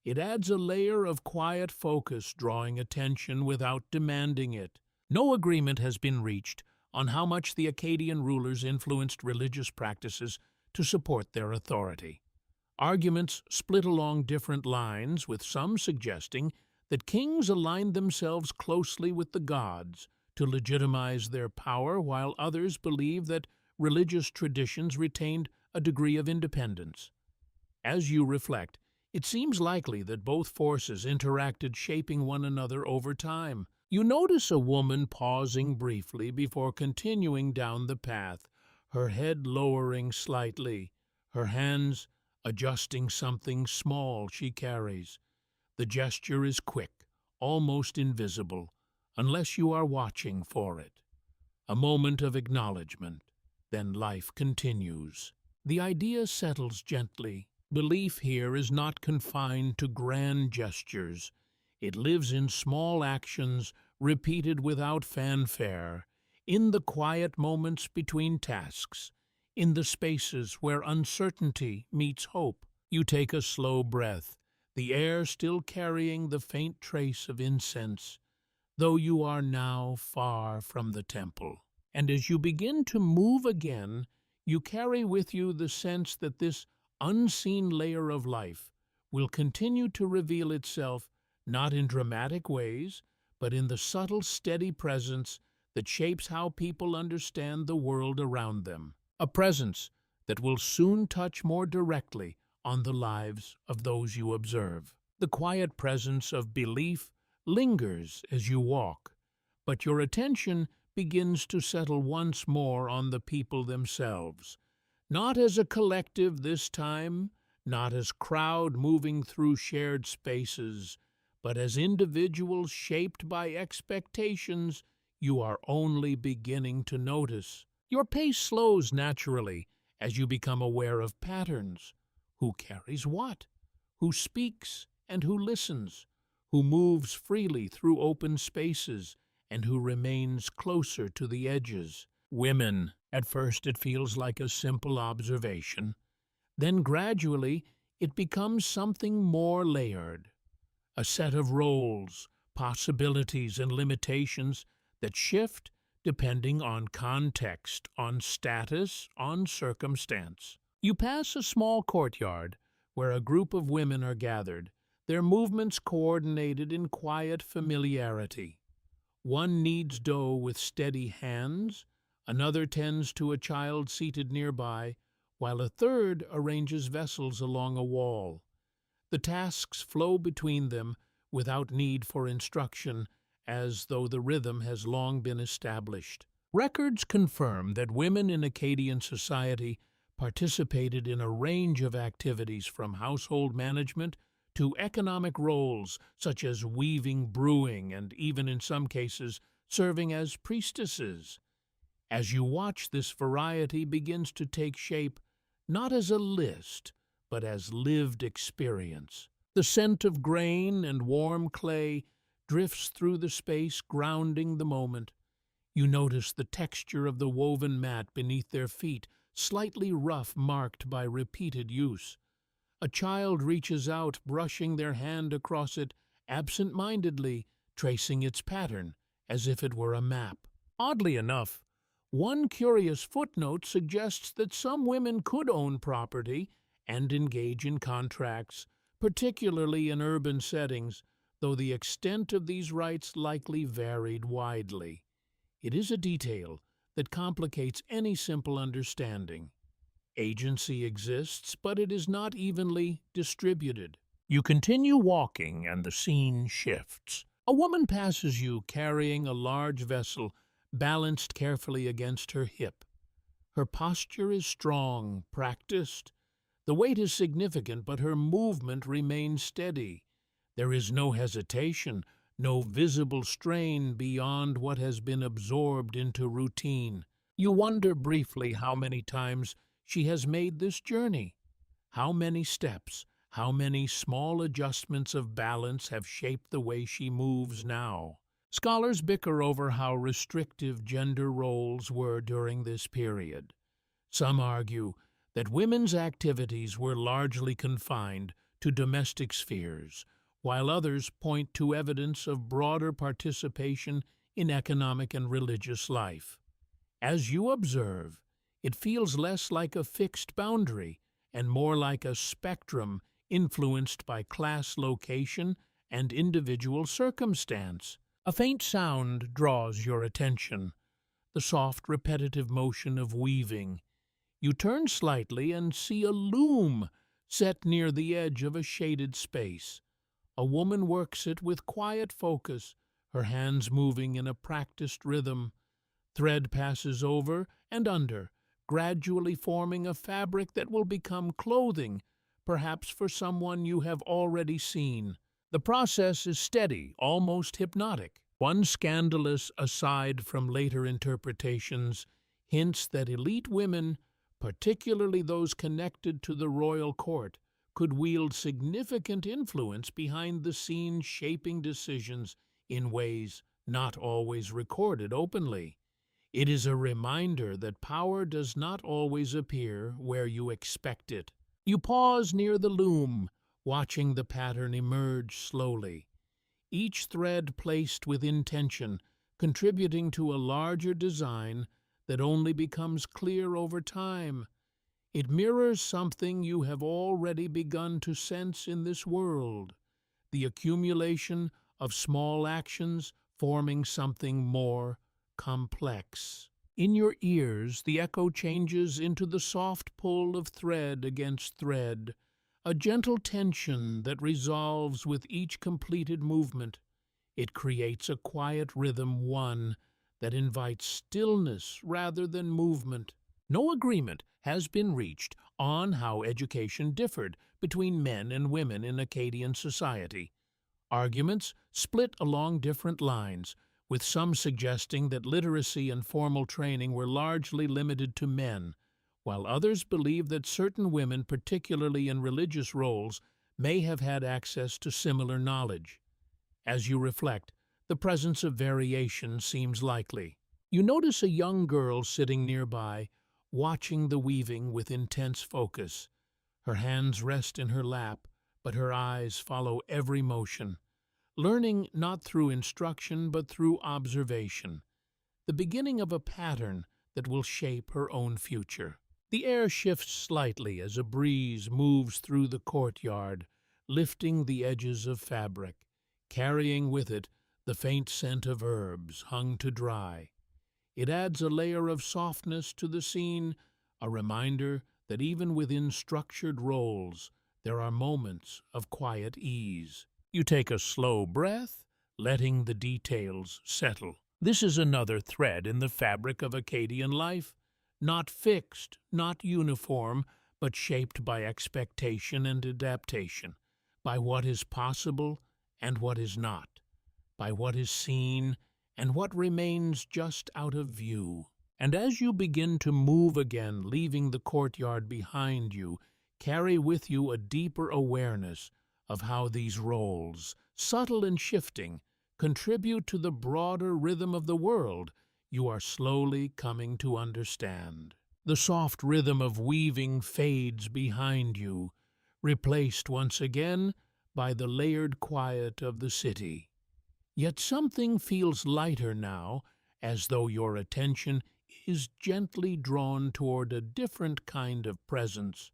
It adds a layer of quiet focus, drawing attention without demanding it. No agreement has been reached on how much the Akkadian rulers influenced religious practices to support their authority. Arguments split along different lines, with some suggesting that kings aligned themselves closely with the gods to legitimize their power, while others believe that religious traditions retained a degree of independence. As you reflect, it seems likely that both forces interacted, shaping one another over time. You notice a woman pausing briefly before continuing down the path, her head lowering slightly, her hands adjusting something small she carries. The gesture is quick, almost invisible, unless you are watching for it. A moment of acknowledgement, then life continues. The idea settles gently. Belief here is not confined to grand gestures. It lives in small actions repeated without fanfare, in the quiet moments between tasks, in the spaces where uncertainty meets hope. You take a slow breath, the air still carrying the faint trace of incense, though you are now far from the temple. And as you begin to move again, you carry with you the sense that this unseen layer of life will continue to reveal itself not in dramatic ways, but in the subtle, steady presence that shapes how people understand the world around them. A presence that will soon touch more directly on the lives of those you observe. The quiet presence of belief lingers as you walk, but your attention begins to settle once more on the people themselves, not as a collective this time, not as crowd moving through shared spaces, but as individuals shaped by expectations you are only beginning to notice. Your pace slows naturally as you become aware of patterns. Who carries what? Who speaks and who listens? Who moves freely through open spaces and who remains closer to the edges? Women. At first it feels like a simple observation. Then gradually it becomes something more layered. A set of roles, possibilities, and limitations that shift depending on context, on status, on circumstance. You pass a small courtyard where a group of women are gathered, their movements coordinated in quiet familiarity. One kneads dough with steady hands, another tends to a child seated nearby, while a third arranges vessels along a wall. The tasks flow between them without need for instruction, as though the rhythm has long been established. Records confirm that women in Akkadian society participated in a range of activities from household management to economic roles such as weaving, brewing, and even in some cases serving as priestesses. As you watch, this variety begins to take shape not as a list, but as lived experience. The scent of grain and warm clay drifts through the space, grounding the moment. You notice the texture of the woven mat beneath their feet, slightly rough, marked by repeated use. A child reaches out, brushing their hand across it absent-mindedly, tracing its pattern as if it were a map. Oddly enough, one curious footnote suggests that some women could own property and engage in contracts, particularly in urban settings, though the extent of these rights likely varied widely. It is a detail that complicates any simple understanding. Agency exists, but it is not evenly distributed. You continue walking, and the scene shifts. A woman passes you carrying a large vessel balanced carefully against her hip. Her posture is strong, practiced. The weight is significant, but her movement remains steady. There is no hesitation, no visible strain beyond what has been absorbed into routine. You wonder briefly how many times she has made this journey. How many steps, how many small adjustments of balance have shaped the way she moves now. Scholars bicker over how restrictive gender roles were during this period. Some argue that women's activities were largely confined to domestic spheres, while others point to evidence of broader participation in economic and religious life. As you observe, it feels less like a fixed boundary and more like a spectrum influenced by class, location, and individual circumstance. A faint sound draws your attention, the soft, repetitive motion of weaving. You turn slightly and see a loom set near the edge of a shaded space. A woman works it with quiet focus, her hands moving in a practiced rhythm. Thread passes over and under, gradually forming a fabric that will become clothing, perhaps for someone you have already seen. The process is steady, almost hypnotic. One scandalous aside from later interpretations hints that elite women, particularly those connected to the royal court, could wield significant influence behind the scenes, shaping decisions in ways not always recorded openly. It is a reminder that power does not always appear where you expect it. You pause near the loom, watching the pattern emerge slowly, each thread placed with intention, contributing to a larger design that only becomes clear over time. It mirrors something you have already begun to sense in this world, the accumulation of small actions forming something more complex. In your ears, the echo changes into the soft pull of thread against thread, a gentle tension that resolves with each completed movement. It creates a quiet rhythm, one that invites stillness rather than movement. No agreement has been reached on how education differed between men and women in Akkadian society. Arguments split along different lines, with some suggesting that literacy and formal training were largely limited to men, while others believe that certain women, particularly in religious roles, may have had access to similar knowledge. As you reflect, the presence of variation seems likely. You notice a young girl sitting nearby, watching the weaving with intense focus. Her hands rest in her lap, but her eyes follow every motion, learning not through instruction but through observation, the beginning of a pattern that will shape her own future. The air shifts slightly as a breeze moves through the courtyard, lifting the edges of fabric, carrying with it the faint scent of herbs hung to dry. It adds a layer of softness to the scene, a reminder that even within structured roles, there are moments of quiet ease. You take a slow breath, letting the details settle. This is another thread in the fabric of Akkadian life, not fixed, not uniform, but shaped by expectation and adaptation, by what is possible and what is not, by what is seen and what remains just out of view. And as you begin to move again, leaving the courtyard behind you, carry with you a deeper awareness of how these roles, subtle and shifting, contribute to the broader rhythm of the world you are slowly coming to understand. The soft rhythm of weaving fades behind you, replaced once again by the layered quiet of the city. Yet something feels lighter now, as though your attention is gently drawn toward a different kind of presence,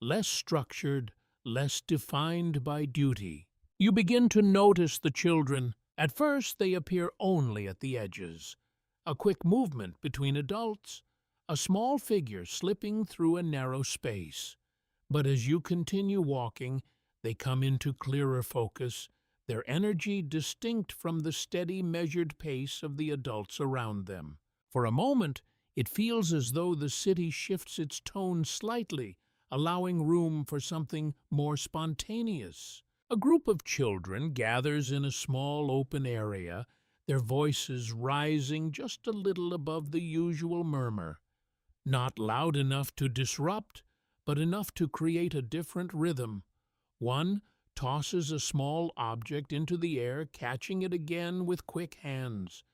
less structured, less defined by duty. You begin to notice the children. At first they appear only at the edges, a quick movement between adults, a small figure slipping through a narrow space. But as you continue walking, they come into clearer focus, their energy distinct from the steady, measured pace of the adults around them. For a moment, it feels as though the city shifts its tone slightly, allowing room for something more spontaneous. A group of children gathers in a small open area, their voices rising just a little above the usual murmur. Not loud enough to disrupt, but enough to create a different rhythm. One tosses a small object into the air, catching it again with quick hands.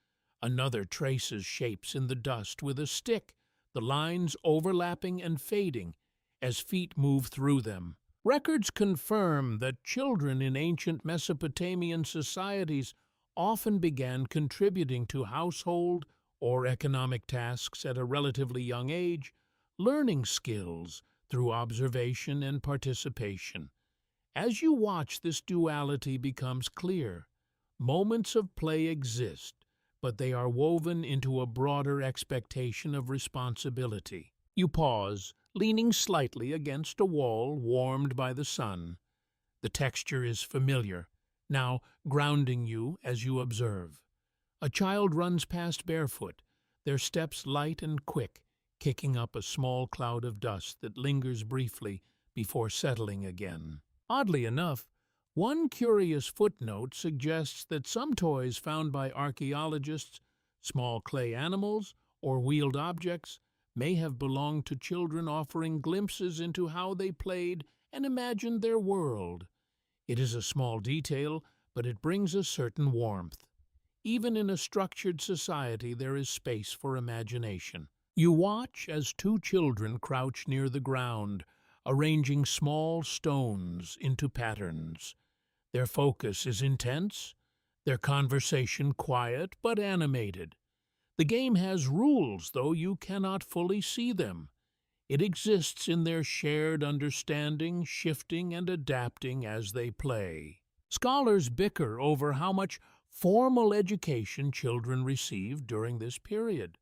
Another traces shapes in the dust with a stick, the lines overlapping and fading as feet move through them. Records confirm that children in ancient Mesopotamian societies often began contributing to household or economic tasks at a relatively young age, learning skills through observation and participation. As you watch, this duality becomes clear. Moments of play exist, but they are woven into a broader expectation of responsibility. You pause, leaning slightly against a wall warmed by the sun. The texture is familiar, now grounding you as you observe. A child runs past barefoot, their steps light and quick, kicking up a small cloud of dust that lingers briefly before settling again. Oddly enough, one curious footnote suggests that some toys found by archaeologists, small clay animals or wheeled objects, may have belonged to children, offering glimpses into how they played and imagine their world. It is a small detail, but it brings a certain warmth. Even in a structured society, there is space for imagination. You watch as two children crouch near the ground, arranging small stones into patterns. Their focus is intense, their conversation quiet but animated. The game has rules, though you cannot fully see them. It exists in their shared understanding, shifting and adapting as they play. Scholars bicker over how much formal education children receive during this period.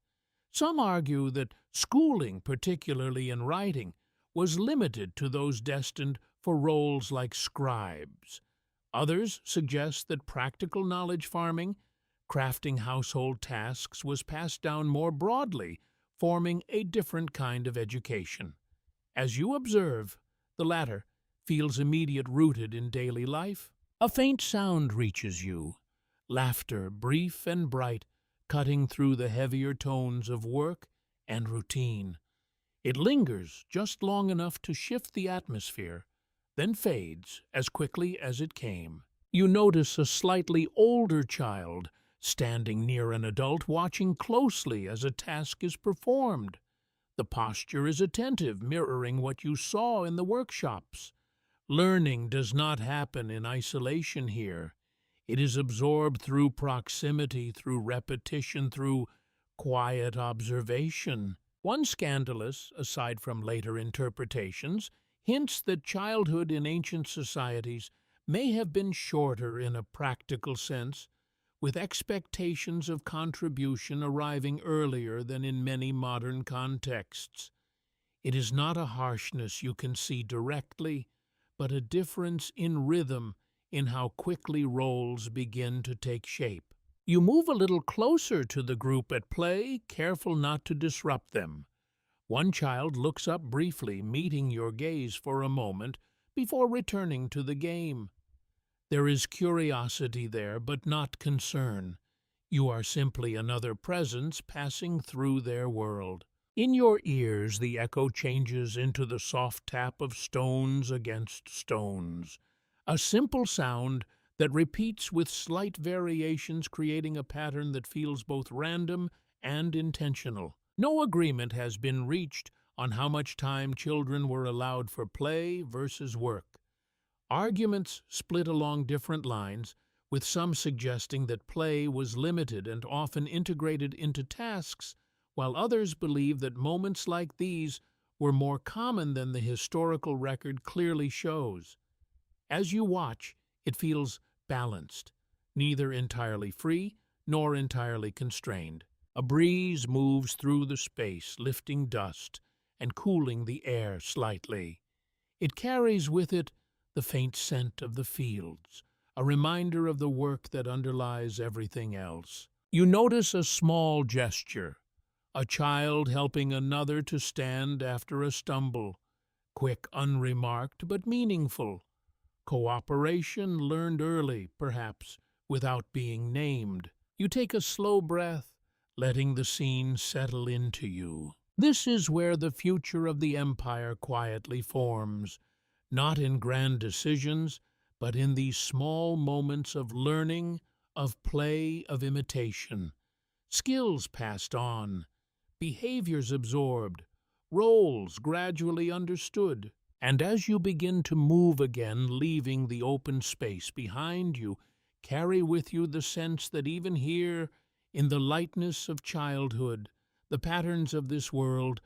Some argue that schooling, particularly in writing, was limited to those destined for roles like scribes. Others suggest that practical knowledge farming, crafting household tasks, was passed down more broadly, forming a different kind of education. As you observe, the latter feels immediate rooted in daily life. A faint sound reaches you, laughter brief and bright, cutting through the heavier tones of work and routine. It lingers just long enough to shift the atmosphere, then fades as quickly as it came. You notice a slightly older child standing near an adult, watching closely as a task is performed. The posture is attentive, mirroring what you saw in the workshops. Learning does not happen in isolation here. It is absorbed through proximity, through repetition, through quiet observation. One scandalous, aside from later interpretations, hints that childhood in ancient societies may have been shorter in a practical sense, with expectations of contribution arriving earlier than in many modern contexts. It is not a harshness you can see directly, but a difference in rhythm, in how quickly roles begin to take shape. You move a little closer to the group at play, careful not to disrupt them. One child looks up briefly, meeting your gaze for a moment before returning to the game. There is curiosity there, but not concern. You are simply another presence passing through their world. In your ears, the echo changes into the soft tap of stones against stones, a simple sound that repeats with slight variations, creating a pattern that feels both random and intentional. No agreement has been reached on how much time children were allowed for play versus work. Arguments split along different lines, with some suggesting that play was limited and often integrated into tasks, while others believe that moments like these were more common than the historical record clearly shows. As you watch, it feels balanced, neither entirely free nor entirely constrained. A breeze moves through the space, lifting dust and cooling the air slightly. It carries with it the faint scent of the fields, a reminder of the work that underlies everything else. You notice a small gesture, a child helping another to stand after a stumble, quick, unremarked, but meaningful. Cooperation learned early, perhaps, without being named. You take a slow breath, letting the scene settle into you. This is where the future of the empire quietly forms, not in grand decisions, but in these small moments of learning, of play, of imitation. Skills passed on, behaviors absorbed, roles gradually understood. And as you begin to move again, leaving the open space behind you, carry with you the sense that even here, in the lightness of childhood, the patterns of this world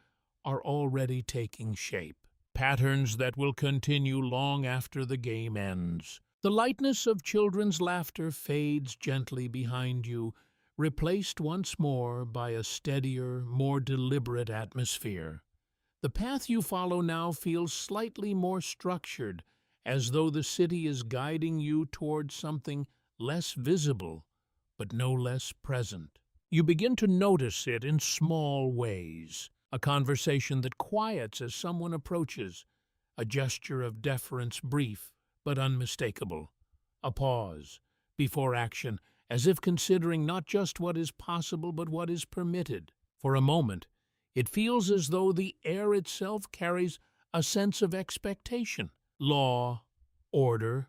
are already taking shape. Patterns that will continue long after the game ends. The lightness of children's laughter fades gently behind you, replaced once more by a steadier, more deliberate atmosphere. The path you follow now feels slightly more structured, as though the city is guiding you toward something less visible, but no less present. You begin to notice it in small ways. A conversation that quiets as someone approaches, a gesture of deference brief but unmistakable, a pause before action, as if considering not just what is possible but what is permitted. For a moment, it feels as though the air itself carries a sense of expectation, law, order,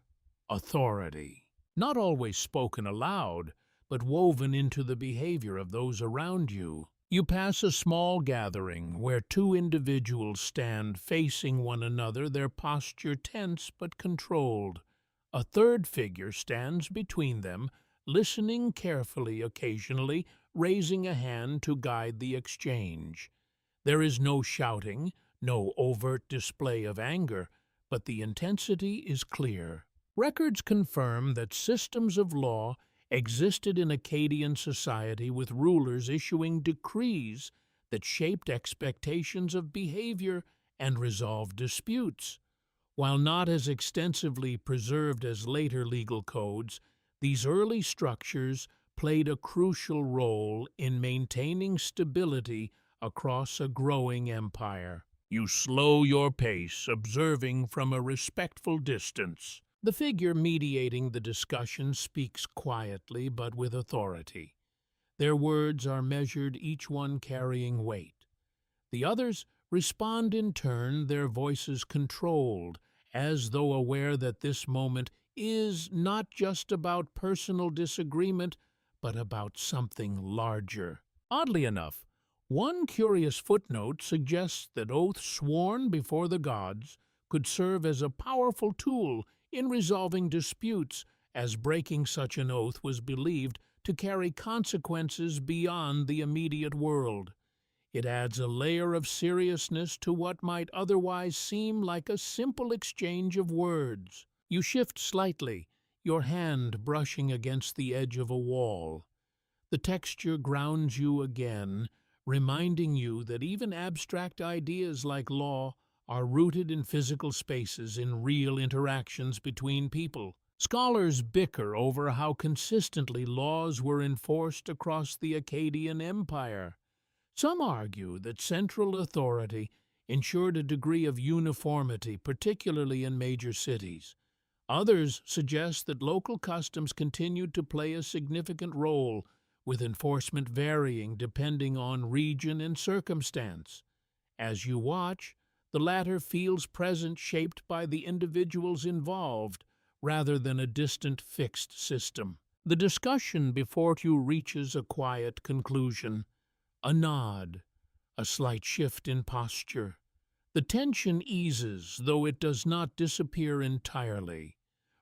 authority. Not always spoken aloud, but woven into the behavior of those around you. You pass a small gathering where two individuals stand facing one another, their posture tense but controlled. A third figure stands between them, listening carefully, occasionally raising a hand to guide the exchange. There is no shouting, no overt display of anger, but the intensity is clear. Records confirm that systems of law existed in Akkadian society, with rulers issuing decrees that shaped expectations of behavior and resolved disputes. While not as extensively preserved as later legal codes, these early structures played a crucial role in maintaining stability across a growing empire. You slow your pace, observing from a respectful distance. The figure mediating the discussion speaks quietly but with authority. Their words are measured, each one carrying weight. The others respond in turn, their voices controlled, as though aware that this moment is not just about personal disagreement, but about something larger. Oddly enough, one curious footnote suggests that oaths sworn before the gods could serve as a powerful tool in resolving disputes, as breaking such an oath was believed to carry consequences beyond the immediate world. It adds a layer of seriousness to what might otherwise seem like a simple exchange of words. You shift slightly, your hand brushing against the edge of a wall. The texture grounds you again, reminding you that even abstract ideas like law are rooted in physical spaces, in real interactions between people. Scholars bicker over how consistently laws were enforced across the Akkadian Empire. Some argue that central authority ensured a degree of uniformity, particularly in major cities. Others suggest that local customs continued to play a significant role, with enforcement varying depending on region and circumstance. As you watch, the latter feels present, shaped by the individuals involved, rather than a distant, fixed system. The discussion before you reaches a quiet conclusion. A nod, a slight shift in posture. The tension eases, though it does not disappear entirely.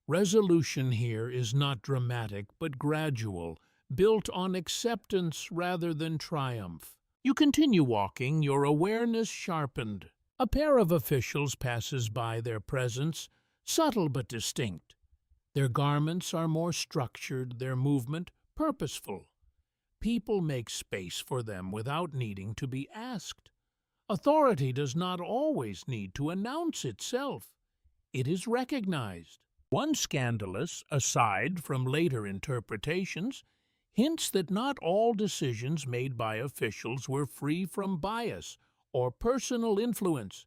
Resolution here is not dramatic, but gradual, built on acceptance rather than triumph. You continue walking, your awareness sharpened. A pair of officials passes by, their presence subtle but distinct. Their garments are more structured, their movement purposeful. People make space for them without needing to be asked. Authority does not always need to announce itself. It is recognized. One scandalous aside from later interpretations hints that not all decisions made by officials were free from bias or personal influence.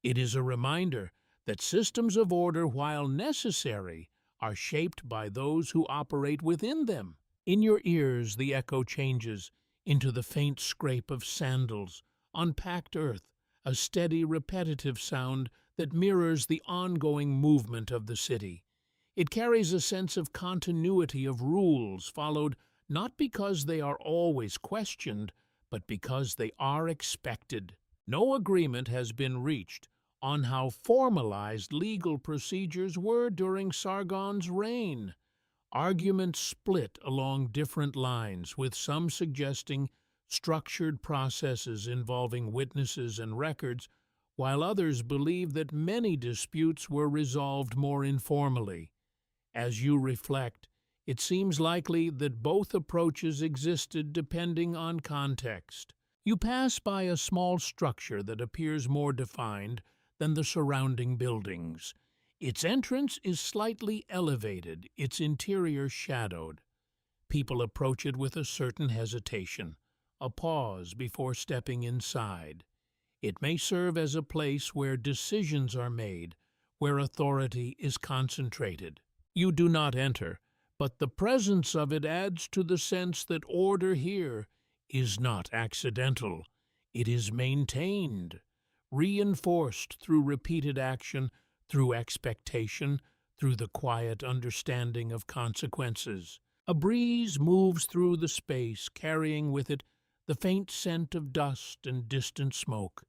It is a reminder that systems of order, while necessary, are shaped by those who operate within them. In your ears the echo changes into the faint scrape of sandals on packed earth, a steady, repetitive sound that mirrors the ongoing movement of the city. It carries a sense of continuity, of rules followed not because they are always questioned, but because they are expected. No agreement has been reached on how formalized legal procedures were during Sargon's reign. Arguments split along different lines, with some suggesting structured processes involving witnesses and records, while others believe that many disputes were resolved more informally. As you reflect, it seems likely that both approaches existed depending on context. You pass by a small structure that appears more defined than the surrounding buildings. Its entrance is slightly elevated, its interior shadowed. People approach it with a certain hesitation, a pause before stepping inside. It may serve as a place where decisions are made, where authority is concentrated. You do not enter, but the presence of it adds to the sense that order here is not accidental. It is maintained, reinforced through repeated action, through expectation, through the quiet understanding of consequences. A breeze moves through the space, carrying with it the faint scent of dust and distant smoke.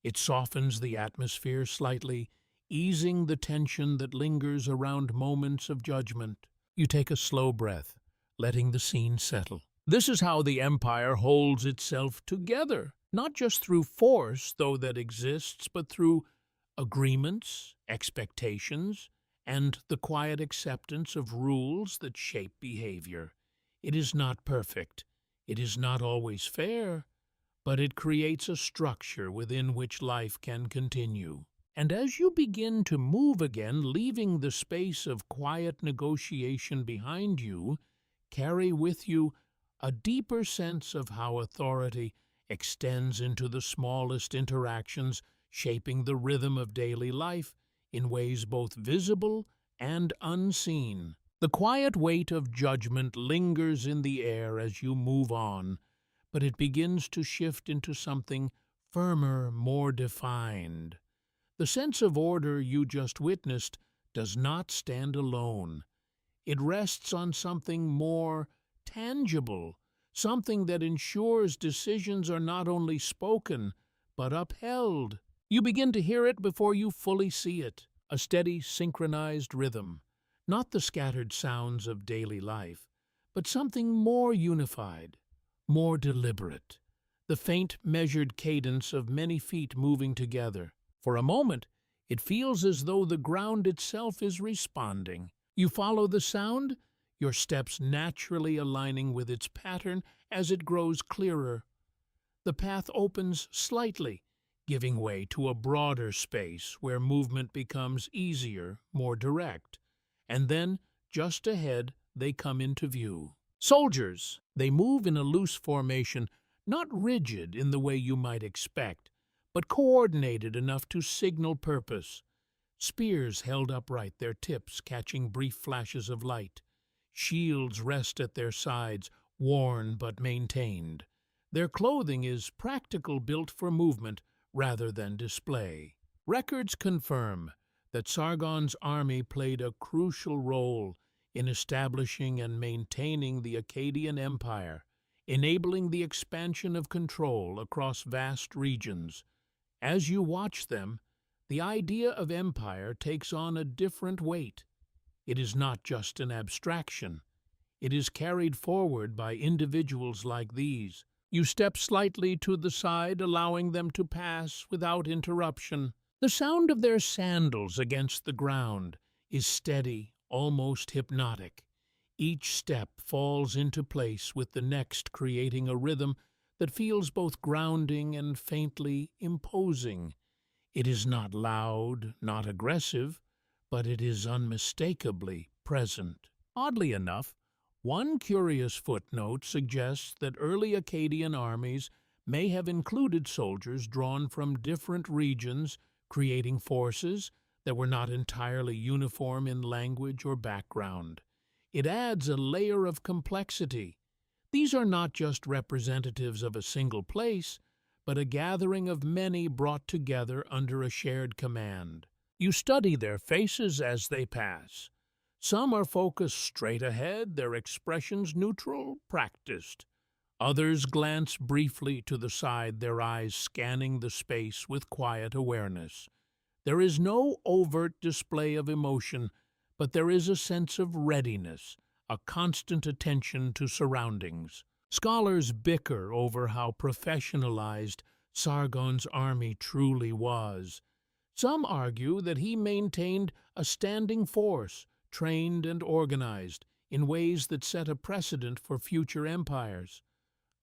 It softens the atmosphere slightly, easing the tension that lingers around moments of judgment. You take a slow breath, letting the scene settle. This is how the empire holds itself together, not just through force, though that exists, but through agreements, expectations, and the quiet acceptance of rules that shape behavior. It is not perfect. It is not always fair, but it creates a structure within which life can continue. And as you begin to move again, leaving the space of quiet negotiation behind you, carry with you a deeper sense of how authority extends into the smallest interactions, shaping the rhythm of daily life in ways both visible and unseen. The quiet weight of judgment lingers in the air as you move on, but it begins to shift into something firmer, more defined. The sense of order you just witnessed does not stand alone. It rests on something more tangible, something that ensures decisions are not only spoken, but upheld. You begin to hear it before you fully see it, a steady, synchronized rhythm, not the scattered sounds of daily life, but something more unified, more deliberate, the faint, measured cadence of many feet moving together. For a moment, it feels as though the ground itself is responding. You follow the sound, your steps naturally aligning with its pattern as it grows clearer. The path opens slightly, giving way to a broader space where movement becomes easier, more direct. And then, just ahead, they come into view. Soldiers! They move in a loose formation, not rigid in the way you might expect, but coordinated enough to signal purpose. Spears held upright, their tips catching brief flashes of light. Shields rest at their sides, worn but maintained. Their clothing is practical, built for movement rather than display. Records confirm that Sargon's army played a crucial role in establishing and maintaining the Akkadian Empire, enabling the expansion of control across vast regions. As you watch them, the idea of empire takes on a different weight. It is not just an abstraction. It is carried forward by individuals like these. You step slightly to the side, allowing them to pass without interruption. The sound of their sandals against the ground is steady, almost hypnotic. Each step falls into place with the next, creating a rhythm that feels both grounding and faintly imposing. It is not loud, not aggressive, but it is unmistakably present. Oddly enough, one curious footnote suggests that early Akkadian armies may have included soldiers drawn from different regions, creating forces that were not entirely uniform in language or background. It adds a layer of complexity. These are not just representatives of a single place, but a gathering of many brought together under a shared command. You study their faces as they pass. Some are focused straight ahead, their expressions neutral, practiced. Others glance briefly to the side, their eyes scanning the space with quiet awareness. There is no overt display of emotion, but there is a sense of readiness, a constant attention to surroundings. Scholars bicker over how professionalized Sargon's army truly was. Some argue that he maintained a standing force, trained and organized, in ways that set a precedent for future empires.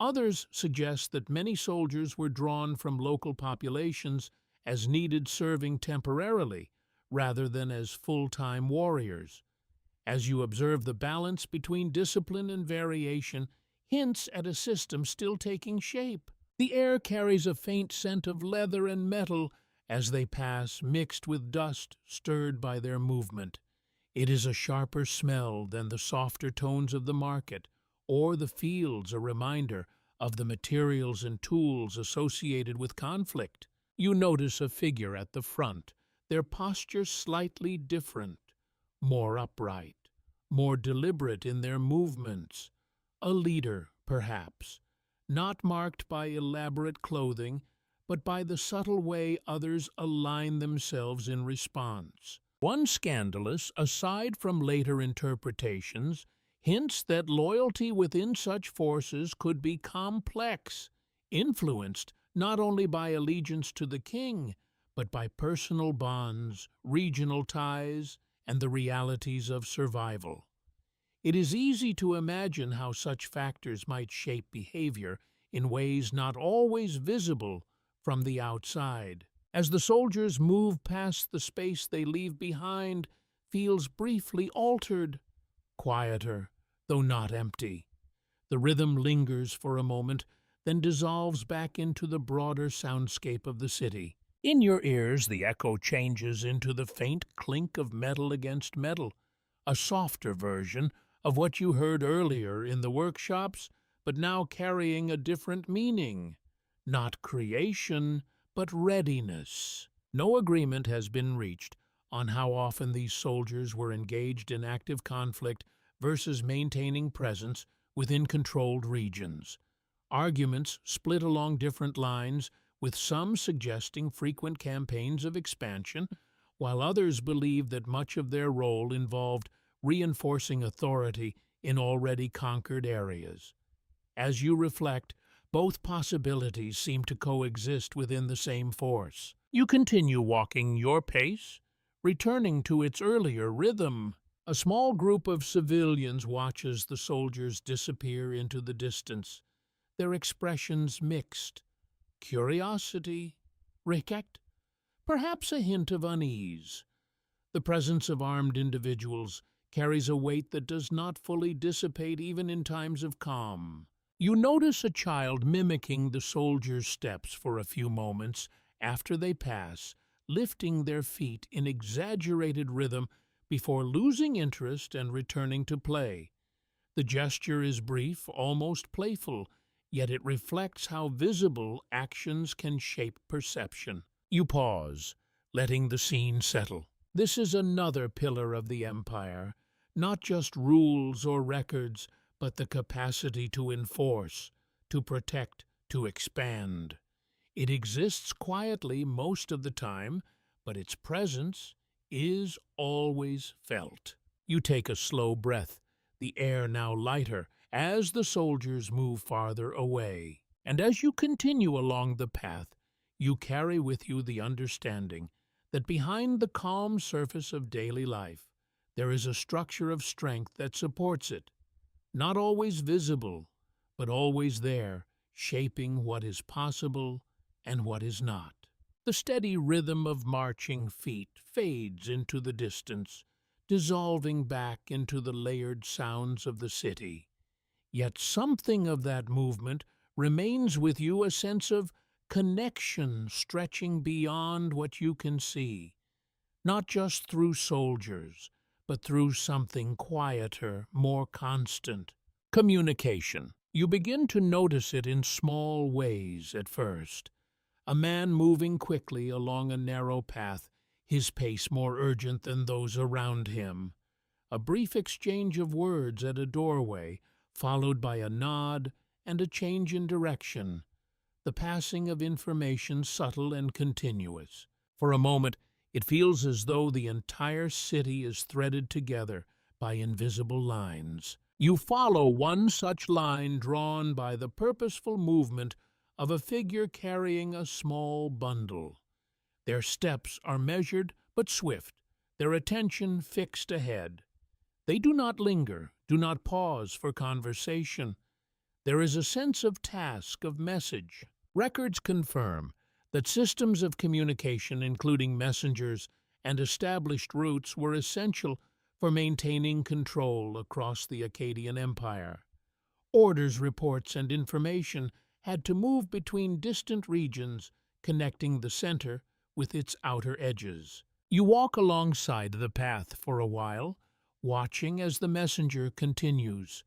Others suggest that many soldiers were drawn from local populations as needed, serving temporarily, rather than as full-time warriors. As you observe the balance between discipline and variation, hints at a system still taking shape. The air carries a faint scent of leather and metal as they pass, mixed with dust stirred by their movement. It is a sharper smell than the softer tones of the market or the fields, a reminder of the materials and tools associated with conflict. You notice a figure at the front, their posture slightly different, more upright, more deliberate in their movements. A leader, perhaps, not marked by elaborate clothing, but by the subtle way others align themselves in response. One scandalous, aside from later interpretations, hints that loyalty within such forces could be complex, influenced not only by allegiance to the king, but by personal bonds, regional ties, and the realities of survival. It is easy to imagine how such factors might shape behavior in ways not always visible from the outside. As the soldiers move past, the space they leave behind feels briefly altered, quieter, though not empty. The rhythm lingers for a moment, then dissolves back into the broader soundscape of the city. In your ears, the echo changes into the faint clink of metal against metal, a softer version of what you heard earlier in the workshops, but now carrying a different meaning. Not creation, but readiness. No agreement has been reached on how often these soldiers were engaged in active conflict versus maintaining presence within controlled regions. Arguments split along different lines, with some suggesting frequent campaigns of expansion, while others believe that much of their role involved reinforcing authority in already conquered areas. As you reflect, both possibilities seem to coexist within the same force. You continue walking your pace, returning to its earlier rhythm. A small group of civilians watches the soldiers disappear into the distance, their expressions mixed. Curiosity, respect, perhaps a hint of unease. The presence of armed individuals carries a weight that does not fully dissipate even in times of calm. You notice a child mimicking the soldiers' steps for a few moments after they pass, lifting their feet in exaggerated rhythm before losing interest and returning to play. The gesture is brief, almost playful, yet it reflects how visible actions can shape perception. You pause, letting the scene settle. This is another pillar of the empire, not just rules or records, but the capacity to enforce, to protect, to expand. It exists quietly most of the time, but its presence is always felt. You take a slow breath, the air now lighter, as the soldiers move farther away. And as you continue along the path, you carry with you the understanding that behind the calm surface of daily life, there is a structure of strength that supports it, not always visible, but always there, shaping what is possible and what is not. The steady rhythm of marching feet fades into the distance, dissolving back into the layered sounds of the city. Yet something of that movement remains with you, a sense of connection stretching beyond what you can see, not just through soldiers, but through something quieter, more constant. Communication. You begin to notice it in small ways at first. A man moving quickly along a narrow path, his pace more urgent than those around him. A brief exchange of words at a doorway, followed by a nod and a change in direction. The passing of information subtle and continuous. For a moment, it feels as though the entire city is threaded together by invisible lines. You follow one such line drawn by the purposeful movement of a figure carrying a small bundle. Their steps are measured but swift, their attention fixed ahead. They do not linger, do not pause for conversation. There is a sense of task, of message. Records confirm that systems of communication, including messengers and established routes, were essential for maintaining control across the Akkadian Empire. Orders, reports, and information had to move between distant regions, connecting the center with its outer edges. You walk alongside the path for a while, watching as the messenger continues.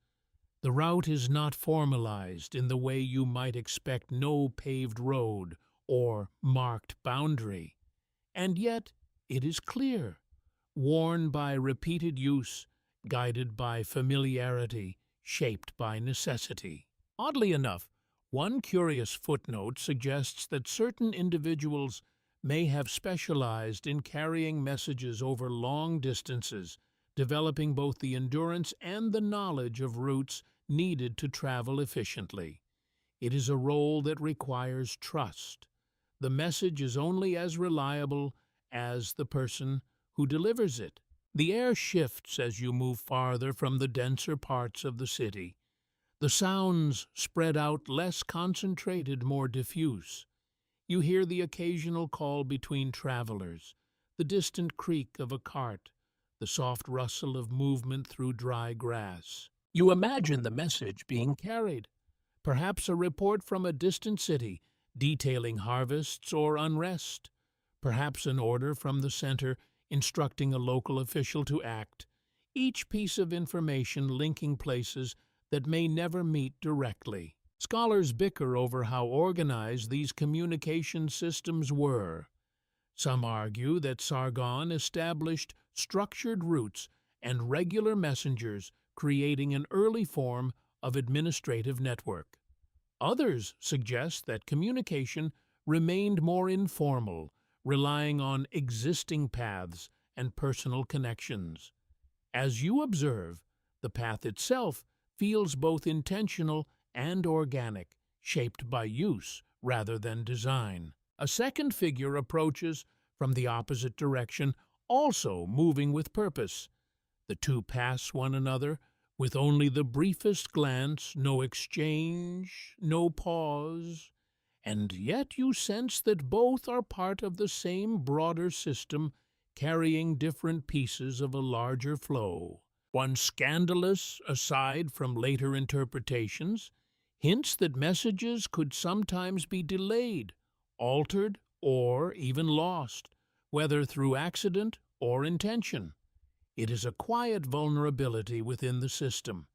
The route is not formalized in the way you might expect, no paved road or marked boundary. And yet, It is clear, worn by repeated use, guided by familiarity, shaped by necessity. Oddly enough, one curious footnote suggests that certain individuals may have specialized in carrying messages over long distances, developing both the endurance and the knowledge of routes needed to travel efficiently. It is a role that requires trust. The message is only as reliable as the person who delivers it. The air shifts as you move farther from the denser parts of the city. The sounds spread out, less concentrated, more diffuse. You hear the occasional call between travelers, the distant creak of a cart, the soft rustle of movement through dry grass. You imagine the message being carried, perhaps a report from a distant city detailing harvests or unrest, perhaps an order from the center instructing a local official to act, each piece of information linking places that may never meet directly. Scholars bicker over how organized these communication systems were. Some argue that Sargon established structured routes and regular messengers, creating an early form of administrative network. Others suggest that communication remained more informal, relying on existing paths and personal connections. As you observe, the path itself feels both intentional and organic, shaped by use rather than design. A second figure approaches from the opposite direction, also moving with purpose. The two pass one another with only the briefest glance, no exchange, no pause, and yet you sense that both are part of the same broader system, carrying different pieces of a larger flow. One scandalous aside from later interpretations hints that messages could sometimes be delayed, altered, or even lost, whether through accident or intention. It is a quiet vulnerability within the system.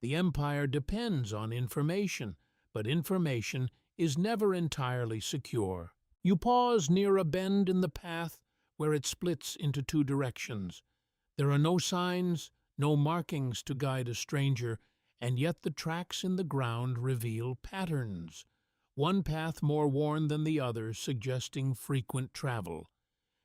The empire depends on information, but information is never entirely secure. You pause near a bend in the path where it splits into two directions. There are no signs, no markings to guide a stranger, and yet the tracks in the ground reveal patterns. One path more worn than the other, suggesting frequent travel.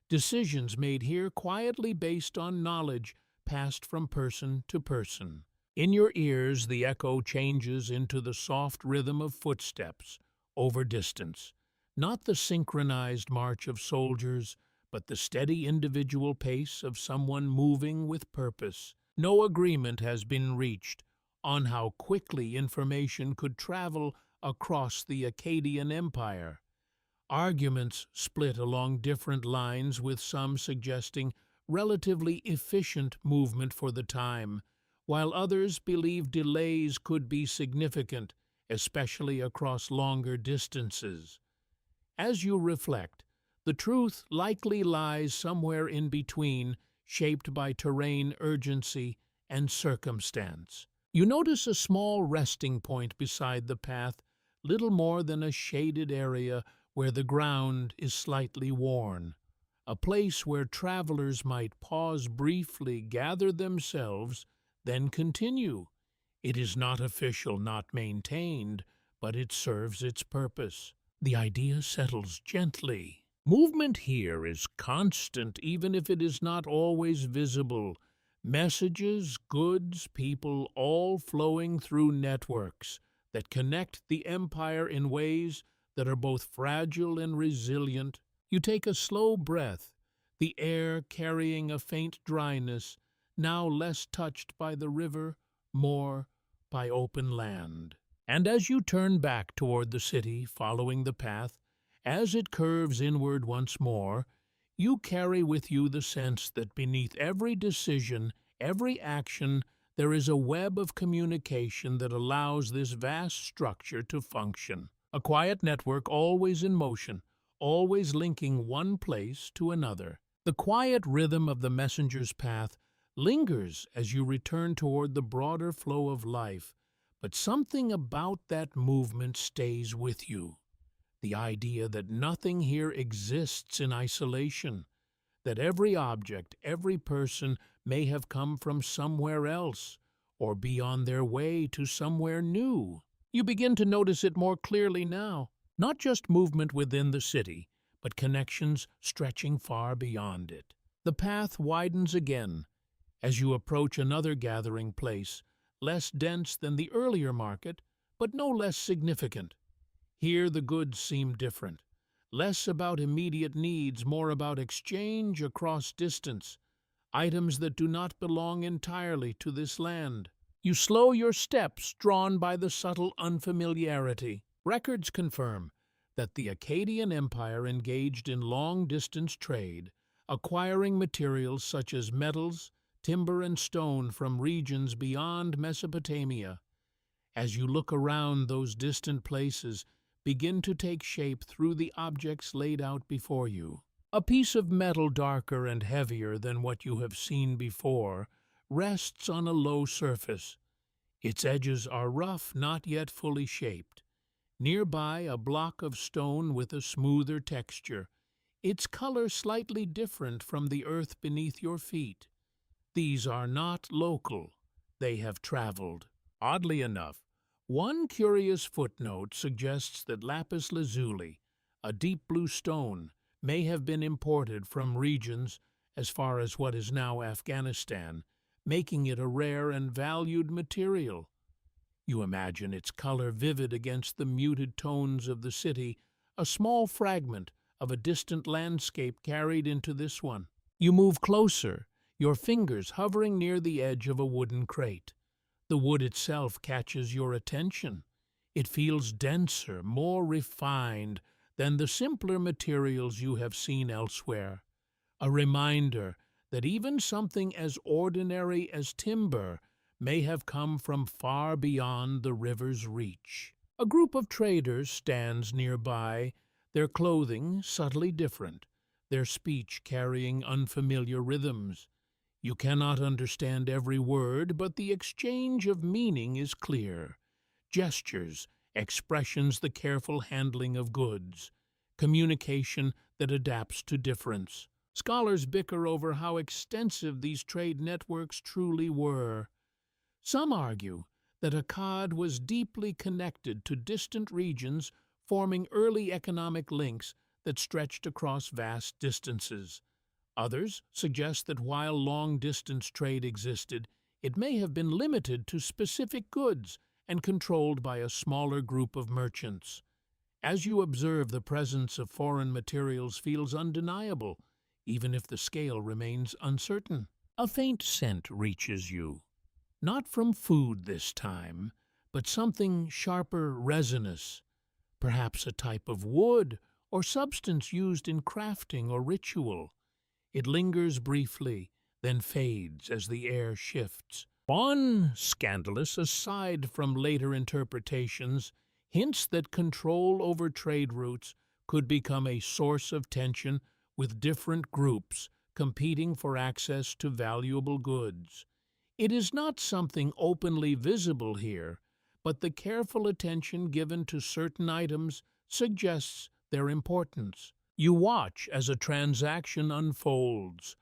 Decisions made here quietly based on knowledge passed from person to person. In your ears, the echo changes into the soft rhythm of footsteps over distance, not the synchronized march of soldiers, but the steady individual pace of someone moving with purpose. No agreement has been reached on how quickly information could travel across the Akkadian Empire. Arguments split along different lines, with some suggesting relatively efficient movement for the time, while others believe delays could be significant, especially across longer distances. As you reflect, the truth likely lies somewhere in between, shaped by terrain, urgency, and circumstance. You notice a small resting point beside the path, little more than a shaded area where the ground is slightly worn, a place where travelers might pause briefly, gather themselves, then continue. It is not official, not maintained, but it serves its purpose. The idea settles gently. Movement here is constant, even if it is not always visible. Messages, goods, people, all flowing through networks that connect the empire in ways that are both fragile and resilient. You take a slow breath, the air carrying a faint dryness, now less touched by the river, more by open land. And as you turn back toward the city, following the path, as it curves inward once more, you carry with you the sense that beneath every decision, every action, there is a web of communication that allows this vast structure to function. A quiet network always in motion, always linking one place to another. The quiet rhythm of the messenger's path lingers as you return toward the broader flow of life, but something about that movement stays with you. The idea that nothing here exists in isolation, that every object, every person may have come from somewhere else, or be on their way to somewhere new. You begin to notice it more clearly now, not just movement within the city, but connections stretching far beyond it. The path widens again as you approach another gathering place, less dense than the earlier market, but no less significant. Here the goods seem different, less about immediate needs, more about exchange across distance, items that do not belong entirely to this land. You slow your steps, drawn by the subtle unfamiliarity. Records confirm that the Akkadian Empire engaged in long-distance trade, acquiring materials such as metals, timber, and stone from regions beyond Mesopotamia. As you look around, those distant places begin to take shape through the objects laid out before you. A piece of metal darker and heavier than what you have seen before rests on a low surface. Its edges are rough, not yet fully shaped. Nearby, a block of stone with a smoother texture, its color slightly different from the earth beneath your feet. These are not local. They have traveled. Oddly enough, one curious footnote suggests that lapis lazuli, a deep blue stone, may have been imported from regions as far as what is now Afghanistan, making it a rare and valued material. You imagine its color vivid against the muted tones of the city, a small fragment of a distant landscape carried into this one. You move closer, your fingers hovering near the edge of a wooden crate. The wood itself catches your attention. It feels denser, more refined than the simpler materials you have seen elsewhere. A reminder that even something as ordinary as timber may have come from far beyond the river's reach. A group of traders stands nearby, their clothing subtly different, their speech carrying unfamiliar rhythms. You cannot understand every word, but the exchange of meaning is clear. Gestures, expressions, the careful handling of goods, communication that adapts to difference. Scholars bicker over how extensive these trade networks truly were. Some argue that Akkad was deeply connected to distant regions, forming early economic links that stretched across vast distances. Others suggest that while long-distance trade existed, it may have been limited to specific goods and controlled by a smaller group of merchants. As you observe, the presence of foreign materials feels undeniable, even if the scale remains uncertain. A faint scent reaches you. Not from food this time, but something sharper, resinous, perhaps a type of wood or substance used in crafting or ritual. It lingers briefly, then fades as the air shifts. One scandalous aside from later interpretations hints that control over trade routes could become a source of tension with different groups competing for access to valuable goods. It is not something openly visible here, but the careful attention given to certain items suggests their importance. You watch as a transaction unfolds.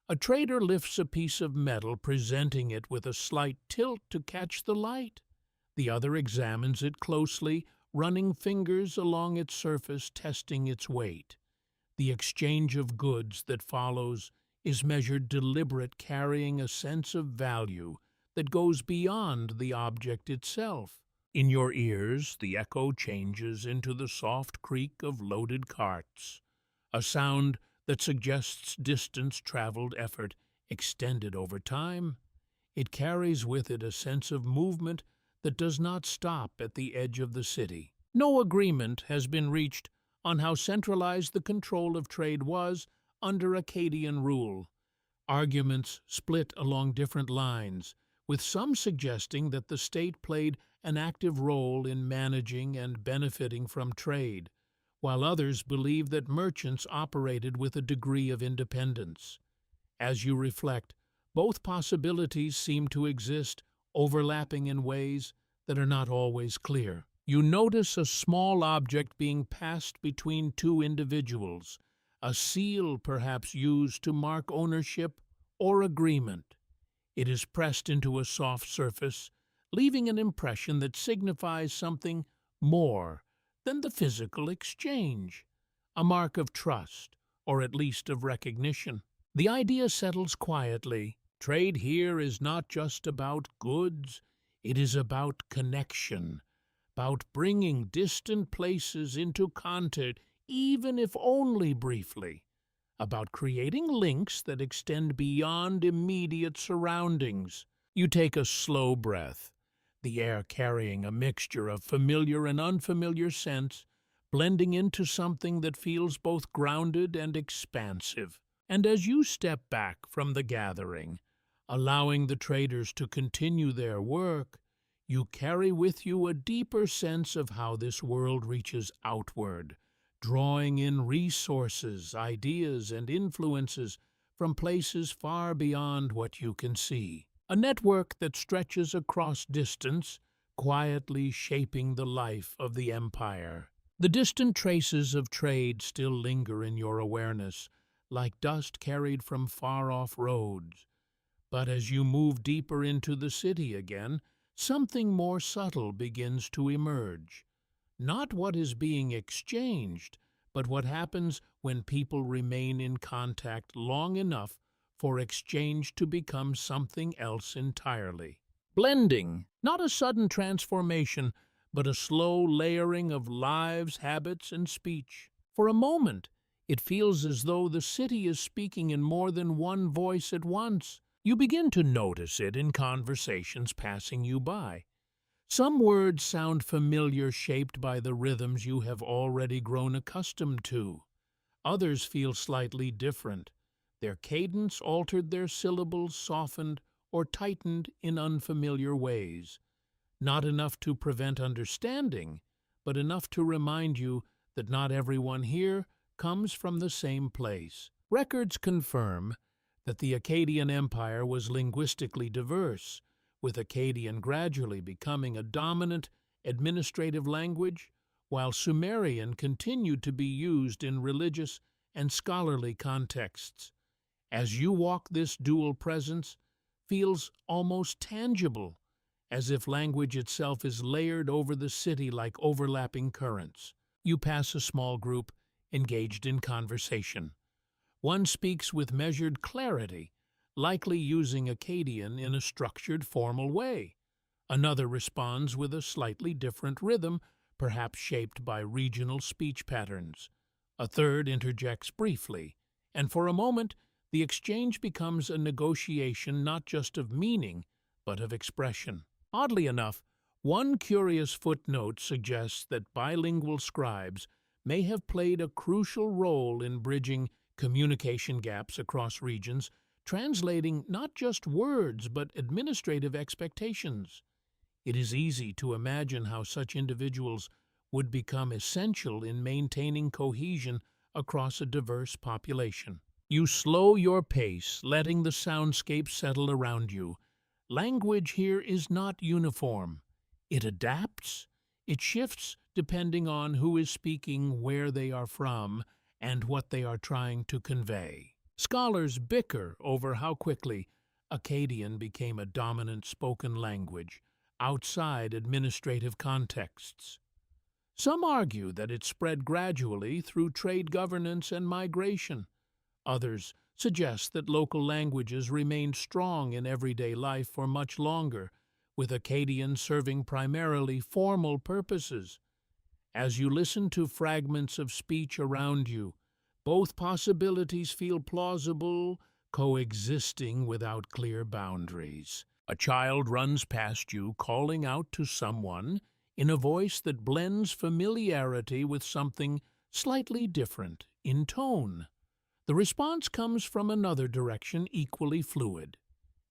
A trader lifts a piece of metal, presenting it with a slight tilt to catch the light. The other examines it closely, running fingers along its surface, testing its weight. The exchange of goods that follows is measured deliberate, carrying a sense of value that goes beyond the object itself. In your ears, the echo changes into the soft creak of loaded carts, a sound that suggests distance traveled, effort extended over time. It carries with it a sense of movement that does not stop at the edge of the city. No agreement has been reached on how centralized the control of trade was under Akkadian rule. Arguments split along different lines, with some suggesting that the state played an active role in managing and benefiting from trade, while others believe that merchants operated with a degree of independence. As you reflect, both possibilities seem to exist, overlapping in ways that are not always clear. You notice a small object being passed between two individuals, a seal perhaps used to mark ownership or agreement. It is pressed into a soft surface, leaving an impression that signifies something more than the physical exchange, a mark of trust, or at least of recognition. The idea settles quietly. Trade here is not just about goods, it is about connection, about bringing distant places into contact, even if only briefly, about creating links that extend beyond immediate surroundings. You take a slow breath, the air carrying a mixture of familiar and unfamiliar scents, blending into something that feels both grounded and expansive. And as you step back from the gathering, allowing the traders to continue their work, you carry with you a deeper sense of how this world reaches outward, drawing in resources, ideas, and influences from places far beyond what you can see. A network that stretches across distance, quietly shaping the life of the empire. The distant traces of trade still linger in your awareness, like dust carried from far-off roads. But as you move deeper into the city again, something more subtle begins to emerge. Not what is being exchanged, but what happens when people remain in contact long enough for exchange to become something else entirely. Blending, not a sudden transformation, but a slow layering of lives, habits, and speech. For a moment, it feels as though the city is speaking in more than one voice at once. You begin to notice it in conversations passing you by. Some words sound familiar, shaped by the rhythms you have already grown accustomed to. Others feel slightly different. Their cadence altered, their syllables softened or tightened in unfamiliar ways. Not enough to prevent understanding, but enough to remind you that not everyone here comes from the same place. Records confirm that the Akkadian Empire was linguistically diverse, with Akkadian gradually becoming a dominant administrative language, while Sumerian continued to be used in religious and scholarly contexts. As you walk, this dual presence feels almost tangible, as if language itself is layered over the city like overlapping currents. You pass a small group engaged in conversation. One speaks with measured clarity, likely using Akkadian in a structured, formal way. Another responds with a slightly different rhythm, perhaps shaped by regional speech patterns. A third interjects briefly, and for a moment, the exchange becomes a negotiation not just of meaning, but of expression. Oddly enough, one curious footnote suggests that bilingual scribes may have played a crucial role in bridging communication gaps across regions, translating not just words but administrative expectations. It is easy to imagine how such individuals would become essential in maintaining cohesion across a diverse population. You slow your pace, letting the soundscape settle around you. Language here is not uniform. It adapts. It shifts depending on who is speaking, where they are from, and what they are trying to convey. Scholars bicker over how quickly Akkadian became a dominant spoken language outside administrative contexts. Some argue that it spread gradually through trade governance and migration. Others suggest that local languages remained strong in everyday life for much longer, with Akkadian serving primarily formal purposes. As you listen to fragments of speech around you, both possibilities feel plausible, coexisting without clear boundaries. A child runs past you, calling out to someone in a voice that blends familiarity with something slightly different in tone. The response comes from another direction, equally fluid.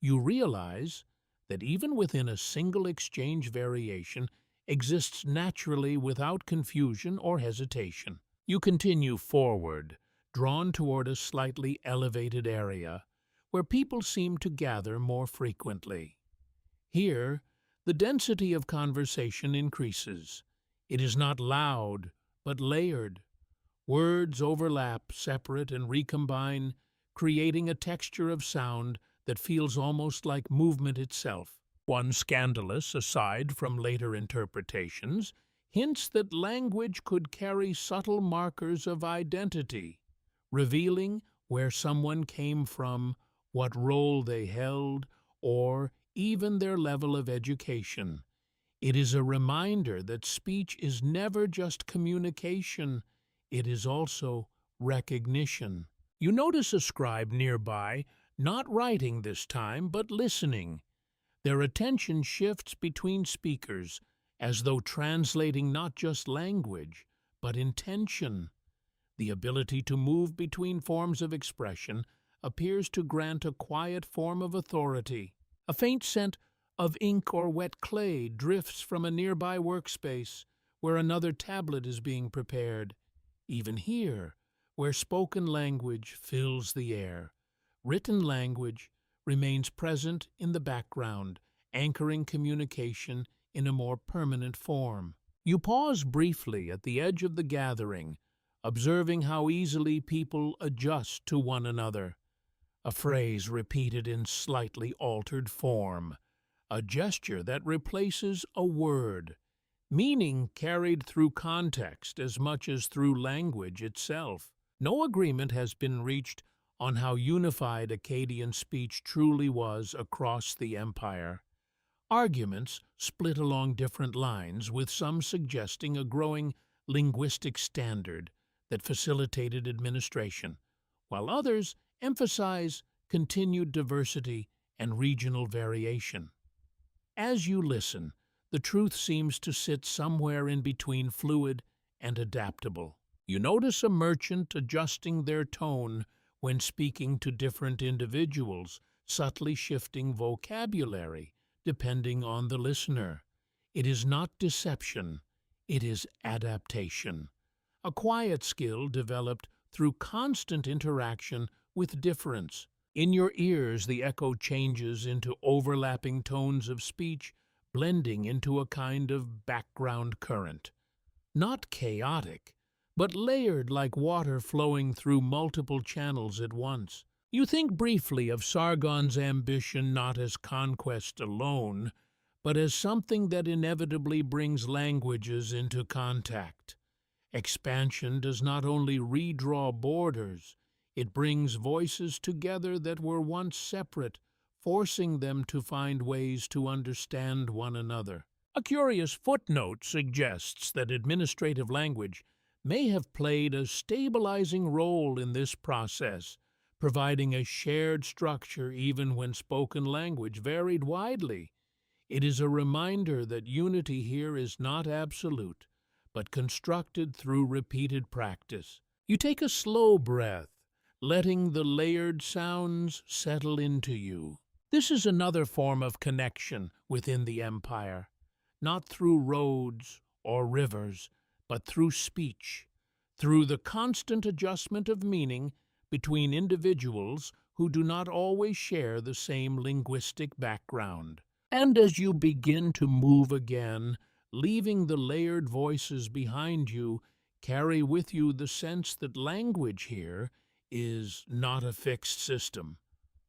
You realize that even within a single exchange, variation exists naturally without confusion or hesitation. You continue forward, drawn toward a slightly elevated area where people seem to gather more frequently. Here, the density of conversation increases. It is not loud, but layered. Words overlap, separate, and recombine, creating a texture of sound that feels almost like movement itself. One scandalous aside from later interpretations hints that language could carry subtle markers of identity, revealing where someone came from, what role they held, or even their level of education. It is a reminder that speech is never just communication, it is also recognition. You notice a scribe nearby, not writing this time, but listening. Their attention shifts between speakers, as though translating not just language, but intention. The ability to move between forms of expression appears to grant a quiet form of authority. A faint scent of ink or wet clay drifts from a nearby workspace where another tablet is being prepared. Even here, where spoken language fills the air, written language remains present in the background, anchoring communication in a more permanent form. You pause briefly at the edge of the gathering, observing how easily people adjust to one another. A phrase repeated in slightly altered form, a gesture that replaces a word, meaning carried through context as much as through language itself. No agreement has been reached on how unified Akkadian speech truly was across the empire. Arguments split along different lines, with some suggesting a growing linguistic standard that facilitated administration, while others emphasize continued diversity and regional variation. As you listen, the truth seems to sit somewhere in between fluid and adaptable. You notice a merchant adjusting their tone when speaking to different individuals, subtly shifting vocabulary depending on the listener. It is not deception, it is adaptation, a quiet skill developed through constant interaction with difference. In your ears, the echo changes into overlapping tones of speech, blending into a kind of background current. Not chaotic, but layered like water flowing through multiple channels at once. You think briefly of Sargon's ambition not as conquest alone, but as something that inevitably brings languages into contact. Expansion does not only redraw borders, it brings voices together that were once separate, forcing them to find ways to understand one another. A curious footnote suggests that administrative language may have played a stabilizing role in this process, providing a shared structure even when spoken language varied widely. It is a reminder that unity here is not absolute, but constructed through repeated practice. You take a slow breath, letting the layered sounds settle into you. This is another form of connection within the empire, not through roads or rivers, but through speech, through the constant adjustment of meaning between individuals who do not always share the same linguistic background. And as you begin to move again, leaving the layered voices behind you, carry with you the sense that language here is not a fixed system,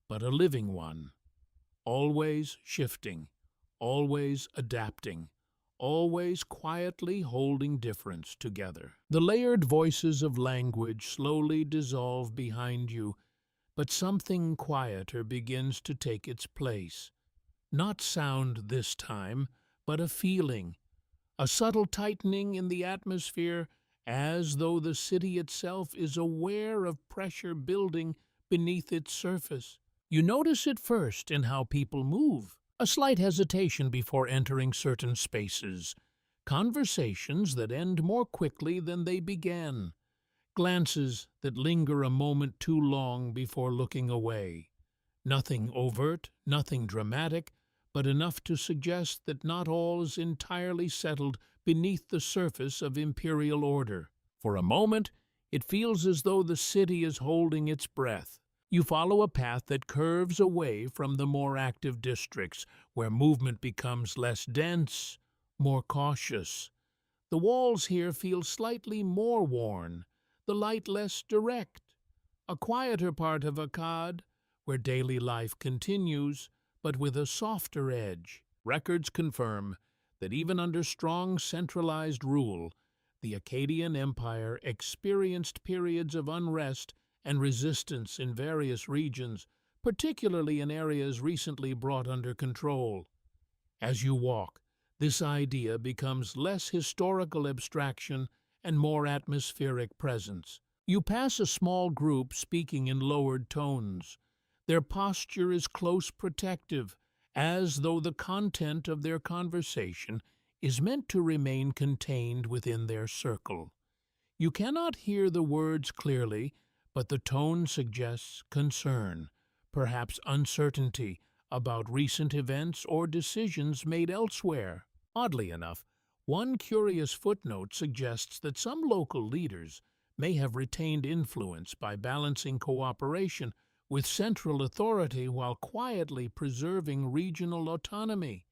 but a living one, always shifting, always adapting, always quietly holding difference together. The layered voices of language slowly dissolve behind you, but something quieter begins to take its place. Not sound this time, but a feeling, a subtle tightening in the atmosphere, as though the city itself is aware of pressure building beneath its surface. You notice it first in how people move, a slight hesitation before entering certain spaces, conversations that end more quickly than they began, glances that linger a moment too long before looking away. Nothing overt, nothing dramatic, but enough to suggest that not all is entirely settled beneath the surface of imperial order. For a moment, it feels as though the city is holding its breath. You follow a path that curves away from the more active districts, where movement becomes less dense, more cautious. The walls here feel slightly more worn, the light less direct. A quieter part of Akkad, where daily life continues, but with a softer edge. Records confirm that even under strong centralized rule, the Akkadian Empire experienced periods of unrest and resistance in various regions, particularly in areas recently brought under control. As you walk, this idea becomes less historical abstraction and more atmospheric presence. You pass a small group speaking in lowered tones. Their posture is close protective, as though the content of their conversation is meant to remain contained within their circle. You cannot hear the words clearly, but the tone suggests concern, perhaps uncertainty, about recent events or decisions made elsewhere. Oddly enough, one curious footnote suggests that some local leaders may have retained influence by balancing cooperation with central authority while quietly preserving regional autonomy.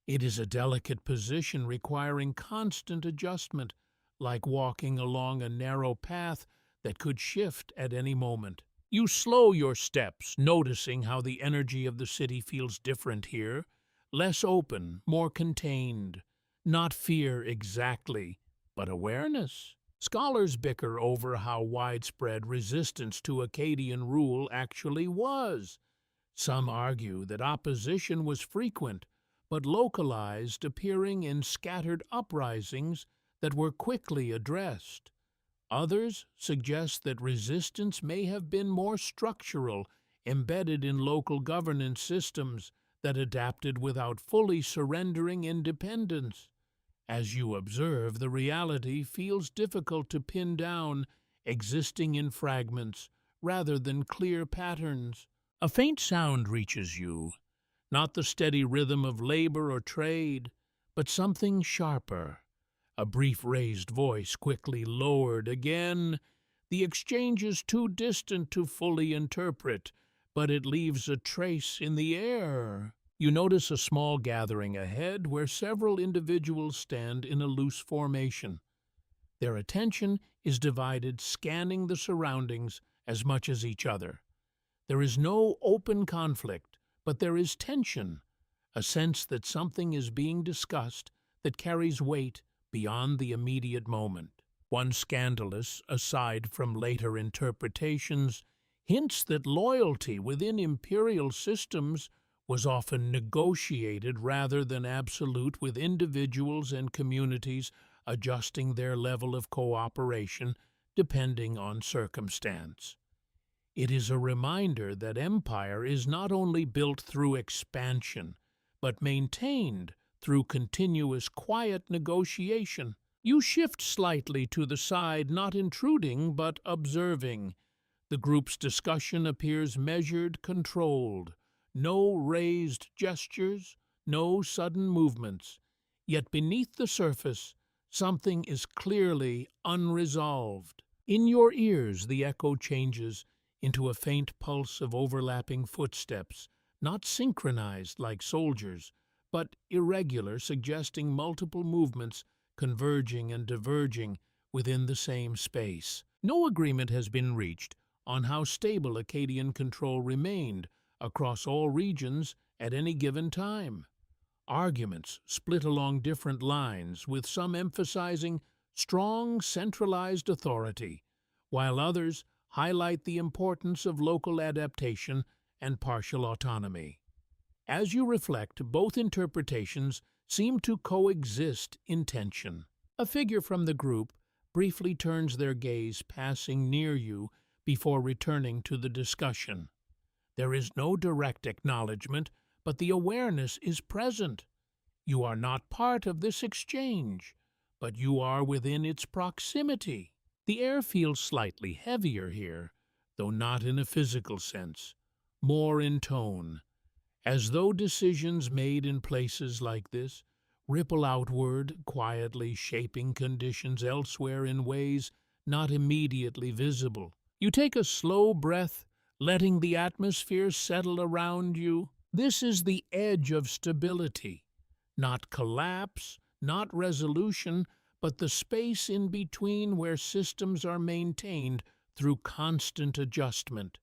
It is a delicate position requiring constant adjustment, like walking along a narrow path that could shift at any moment. You slow your steps, noticing how the energy of the city feels different here, less open, more contained. Not fear exactly, but awareness. Scholars bicker over how widespread resistance to Akkadian rule actually was. Some argue that opposition was frequent, but localized, appearing in scattered uprisings that were quickly addressed. Others suggest that resistance may have been more structural, embedded in local governance systems that adapted without fully surrendering independence. As you observe, the reality feels difficult to pin down, existing in fragments rather than clear patterns. A faint sound reaches you, not the steady rhythm of labor or trade, but something sharper. A brief raised voice quickly lowered again. The exchange is too distant to fully interpret, but it leaves a trace in the air. You notice a small gathering ahead where several individuals stand in a loose formation. Their attention is divided, scanning the surroundings as much as each other. There is no open conflict, but there is tension, a sense that something is being discussed that carries weight beyond the immediate moment. One scandalous, aside from later interpretations, hints that loyalty within imperial systems was often negotiated rather than absolute, with individuals and communities adjusting their level of cooperation depending on circumstance. It is a reminder that empire is not only built through expansion, but maintained through continuous quiet negotiation. You shift slightly to the side, not intruding but observing. The group's discussion appears measured, controlled. No raised gestures, no sudden movements. Yet beneath the surface, something is clearly unresolved. In your ears, the echo changes into a faint pulse of overlapping footsteps, not synchronized like soldiers, but irregular, suggesting multiple movements converging and diverging within the same space. No agreement has been reached on how stable Akkadian control remained across all regions at any given time. Arguments split along different lines, with some emphasizing strong centralized authority, while others highlight the importance of local adaptation and partial autonomy. As you reflect, both interpretations seem to coexist in tension. A figure from the group briefly turns their gaze, passing near you before returning to the discussion. There is no direct acknowledgement, but the awareness is present. You are not part of this exchange, but you are within its proximity. The air feels slightly heavier here, though not in a physical sense, more in tone, as though decisions made in places like this ripple outward, quietly shaping conditions elsewhere in ways not immediately visible. You take a slow breath, letting the atmosphere settle around you. This is the edge of stability, not collapse, not resolution, but the space in between where systems are maintained through constant adjustment,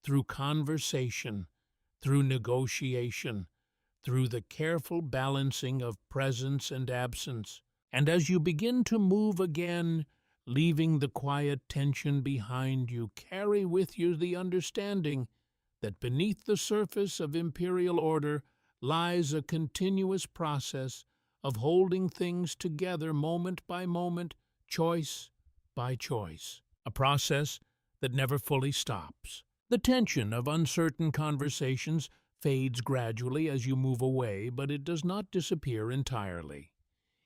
through conversation, through negotiation, through the careful balancing of presence and absence. And as you begin to move again, leaving the quiet tension behind you, carry with you the understanding that beneath the surface of imperial order lies a continuous process of holding things together moment by moment, choice by choice, a process that never fully stops. The tension of uncertain conversations fades gradually as you move away, but it does not disappear entirely.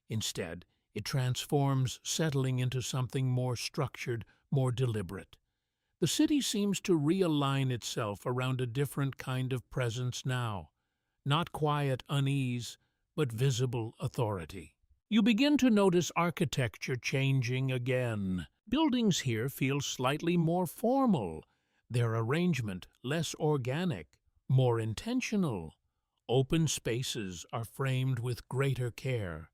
Instead, it transforms, settling into something more structured, more deliberate. The city seems to realign itself around a different kind of presence now, not quiet unease, but visible authority. You begin to notice architecture changing again. Buildings here feel slightly more formal, their arrangement less organic, more intentional. Open spaces are framed with greater care.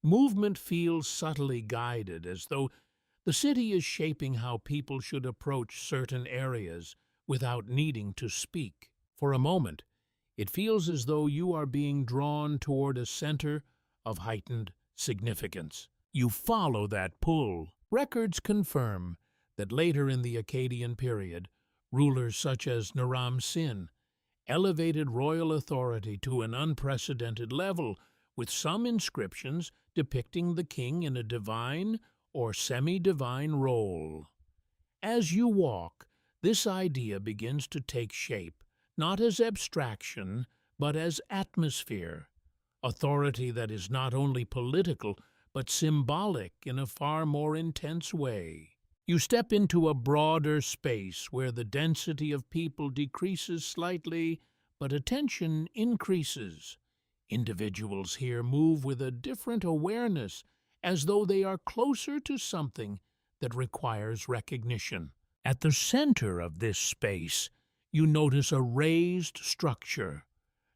Movement feels subtly guided, as though the city is shaping how people should approach certain areas without needing to speak. For a moment, it feels as though you are being drawn toward a center of heightened significance. You follow that pull. Records confirm that later in the Akkadian period, rulers such as Naram Sin elevated royal authority to an unprecedented level, with some inscriptions depicting the king in a divine or semi-divine role. As you walk, this idea begins to take shape, not as abstraction, but as atmosphere, authority that is not only political, but symbolic in a far more intense way. You step into a broader space where the density of people decreases slightly, but attention increases. Individuals here move with a different awareness, as though they are closer to something that requires recognition. At the center of this space, you notice a raised structure,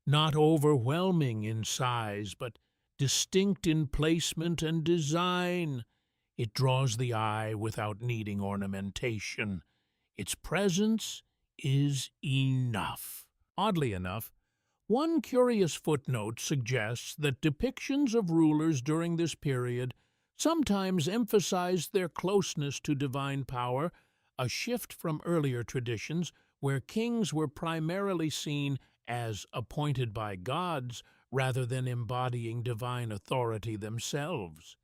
not overwhelming in size, but distinct in placement and design. It draws the eye without needing ornamentation. Its presence is enough. Oddly enough, one curious footnote suggests that depictions of rulers during this period sometimes emphasized their closeness to divine power, a shift from earlier traditions where kings were primarily seen as appointed by gods rather than embodying divine authority themselves.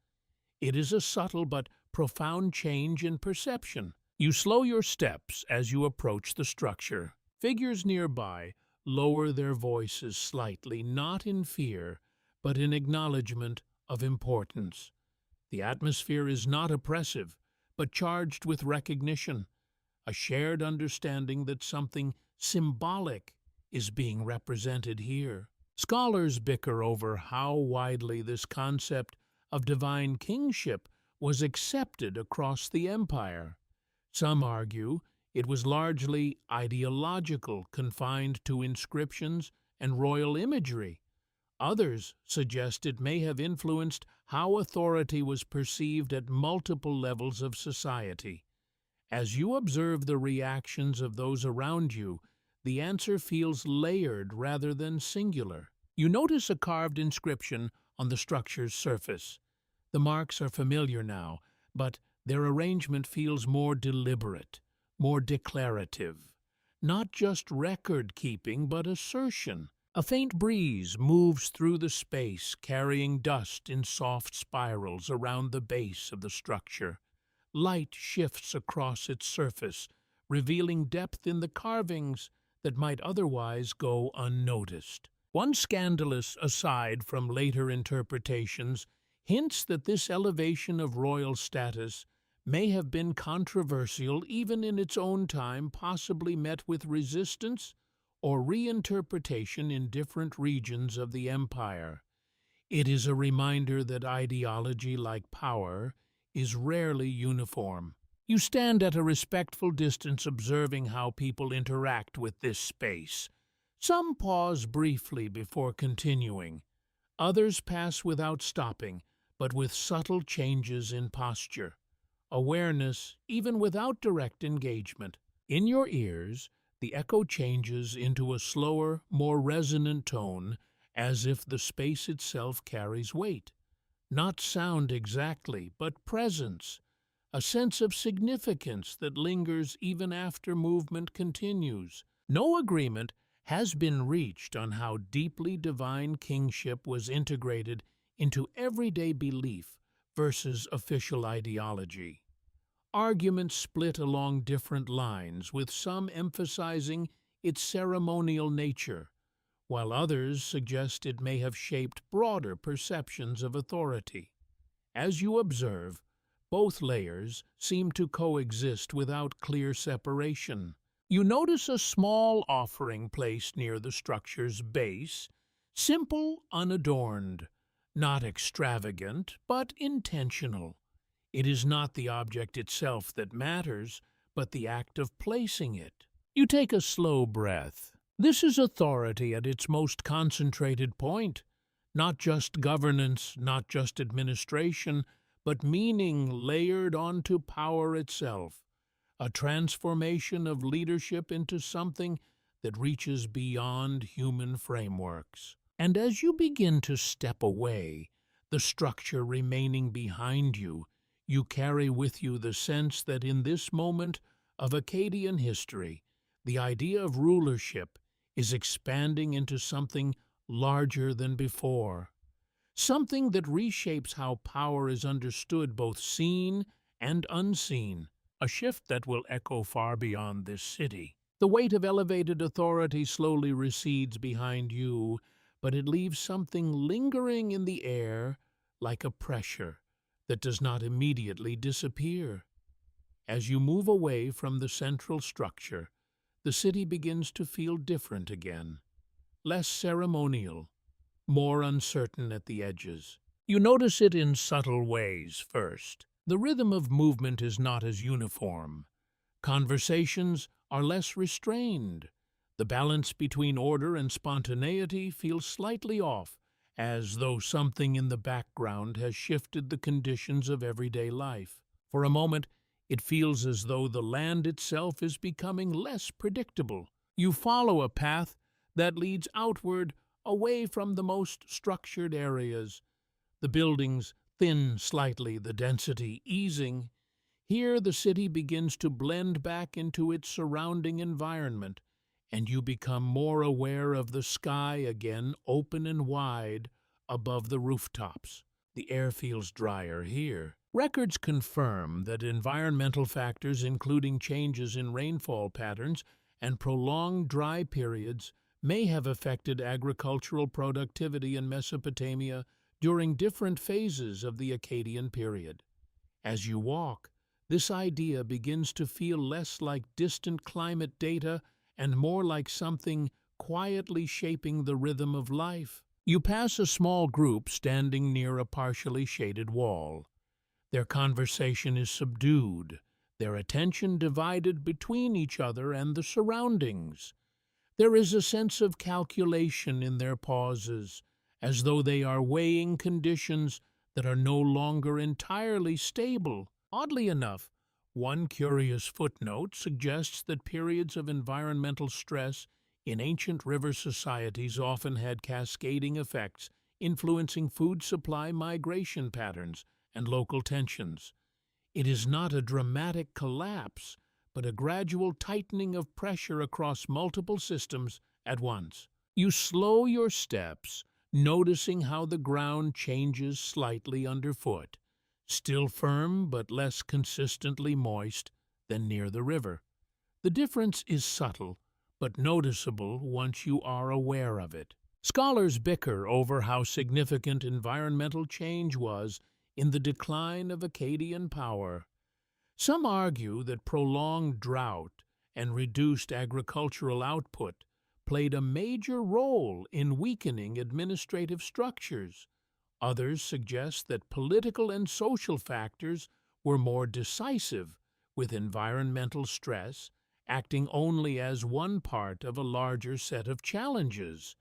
It is a subtle but profound change in perception. You slow your steps as you approach the structure. Figures nearby lower their voices slightly, not in fear, but in acknowledgement of importance. The atmosphere is not oppressive, but charged with recognition, a shared understanding that something symbolic is being represented here. Scholars bicker over how widely this concept of divine kingship was accepted across the empire. Some argue it was largely ideological, confined to inscriptions and royal imagery. Others suggest it may have influenced how authority was perceived at multiple levels of society. As you observe the reactions of those around you, the answer feels layered rather than singular. You notice a carved inscription on the structure's surface. The marks are familiar now, but their arrangement feels more deliberate, more declarative. Not just record-keeping, but assertion. A faint breeze moves through the space, carrying dust in soft spirals around the base of the structure. Light shifts across its surface, revealing depth in the carvings that might otherwise go unnoticed. One scandalous aside from later interpretations hints that this elevation of royal status may have been controversial even in its own time, possibly met with resistance or reinterpretation in different regions of the empire. It is a reminder that ideology, like power, is rarely uniform. You stand at a respectful distance observing how people interact with this space. Some pause briefly before continuing. Others pass without stopping, but with subtle changes in posture, awareness even without direct engagement. In your ears, the echo changes into a slower, more resonant tone, as if the space itself carries weight. Not sound exactly, but presence, a sense of significance that lingers even after movement continues. No agreement has been reached on how deeply divine kingship was integrated into everyday belief versus official ideology. Arguments split along different lines, with some emphasizing its ceremonial nature, while others suggest it may have shaped broader perceptions of authority. As you observe, both layers seem to coexist without clear separation. You notice a small offering placed near the structure's base, simple, unadorned, not extravagant, but intentional. It is not the object itself that matters, but the act of placing it. You take a slow breath. This is authority at its most concentrated point. Not just governance, not just administration, but meaning layered onto power itself. A transformation of leadership into something that reaches beyond human frameworks. And as you begin to step away, the structure remaining behind you, you carry with you the sense that in this moment of Akkadian history, the idea of rulership is expanding into something larger than before, something that reshapes how power is understood, both seen and unseen, a shift that will echo far beyond this city. The weight of elevated authority slowly recedes behind you, but it leaves something lingering in the air like a pressure that does not immediately disappear. As you move away from the central structure, the city begins to feel different again, less ceremonial, more uncertain at the edges. You notice it in subtle ways first. The rhythm of movement is not as uniform. Conversations are less restrained. The balance between order and spontaneity feels slightly off, as though something in the background has shifted the conditions of everyday life. For a moment, it feels as though the land itself is becoming less predictable. You follow a path that leads outward, away from the most structured areas. The buildings thin slightly, the density easing. Here the city begins to blend back into its surrounding environment, and you become more aware of the sky again, open and wide, above the rooftops. The air feels drier here. Records confirm that environmental factors, including changes in rainfall patterns and prolonged dry periods, may have affected agricultural productivity in Mesopotamia during different phases of the Akkadian period. As you walk, this idea begins to feel less like distant climate data and more like something quietly shaping the rhythm of life. You pass a small group standing near a partially shaded wall. Their conversation is subdued, their attention divided between each other and the surroundings. There is a sense of calculation in their pauses, as though they are weighing conditions that are no longer entirely stable. Oddly enough, one curious footnote suggests that periods of environmental stress in ancient river societies often had cascading effects, influencing food supply migration patterns and local tensions. It is not a dramatic collapse, but a gradual tightening of pressure across multiple systems at once. You slow your steps, noticing how the ground changes slightly underfoot, still firm but less consistently moist than near the river. The difference is subtle, but noticeable once you are aware of it. Scholars bicker over how significant environmental change was in the decline of Akkadian power. Some argue that prolonged drought and reduced agricultural output played a major role in weakening administrative structures. Others suggest that political and social factors were more decisive, with environmental stress acting only as one part of a larger set of challenges.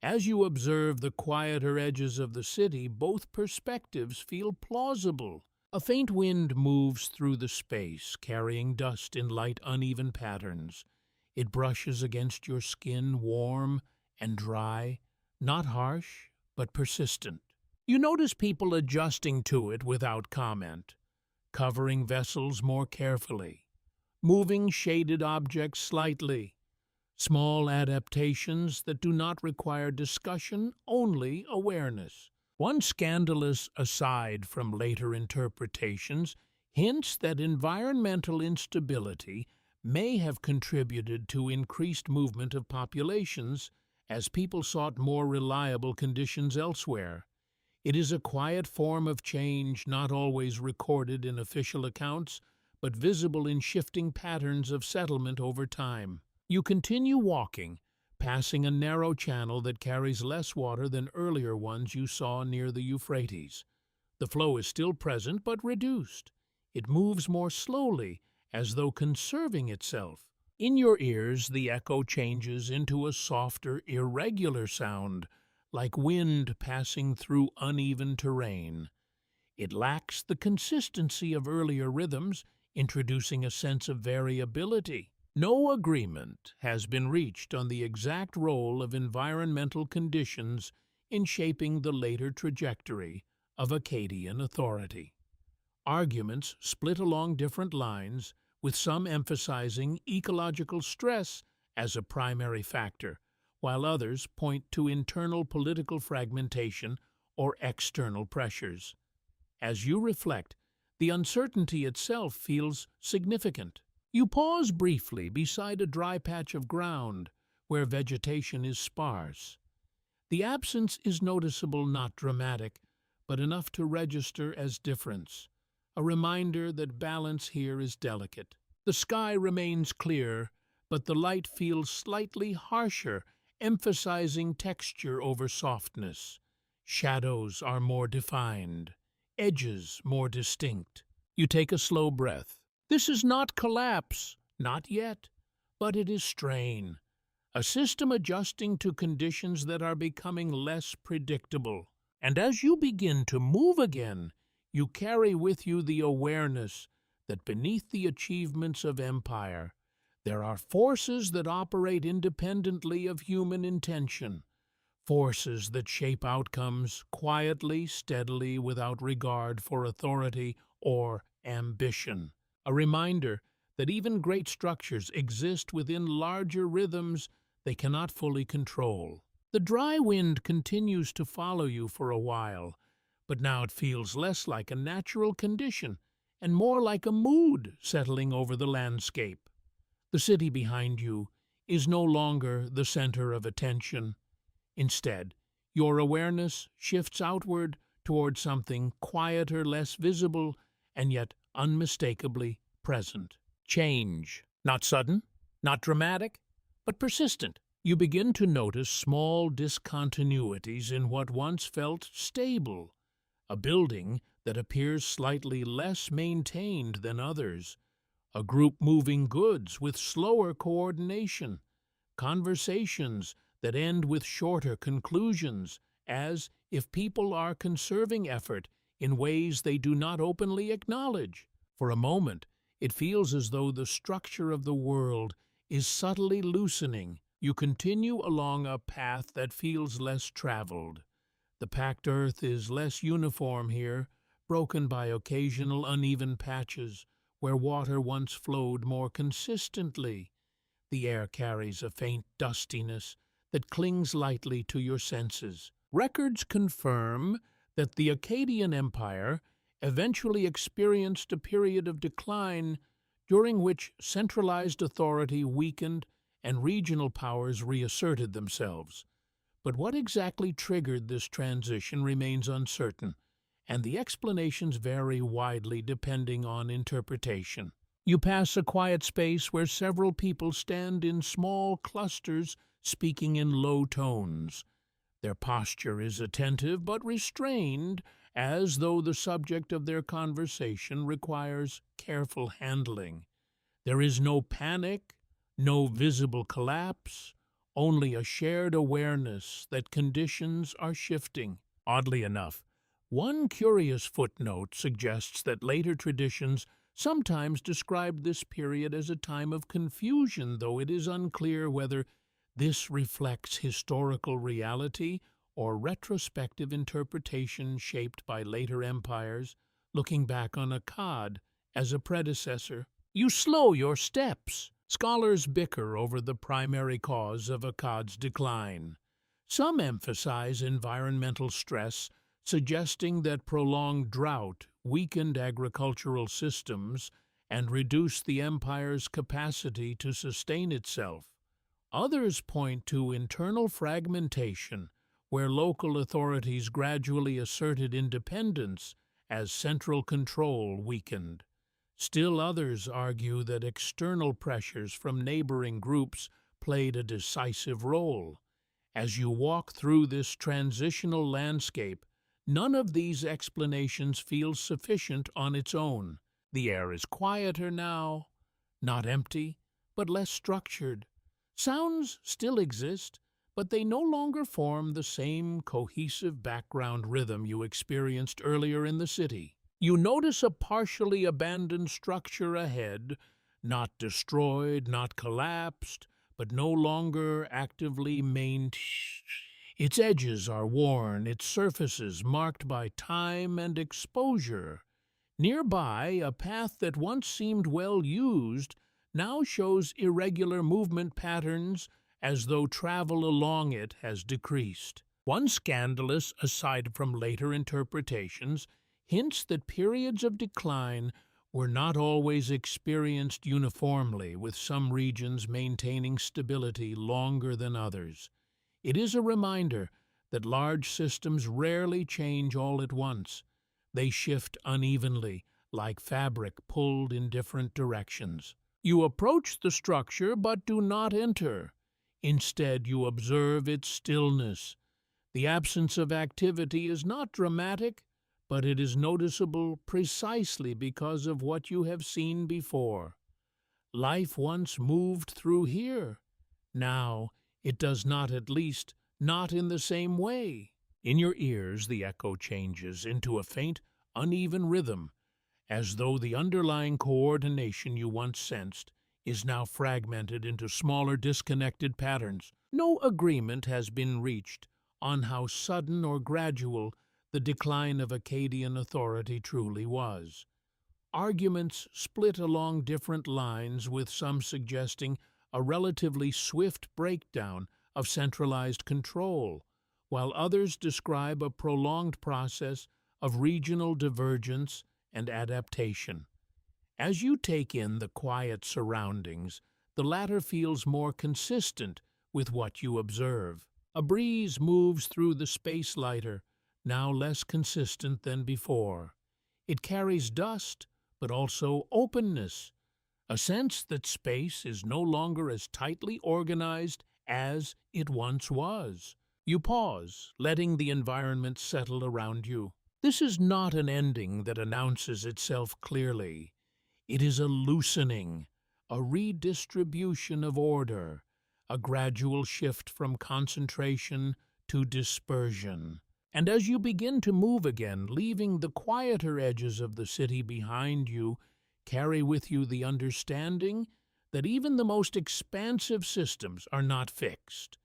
As you observe the quieter edges of the city, both perspectives feel plausible. A faint wind moves through the space, carrying dust in light, uneven patterns. It brushes against your skin, warm and dry, not harsh, but persistent. You notice people adjusting to it without comment, covering vessels more carefully, moving shaded objects slightly, small adaptations that do not require discussion, only awareness. One scandalous aside from later interpretations hints that environmental instability may have contributed to increased movement of populations as people sought more reliable conditions elsewhere. It is a quiet form of change not always recorded in official accounts, but visible in shifting patterns of settlement over time. You continue walking, passing a narrow channel that carries less water than earlier ones you saw near the Euphrates. The flow is still present but reduced. It moves more slowly, as though conserving itself. In your ears, the echo changes into a softer, irregular sound, like wind passing through uneven terrain. It lacks the consistency of earlier rhythms, introducing a sense of variability. No agreement has been reached on the exact role of environmental conditions in shaping the later trajectory of Akkadian authority. Arguments split along different lines, with some emphasizing ecological stress as a primary factor, while others point to internal political fragmentation or external pressures. As you reflect, the uncertainty itself feels significant. You pause briefly beside a dry patch of ground where vegetation is sparse. The absence is noticeable, not dramatic, but enough to register as difference, a reminder that balance here is delicate. The sky remains clear, but the light feels slightly harsher, emphasizing texture over softness. Shadows are more defined, edges more distinct. You take a slow breath. This is not collapse, not yet, but it is strain, a system adjusting to conditions that are becoming less predictable. And as you begin to move again, you carry with you the awareness that beneath the achievements of empire, there are forces that operate independently of human intention, forces that shape outcomes quietly, steadily, without regard for authority or ambition. A reminder that even great structures exist within larger rhythms they cannot fully control. The dry wind continues to follow you for a while, but now it feels less like a natural condition and more like a mood settling over the landscape. The city behind you is no longer the center of attention. Instead, your awareness shifts outward toward something quieter, less visible, and yet unmistakably present. Change. Not sudden, not dramatic, but persistent. You begin to notice small discontinuities in what once felt stable. A building that appears slightly less maintained than others. A group moving goods with slower coordination. Conversations that end with shorter conclusions, as if people are conserving effort in ways they do not openly acknowledge. For a moment, it feels as though the structure of the world is subtly loosening. You continue along a path that feels less traveled. The packed earth is less uniform here, broken by occasional uneven patches where water once flowed more consistently. The air carries a faint dustiness that clings lightly to your senses. Records confirm that the Akkadian Empire eventually experienced a period of decline during which centralized authority weakened and regional powers reasserted themselves. But what exactly triggered this transition remains uncertain, and the explanations vary widely depending on interpretation. You pass a quiet space where several people stand in small clusters speaking in low tones. Their posture is attentive but restrained, as though the subject of their conversation requires careful handling. There is no panic, no visible collapse, only a shared awareness that conditions are shifting. Oddly enough, one curious footnote suggests that later traditions sometimes described this period as a time of confusion, though it is unclear whether this reflects historical reality or retrospective interpretation shaped by later empires, looking back on Akkad as a predecessor. You slow your steps. Scholars bicker over the primary cause of Akkad's decline. Some emphasize environmental stress, suggesting that prolonged drought weakened agricultural systems and reduced the empire's capacity to sustain itself. Others point to internal fragmentation, where local authorities gradually asserted independence as central control weakened. Still others argue that external pressures from neighboring groups played a decisive role. As you walk through this transitional landscape, none of these explanations feels sufficient on its own. The air is quieter now, not empty, but less structured. Sounds still exist, but they no longer form the same cohesive background rhythm you experienced earlier in the city. You notice a partially abandoned structure ahead, not destroyed, not collapsed, but no longer actively maintained. Its edges are worn, its surfaces marked by time and exposure. Nearby, a path that once seemed well used now shows irregular movement patterns as though travel along it has decreased. One scandalous, aside from later interpretations, hints that periods of decline were not always experienced uniformly, with some regions maintaining stability longer than others. It is a reminder that large systems rarely change all at once. They shift unevenly, like fabric pulled in different directions. You approach the structure but do not enter. Instead, you observe its stillness. The absence of activity is not dramatic, but it is noticeable precisely because of what you have seen before. Life once moved through here. Now it does not, at least not in the same way. In your ears the echo changes into a faint, uneven rhythm, as though the underlying coordination you once sensed is now fragmented into smaller disconnected patterns. No agreement has been reached on how sudden or gradual the decline of Akkadian authority truly was. Arguments split along different lines, with some suggesting a relatively swift breakdown of centralized control, while others describe a prolonged process of regional divergence and adaptation. As you take in the quiet surroundings, the latter feels more consistent with what you observe. A breeze moves through the space lighter, now less consistent than before. It carries dust, but also openness, a sense that space is no longer as tightly organized as it once was. You pause, letting the environment settle around you. This is not an ending that announces itself clearly. It is a loosening, a redistribution of order, a gradual shift from concentration to dispersion. And as you begin to move again, leaving the quieter edges of the city behind you, carry with you the understanding that even the most expansive systems are not fixed.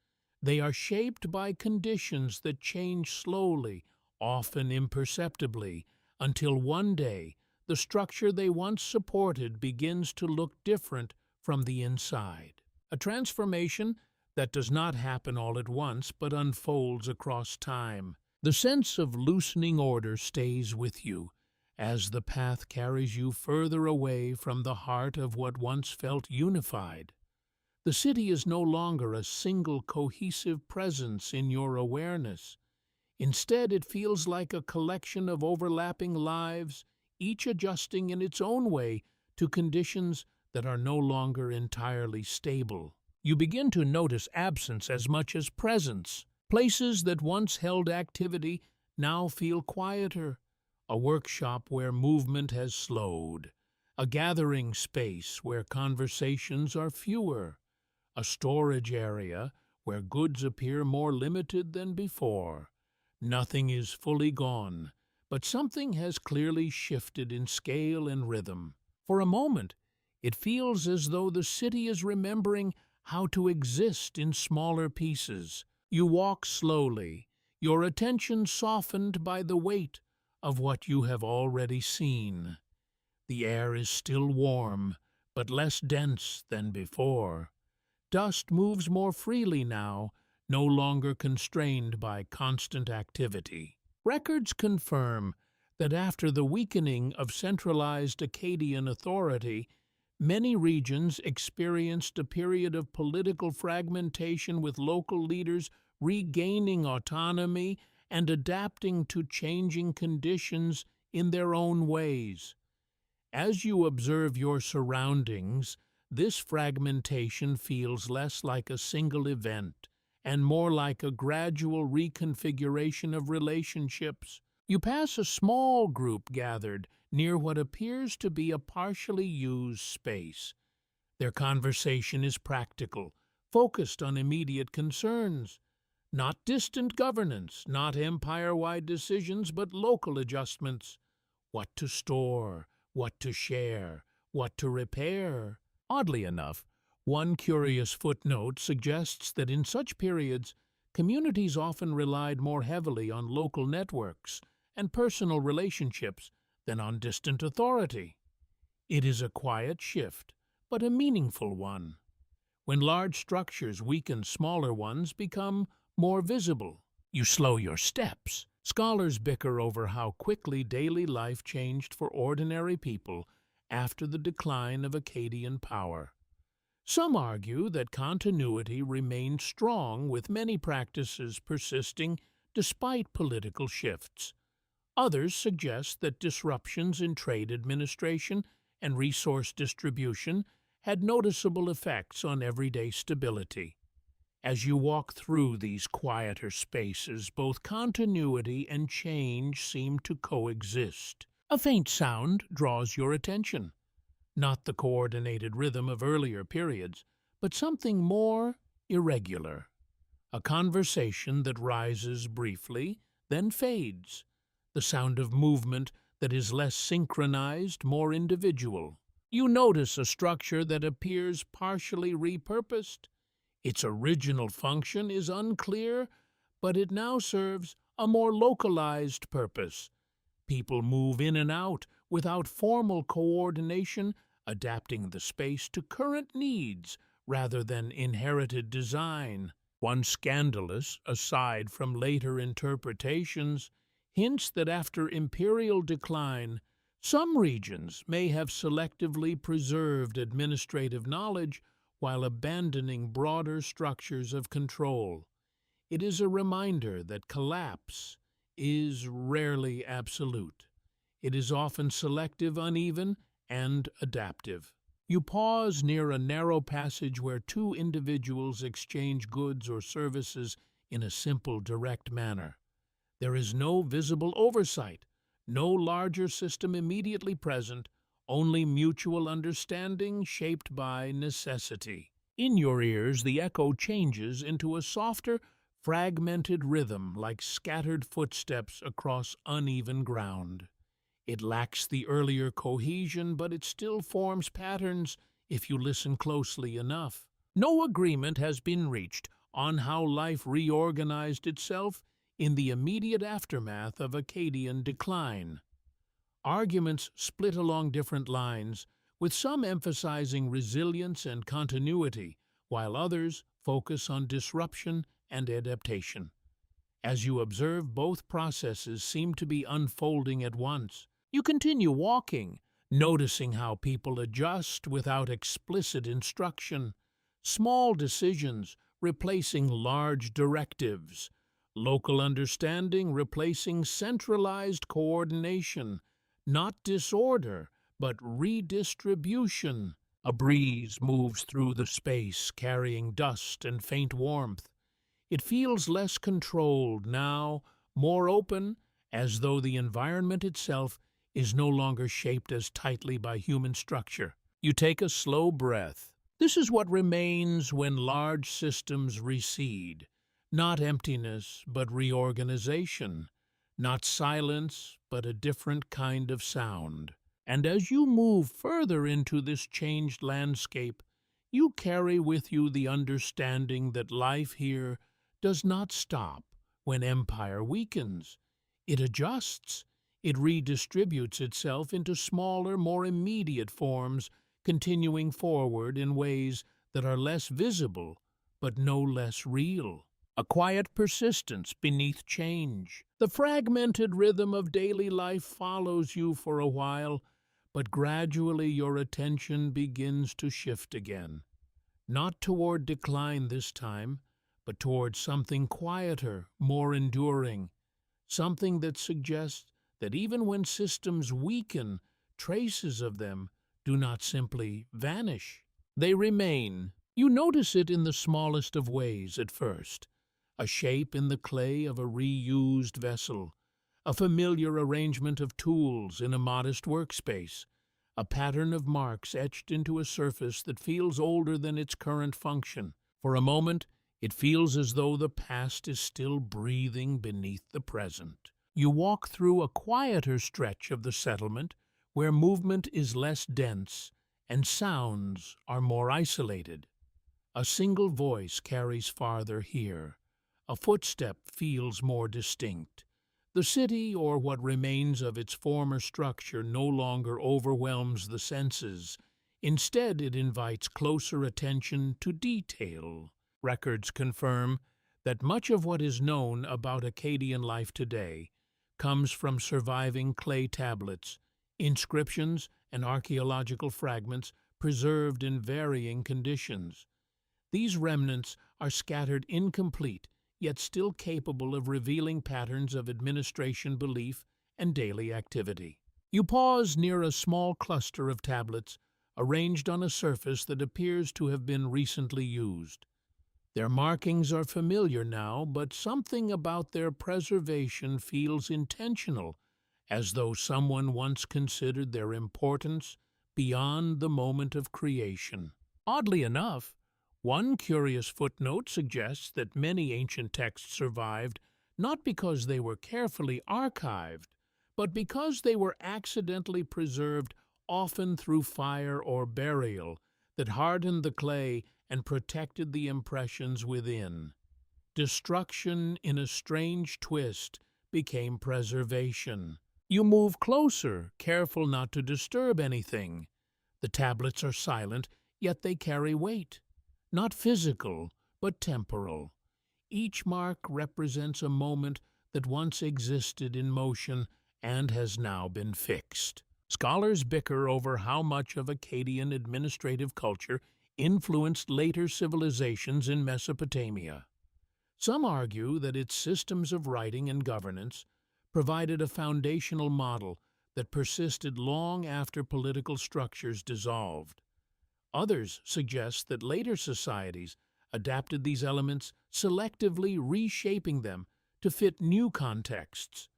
They are shaped by conditions that change slowly, often imperceptibly, until one day the structure they once supported begins to look different from the inside. A transformation that does not happen all at once but unfolds across time. The sense of loosening order stays with you as the path carries you further away from the heart of what once felt unified. The city is no longer a single cohesive presence in your awareness. Instead, it feels like a collection of overlapping lives, each adjusting in its own way to conditions that are no longer entirely stable. You begin to notice absence as much as presence. Places that once held activity now feel quieter. A workshop where movement has slowed. A gathering space where conversations are fewer. A storage area where goods appear more limited than before. Nothing is fully gone, but something has clearly shifted in scale and rhythm. For a moment, it feels as though the city is remembering how to exist in smaller pieces. You walk slowly, your attention softened by the weight of what you have already seen. The air is still warm, but less dense than before. Dust moves more freely now, no longer constrained by constant activity. Records confirm that after the weakening of centralized Akkadian authority, many regions experienced a period of political fragmentation, with local leaders regaining autonomy and adapting to changing conditions in their own ways. As you observe your surroundings, this fragmentation feels less like a single event and more like a gradual reconfiguration of relationships. You pass a small group gathered near what appears to be a partially used space. Their conversation is practical, focused on immediate concerns. Not distant governance, not empire-wide decisions, but local adjustments. What to store, what to share, what to repair. Oddly enough, one curious footnote suggests that in such periods, communities often relied more heavily on local networks and personal relationships than on distant authority. It is a quiet shift, but a meaningful one. When large structures weaken, smaller ones become more visible. You slow your steps. Scholars bicker over how quickly daily life changed for ordinary people after the decline of Akkadian power. Some argue that continuity remained strong, with many practices persisting despite political shifts. Others suggest that disruptions in trade administration and resource distribution had noticeable effects on everyday stability. As you walk through these quieter spaces, both continuity and change seem to coexist. A faint sound draws your attention. Not the coordinated rhythm of earlier periods, but something more irregular. A conversation that rises briefly, then fades. The sound of movement that is less synchronized, more individual. You notice a structure that appears partially repurposed. Its original function is unclear, but it now serves a more localized purpose. People move in and out without formal coordination, adapting the space to current needs rather than inherited design. One scandalous aside from later interpretations hints that after imperial decline, some regions may have selectively preserved administrative knowledge while abandoning broader structures of control. It is a reminder that collapse is rarely absolute. It is often selective, uneven, and adaptive. You pause near a narrow passage where two individuals exchange goods or services in a simple, direct manner. There is no visible oversight, no larger system immediately present, only mutual understanding shaped by necessity. In your ears, the echo changes into a softer, fragmented rhythm, like scattered footsteps across uneven ground. It lacks the earlier cohesion, but it still forms patterns if you listen closely enough. No agreement has been reached on how life reorganized itself in the immediate aftermath of Akkadian decline. Arguments split along different lines, with some emphasizing resilience and continuity, while others focus on disruption and adaptation. As you observe, both processes seem to be unfolding at once. You continue walking, noticing how people adjust without explicit instruction. Small decisions replacing large directives. Local understanding replacing centralized coordination. Not disorder, but redistribution. A breeze moves through the space, carrying dust and faint warmth. It feels less controlled now, more open, as though the environment itself is no longer shaped as tightly by human structure. You take a slow breath, This is what remains when large systems recede. Not emptiness, but reorganization. Not silence, but a different kind of sound. And as you move further into this changed landscape, you carry with you the understanding that life here does not stop when empire weakens. It adjusts. It redistributes itself into smaller, more immediate forms, continuing forward in ways that are less visible, but no less real. A quiet persistence beneath change. The fragmented rhythm of daily life follows you for a while, but gradually your attention begins to shift again. Not toward decline this time, but toward something quieter, more enduring, something that suggests that even when systems weaken, traces of them do not simply vanish. They remain. You notice it in the smallest of ways at first. A shape in the clay of a reused vessel, a familiar arrangement of tools in a modest workspace, a pattern of marks etched into a surface that feels older than its current function. For a moment, it feels as though the past is still breathing beneath the present. You walk through a quieter stretch of the settlement where movement is less dense and sounds are more isolated. A single voice carries farther here. A footstep feels more distinct. The city, or what remains of its former structure, no longer overwhelms the senses. Instead, it invites closer attention to detail. Records confirm that much of what is known about Akkadian life today comes from surviving clay tablets, inscriptions, and archaeological fragments preserved in varying conditions. These remnants are scattered incomplete, yet still capable of revealing patterns of administration belief and daily activity. You pause near a small cluster of tablets arranged on a surface that appears to have been recently used. Their markings are familiar now, but something about their preservation feels intentional, as though someone once considered their importance beyond the moment of creation. Oddly enough, one curious footnote suggests that many ancient texts survived not because they were carefully archived, but because they were accidentally preserved, often through fire or burial, that hardened the clay and protected the impressions within. Destruction, in a strange twist, became preservation. You move closer, careful not to disturb anything. The tablets are silent, yet they carry weight. Not physical, but temporal. Each mark represents a moment that once existed in motion and has now been fixed. Scholars bicker over how much of Akkadian administrative culture influenced later civilizations in Mesopotamia. Some argue that its systems of writing and governance provided a foundational model that persisted long after political structures dissolved. Others suggest that later societies adapted these elements, selectively reshaping them to fit new contexts.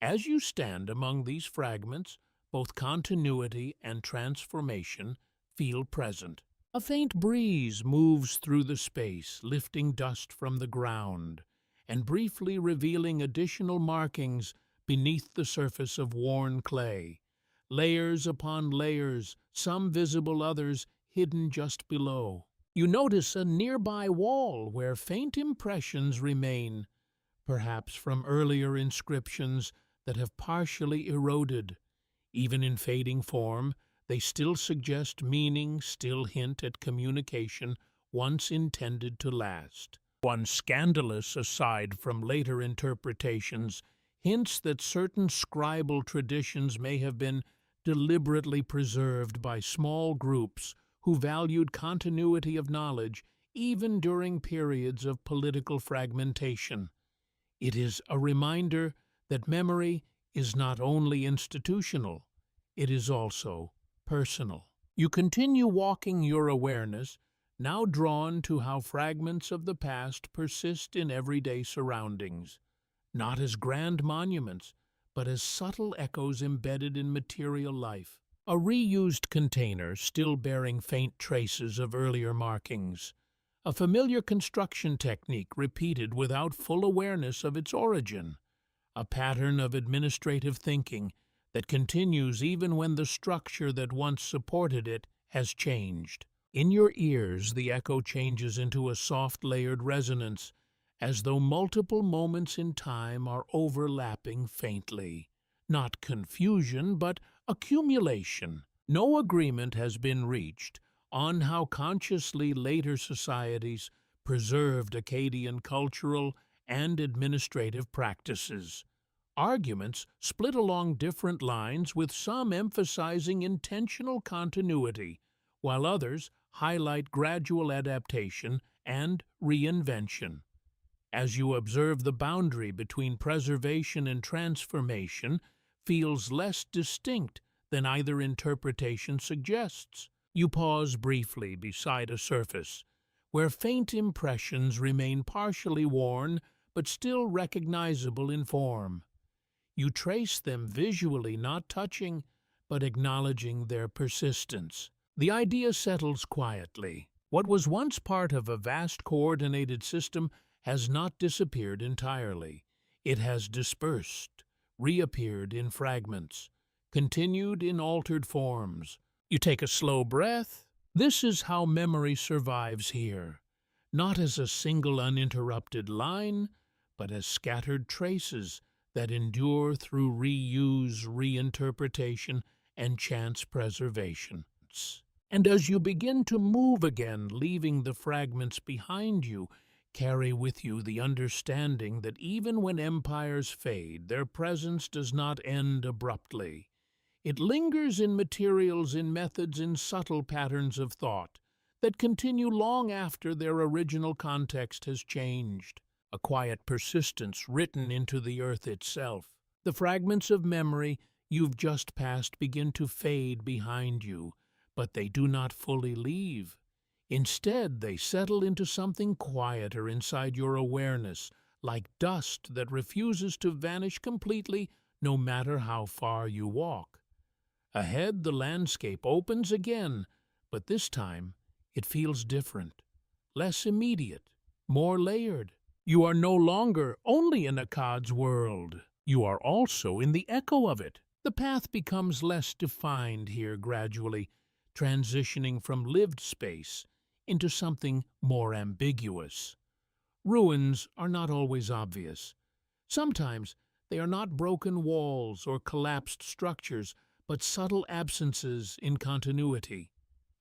As you stand among these fragments, both continuity and transformation feel present. A faint breeze moves through the space, lifting dust from the ground and briefly revealing additional markings beneath the surface of worn clay. Layers upon layers, some visible, others hidden just below. You notice a nearby wall where faint impressions remain, perhaps from earlier inscriptions that have partially eroded. Even in fading form, they still suggest meaning, still hint at communication once intended to last. One scandalous aside from later interpretations hints that certain scribal traditions may have been deliberately preserved by small groups who valued continuity of knowledge even during periods of political fragmentation. It is a reminder that memory is not only institutional, it is also personal. You continue walking your awareness, now drawn to how fragments of the past persist in everyday surroundings, not as grand monuments, but as subtle echoes embedded in material life. A reused container still bearing faint traces of earlier markings. A familiar construction technique repeated without full awareness of its origin. A pattern of administrative thinking that continues even when the structure that once supported it has changed. In your ears, the echo changes into a soft layered resonance, as though multiple moments in time are overlapping faintly. Not confusion, but accumulation. No agreement has been reached on how consciously later societies preserved Akkadian cultural and administrative practices. Arguments split along different lines, with some emphasizing intentional continuity, while others highlight gradual adaptation and reinvention. As you observe, the boundary between preservation and transformation feels less distinct than either interpretation suggests. You pause briefly beside a surface, where faint impressions remain partially worn but still recognizable in form. You trace them visually, not touching, but acknowledging their persistence. The idea settles quietly. What was once part of a vast coordinated system has not disappeared entirely. It has dispersed, reappeared in fragments, continued in altered forms. You take a slow breath. This is how memory survives here, not as a single uninterrupted line, but as scattered traces that endure through reuse, reinterpretation, and chance preservation. And as you begin to move again, leaving the fragments behind you, carry with you the understanding that even when empires fade, their presence does not end abruptly. It lingers in materials, in methods, in subtle patterns of thought that continue long after their original context has changed. A quiet persistence written into the earth itself. The fragments of memory you've just passed begin to fade behind you, but they do not fully leave. Instead, they settle into something quieter inside your awareness, like dust that refuses to vanish completely no matter how far you walk. Ahead, the landscape opens again, but this time it feels different, less immediate, more layered. You are no longer only in Akkad's world. You are also in the echo of it. The path becomes less defined here gradually, transitioning from lived space into something more ambiguous. Ruins are not always obvious. Sometimes they are not broken walls or collapsed structures, but subtle absences in continuity.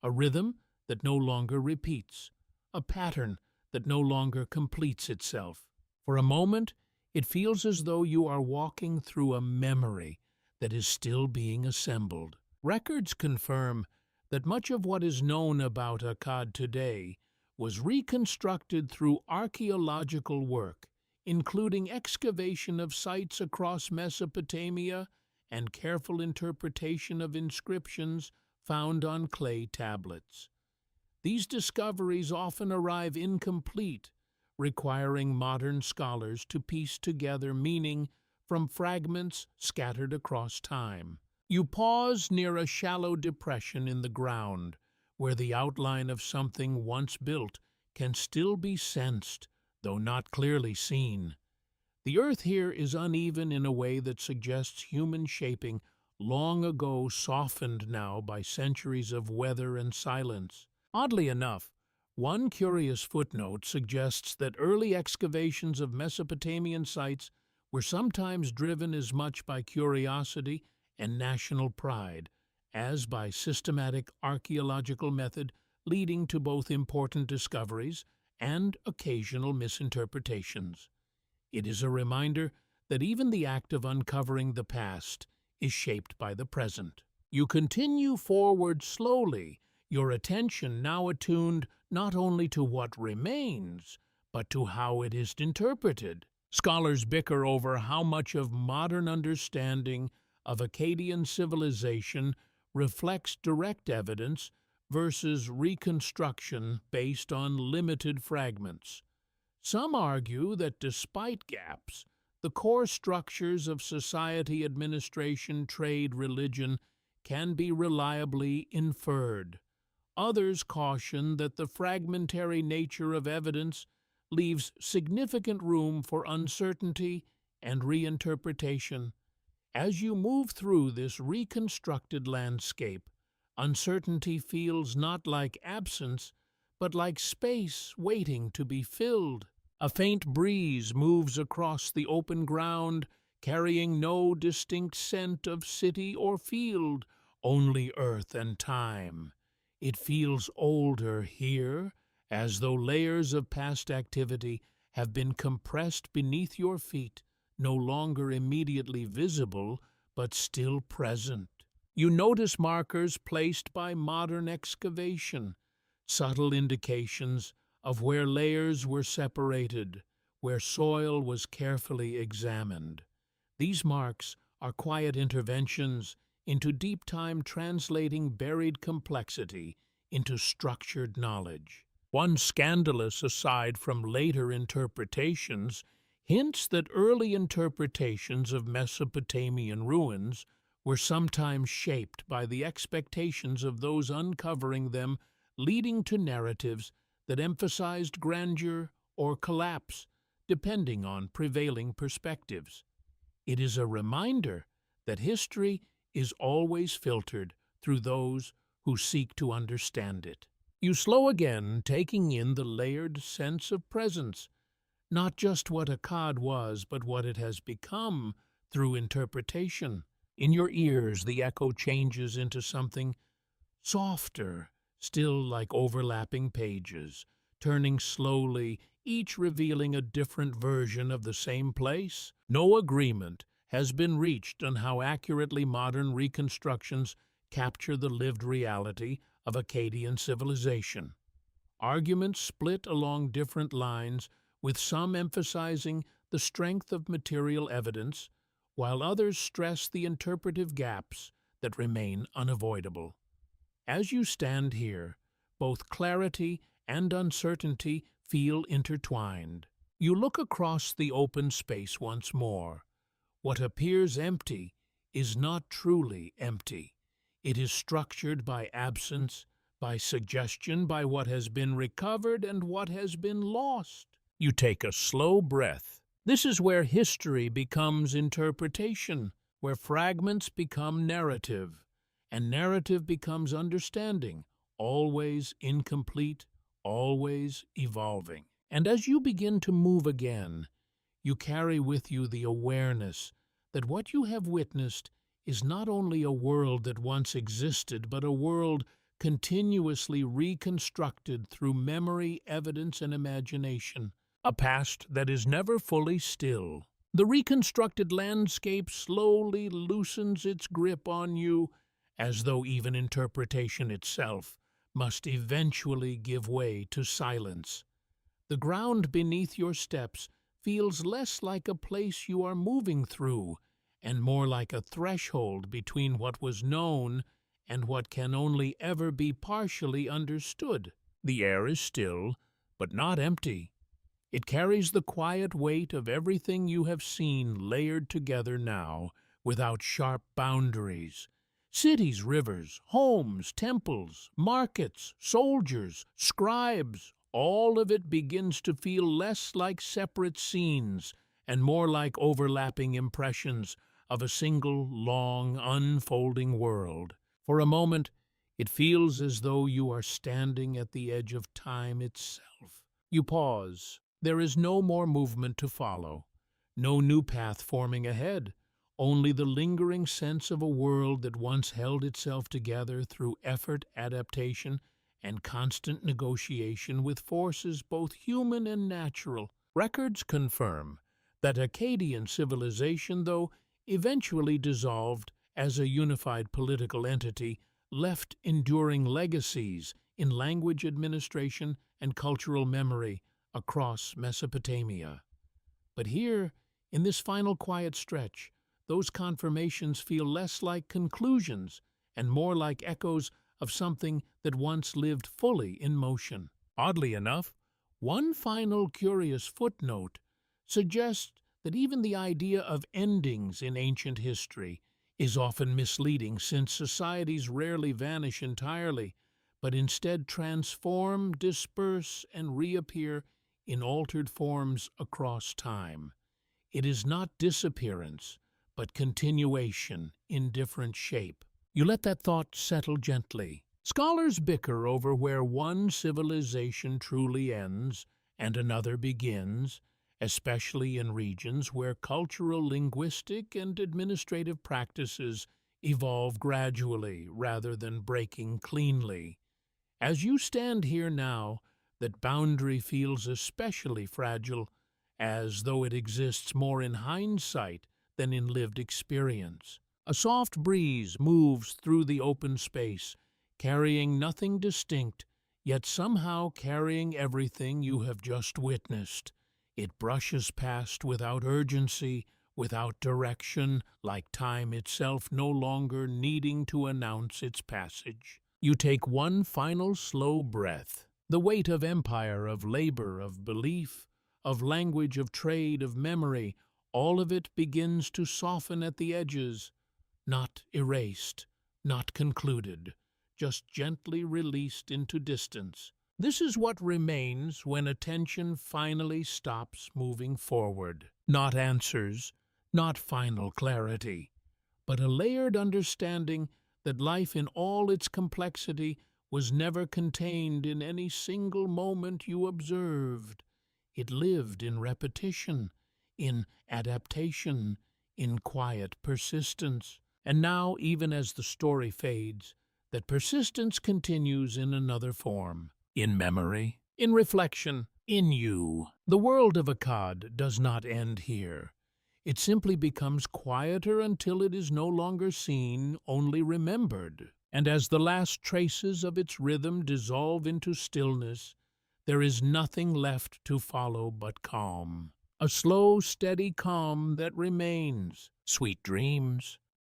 A rhythm that no longer repeats. A pattern that no longer completes itself. For a moment, it feels as though you are walking through a memory that is still being assembled. Records confirm that much of what is known about Akkad today was reconstructed through archaeological work, including excavation of sites across Mesopotamia and careful interpretation of inscriptions found on clay tablets. These discoveries often arrive incomplete, requiring modern scholars to piece together meaning from fragments scattered across time. You pause near a shallow depression in the ground, where the outline of something once built can still be sensed, though not clearly seen. The earth here is uneven in a way that suggests human shaping, long ago softened now by centuries of weather and silence. Oddly enough, one curious footnote suggests that early excavations of Mesopotamian sites were sometimes driven as much by curiosity and national pride as by systematic archaeological method, leading to both important discoveries and occasional misinterpretations. It is a reminder that even the act of uncovering the past is shaped by the present. You continue forward slowly, your attention now attuned not only to what remains, but to how it is interpreted. Scholars bicker over how much of modern understanding of Akkadian civilization reflects direct evidence versus reconstruction based on limited fragments. Some argue that despite gaps, the core structures of society, administration, trade, religion can be reliably inferred. Others caution that the fragmentary nature of evidence leaves significant room for uncertainty and reinterpretation. As you move through this reconstructed landscape, uncertainty feels not like absence, but like space waiting to be filled. A faint breeze moves across the open ground, carrying no distinct scent of city or field, only earth and time. It feels older here, as though layers of past activity have been compressed beneath your feet, no longer immediately visible, but still present. You notice markers placed by modern excavation, subtle indications of where layers were separated, where soil was carefully examined. These marks are quiet interventions into deep time, translating buried complexity into structured knowledge. One scandalous aside from later interpretations hints that early interpretations of Mesopotamian ruins were sometimes shaped by the expectations of those uncovering them, leading to narratives that emphasized grandeur or collapse, depending on prevailing perspectives. It is a reminder that history is always filtered through those who seek to understand it. You slow again, taking in the layered sense of presence, not just what Akkad was, but what it has become through interpretation. In your ears, the echo changes into something softer, still like overlapping pages, turning slowly, each revealing a different version of the same place. No agreement has been reached on how accurately modern reconstructions capture the lived reality of Akkadian civilization. Arguments split along different lines, with some emphasizing the strength of material evidence, while others stress the interpretive gaps that remain unavoidable. As you stand here, both clarity and uncertainty feel intertwined. You look across the open space once more. What appears empty is not truly empty. It is structured by absence, by suggestion, by what has been recovered and what has been lost. You take a slow breath. This is where history becomes interpretation, where fragments become narrative, and narrative becomes understanding, always incomplete, always evolving. And as you begin to move again, you carry with you the awareness that what you have witnessed is not only a world that once existed, but a world continuously reconstructed through memory, evidence, and imagination, a past that is never fully still. The reconstructed landscape slowly loosens its grip on you, as though even interpretation itself must eventually give way to silence. The ground beneath your steps feels less like a place you are moving through, and more like a threshold between what was known and what can only ever be partially understood. The air is still, but not empty. It carries the quiet weight of everything you have seen layered together now, without sharp boundaries. Cities, rivers, homes, temples, markets, soldiers, scribes, all of it begins to feel less like separate scenes and more like overlapping impressions of a single, long, unfolding world. For a moment, it feels as though you are standing at the edge of time itself. You pause. There is no more movement to follow, no new path forming ahead, only the lingering sense of a world that once held itself together through effort, adaptation, and constant negotiation with forces both human and natural. Records confirm that Akkadian civilization, though eventually dissolved as a unified political entity, left enduring legacies in language administration and cultural memory across Mesopotamia. But here, in this final quiet stretch, those confirmations feel less like conclusions and more like echoes of something that once lived fully in motion. Oddly enough, one final curious footnote suggests that even the idea of endings in ancient history, is often misleading since societies rarely vanish entirely, but instead transform, disperse, and reappear in altered forms across time. It is not disappearance, but continuation in different shape. You let that thought settle gently. Scholars bicker over where one civilization truly ends and another begins, especially in regions where cultural, linguistic, and administrative practices evolve gradually rather than breaking cleanly. As you stand here now, that boundary feels especially fragile, as though it exists more in hindsight than in lived experience. A soft breeze moves through the open space, carrying nothing distinct, yet somehow carrying everything you have just witnessed. It brushes past without urgency, without direction, like time itself no longer needing to announce its passage. You take one final slow breath. The weight of empire, of labor, of belief, of language, of trade, of memory, all of it begins to soften at the edges, not erased, not concluded, just gently released into distance. This is what remains when attention finally stops moving forward. Not answers, not final clarity, but a layered understanding that life in all its complexity was never contained in any single moment you observed. It lived in repetition, in adaptation, in quiet persistence. And now, even as the story fades, that persistence continues in another form. In memory, in reflection, in you. The world of Akkad does not end here. It simply becomes quieter until it is no longer seen, only remembered. And as the last traces of its rhythm dissolve into stillness, there is nothing left to follow but calm. A slow, steady calm that remains. Sweet dreams.